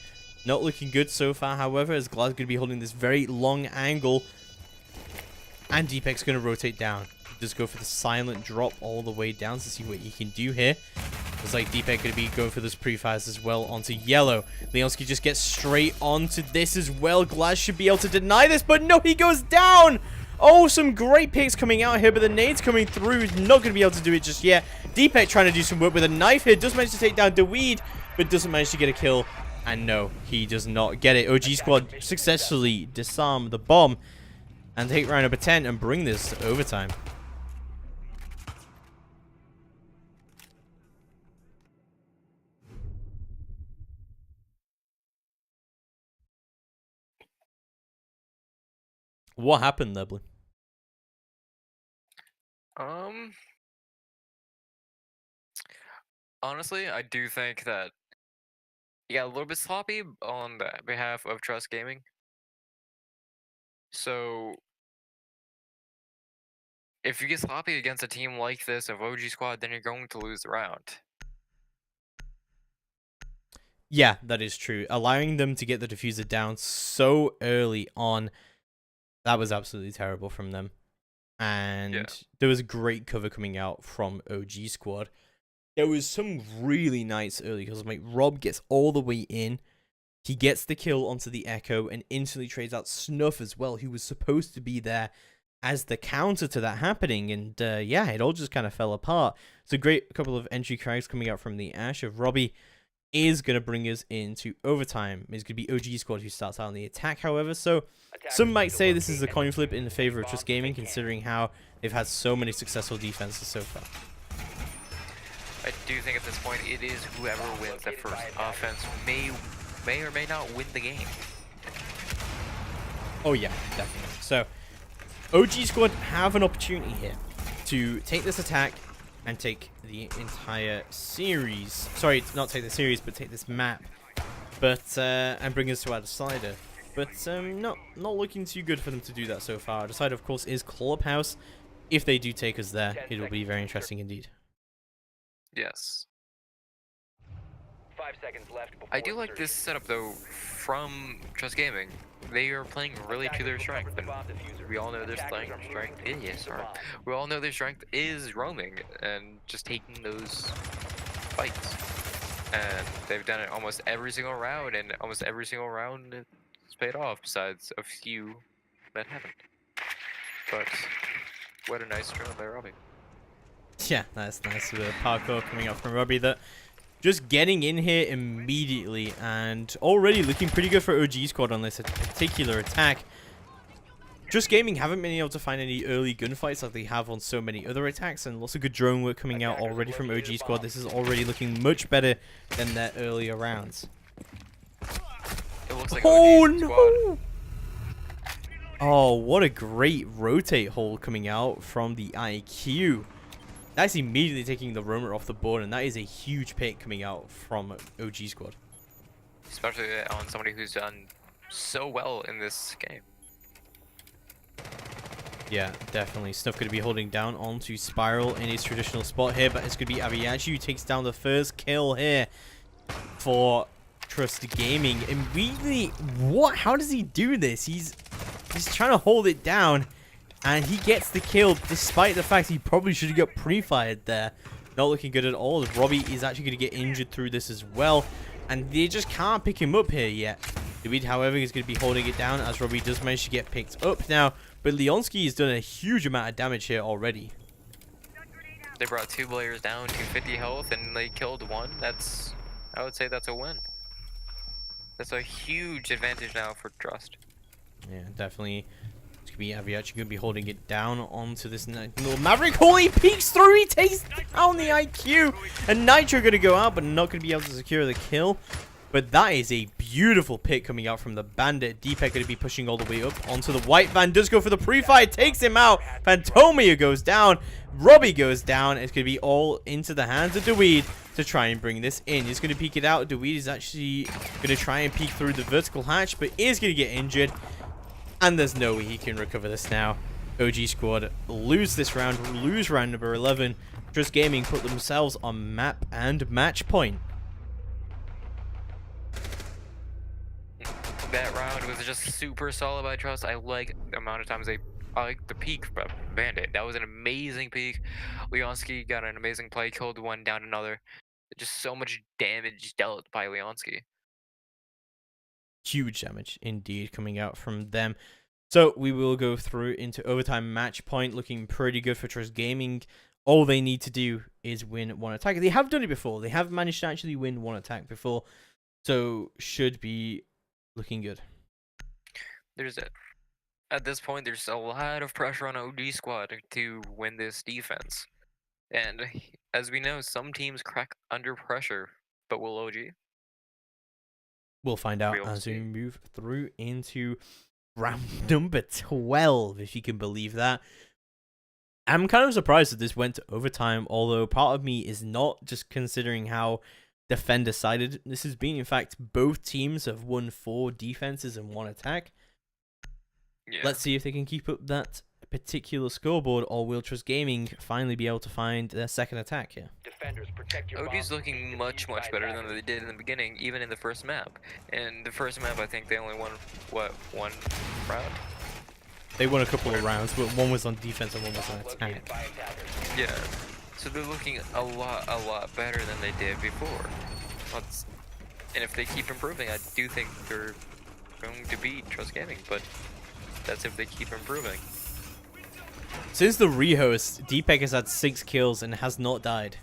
[SPEAKER 3] Not looking good so far, however, as Glad's going to be holding this very long angle, and Deepek's going to rotate down. Just go for the silent drop all the way down to see what he can do here. Looks like Deepek going to be going for those pre-fires as well onto yellow. Leonski just gets straight onto this as well. Glaz should be able to deny this, but no, he goes down! Oh, some great picks coming out here, but the nades coming through. He's not going to be able to do it just yet. Deepek trying to do some work with a knife here. Does manage to take down Deweed, but doesn't manage to get a kill. And no, he does not get it. OG squad successfully disarm the bomb and take round number 10 and bring this to overtime. What happened there, Blue?
[SPEAKER 4] Um, honestly, I do think that you got a little bit sloppy on the behalf of Trust Gaming. So if you get sloppy against a team like this of OG Squad, then you're going to lose the round.
[SPEAKER 3] Yeah, that is true. Allowing them to get the diffuser down so early on, that was absolutely terrible from them. And there was great cover coming out from OG Squad. There was some really nice early kills. Like Rob gets all the way in. He gets the kill onto the Echo and instantly trades out Snuff as well, who was supposed to be there as the counter to that happening. And yeah, it all just kind of fell apart. It's a great couple of entry cracks coming out from the Ash of Robbie. Is going to bring us into overtime. It's going to be OG Squad who starts out on the attack, however. So some might say this is a coin flip in the favor of Trust Gaming, considering how they've had so many successful defenses so far.
[SPEAKER 4] I do think at this point it is whoever wins that first offense may or may not win the game.
[SPEAKER 3] Oh yeah, definitely. So OG Squad have an opportunity here to take this attack and take the entire series. Sorry, not take the series, but take this map. But and bring us to our decider. But not looking too good for them to do that so far. Our decider, of course, is Clubhouse. If they do take us there, it will be very interesting indeed.
[SPEAKER 4] Yes.
[SPEAKER 5] 5 seconds left before
[SPEAKER 4] I do like this setup though from Trust Gaming. They are playing really to their strength, and we all know their strength is we all know their strength is roaming and just taking those fights. And they've done it almost every single round, and almost every single round it's paid off, besides a few that haven't. But what a nice run by Robbie.
[SPEAKER 3] Yeah, that's nice. A bit of parkour coming up from Robbie that just getting in here immediately and already looking pretty good for OG Squad on this particular attack. Just Gaming haven't been able to find any early gunfights like they have on so many other attacks, and lots of good drone work coming out already from OG Squad. This is already looking much better than their earlier rounds.
[SPEAKER 4] It looks like
[SPEAKER 3] Oh
[SPEAKER 4] OG
[SPEAKER 3] no!
[SPEAKER 4] Squad.
[SPEAKER 3] Oh, what a great rotate hold coming out from the IQ. That's immediately taking the roamer off the board, and that is a huge pick coming out from OG Squad.
[SPEAKER 4] Especially on somebody who's done so well in this game.
[SPEAKER 3] Yeah, definitely. Snuff going to be holding down onto Spiral in his traditional spot here, but it's going to be Aviachi who takes down the first kill here for Trust Gaming. Immediately, what? How does he do this? He's trying to hold it down, and he gets the kill despite the fact he probably should have got pre-fired there. Not looking good at all. Robbie is actually going to get injured through this as well, and they just can't pick him up here yet. David, however, is going to be holding it down as Robbie does manage to get picked up now, but Leonski has done a huge amount of damage here already.
[SPEAKER 4] They brought 2 players down to 50 health, and they killed 1. That's, I would say that's a win. That's a huge advantage now for Trust.
[SPEAKER 3] Yeah, definitely. It's going to be Aviachi going to be holding it down onto this little Maverick. Holy peeks through, he takes down the IQ. And Nitro going to go out, but not going to be able to secure the kill. But that is a beautiful pick coming out from the Bandit. Deepek going to be pushing all the way up onto the white van. Does go for the pre-fire, takes him out. Fantomia goes down. Robbie goes down. It's going to be all into the hands of Dweed to try and bring this in. He's going to peek it out. Dweed is actually going to try and peek through the vertical hatch, but is going to get injured. And there's no way he can recover this now. OG Squad lose this round, lose round number 11. Trust Gaming put themselves on map and match point.
[SPEAKER 4] That round was just super solid by Trust. I like the amount of times I like the peak from Bandit. That was an amazing peak. Leonski got an amazing play, killed 1, down another. Just so much damage dealt by Leonski.
[SPEAKER 3] Huge damage indeed coming out from them. So we will go through into overtime match point, looking pretty good for Trust Gaming. All they need to do is win 1 attack. They have done it before. They have managed to actually win 1 attack before. So should be looking good.
[SPEAKER 4] At this point, there's a lot of pressure on OG Squad to win this defense. And as we know, some teams crack under pressure, but will OG?
[SPEAKER 3] We'll find out
[SPEAKER 4] We'll
[SPEAKER 3] as we
[SPEAKER 4] see.
[SPEAKER 3] move through into round number 12, if you can believe that. I'm kind of surprised that this went to overtime, although part of me is not, just considering how defender-sided this has been. In fact, both teams have won 4 defenses and 1 attack.
[SPEAKER 4] Yeah.
[SPEAKER 3] Let's see if they can keep up that particular scoreboard, or will Trust Gaming finally be able to find their second attack here?
[SPEAKER 5] Defenders, protect your
[SPEAKER 4] OG's
[SPEAKER 5] bombs from
[SPEAKER 4] looking
[SPEAKER 5] being
[SPEAKER 4] much,
[SPEAKER 5] defused by
[SPEAKER 4] much better than
[SPEAKER 5] attackers.
[SPEAKER 4] they did in the beginning, even in the first map. In the first map, I think they only won, what, 1 round?
[SPEAKER 3] They won a couple of rounds, but one was on defense and one was on
[SPEAKER 5] Bombs located
[SPEAKER 3] attack.
[SPEAKER 5] by attackers.
[SPEAKER 4] Yeah. So they're looking a lot better than they did before. And if they keep improving, I do think they're going to beat Trust Gaming, but that's if they keep improving.
[SPEAKER 3] Since the rehost, Deepek has had 6 kills and has not died.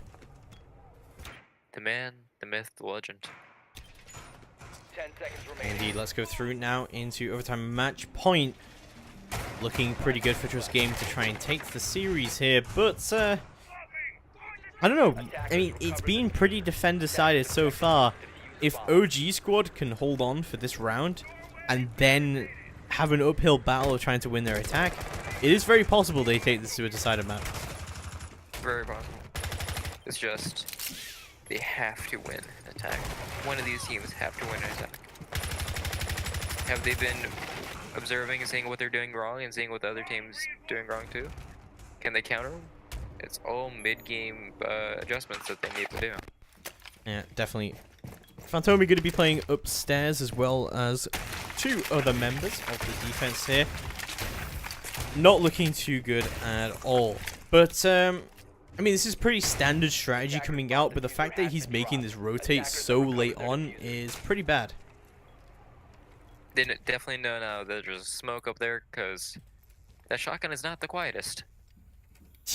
[SPEAKER 4] The man, the myth, the legend.
[SPEAKER 5] 10 seconds remaining.
[SPEAKER 3] Indeed, let's go through now into overtime match point. Looking pretty good for Trust Gaming to try and take the series here, but I don't know. I mean, it's been pretty defender-sided so far. If OG squad can hold on for this round and then have an uphill battle of trying to win their attack, it is very possible they take this to a decided map.
[SPEAKER 4] Very possible. It's just they have to win an attack. One of these teams have to win an attack. Have they been observing and seeing what they're doing wrong and seeing what the other team's doing wrong too? Can they counter them? It's all mid-game adjustments that they need to do.
[SPEAKER 3] Yeah, definitely. Phantomi going to be playing upstairs as well as 2 other members of the defense here. Not looking too good at all. But, I mean, this is pretty standard strategy coming out, but the fact that he's making this rotate so late on is pretty bad.
[SPEAKER 4] They definitely know now that there's smoke up there, because that shotgun is not the quietest.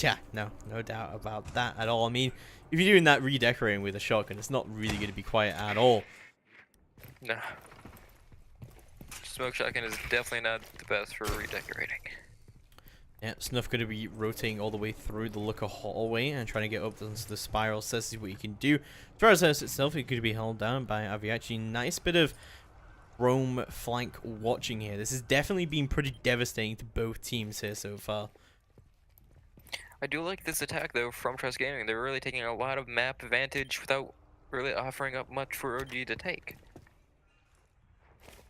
[SPEAKER 3] Yeah, no doubt about that at all. I mean, if you're doing that redecorating with a shotgun, it's not really going to be quiet at all.
[SPEAKER 4] No. Smoke shotgun is definitely not the best for redecorating.
[SPEAKER 3] Yeah, Snuff going to be rotating all the way through the Looker hallway and trying to get up into the spiral. So this is what you can do. As far as this itself, it could be held down by Aviachi. Nice bit of roam flank watching here. This has definitely been pretty devastating to both teams here so far.
[SPEAKER 4] I do like this attack though from Trust Gaming. They're really taking a lot of map advantage without really offering up much for OG to take.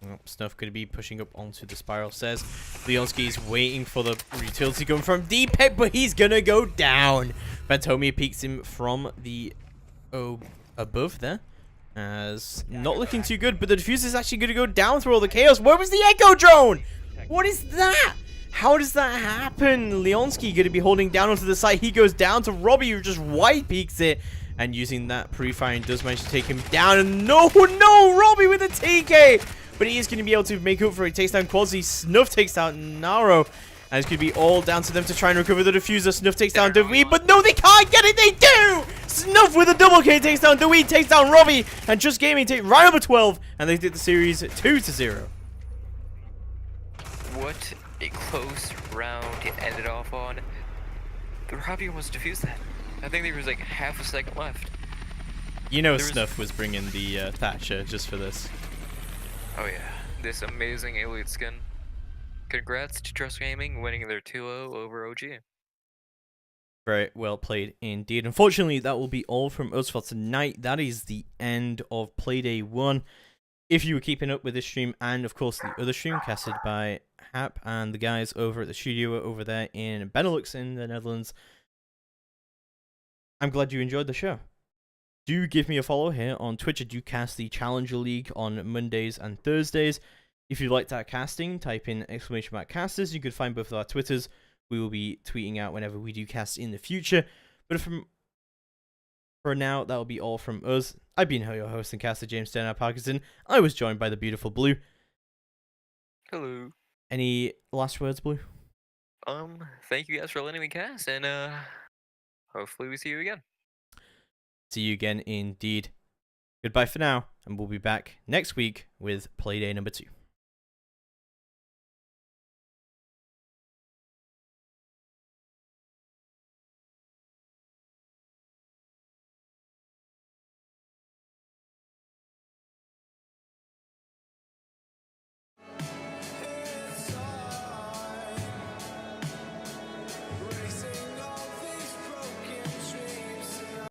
[SPEAKER 3] Well, Snuff going to be pushing up onto the spiral, says Leonski's waiting for the utility gun from Deepek, but he's going to go down. Fantomia peeks him from the above there. As not looking too good, but the diffuser is actually going to go down through all the chaos. Where was the Echo Drone? What is that? How does that happen? Leonski going to be holding down onto the side. He goes down to Robbie, who just white peeks it. And using that pre-firing does manage to take him down. And no, Robbie with a TK. But he is going to be able to make up for it. Takes down Quasi. Snuff takes out Naro. And it's going to be all down to them to try and recover the diffuser. Snuff takes down Deweed, but no, they can't get it. They do! Snuff with a double K takes down Deweed, takes down Robbie. And Just Gaming take round number 12. And they take the series 2-0.
[SPEAKER 4] What a close round it ended off on. The Robbie almost defused that. I think there was like half a second left.
[SPEAKER 3] You know
[SPEAKER 4] There was-
[SPEAKER 3] Snuff was bringing the Thatcher just for this.
[SPEAKER 4] Oh yeah, this amazing elite skin. Congrats to Trust Gaming winning their 2-0 over OG.
[SPEAKER 3] Very well played indeed. Unfortunately, that will be all from us for tonight. That is the end of Playday 1. If you were keeping up with this stream, and of course the other stream casted by Hap and the guys over at the studio over there in Benelux in the Netherlands, I'm glad you enjoyed the show. Do give me a follow here on Twitch. I do cast the Challenger League on Mondays and Thursdays. If you like that casting, type in !casters. You can find both of our Twitters. We will be tweeting out whenever we do cast in the future. But for now, that will be all from us. I've been your host and caster, James Sterner Parkinson. I was joined by the beautiful Blue.
[SPEAKER 4] Hello.
[SPEAKER 3] Any last words, Blue?
[SPEAKER 4] Thank you guys for letting me cast, and hopefully we see you again.
[SPEAKER 3] See you again indeed. Goodbye for now, and we'll be back next week with Playday number 2.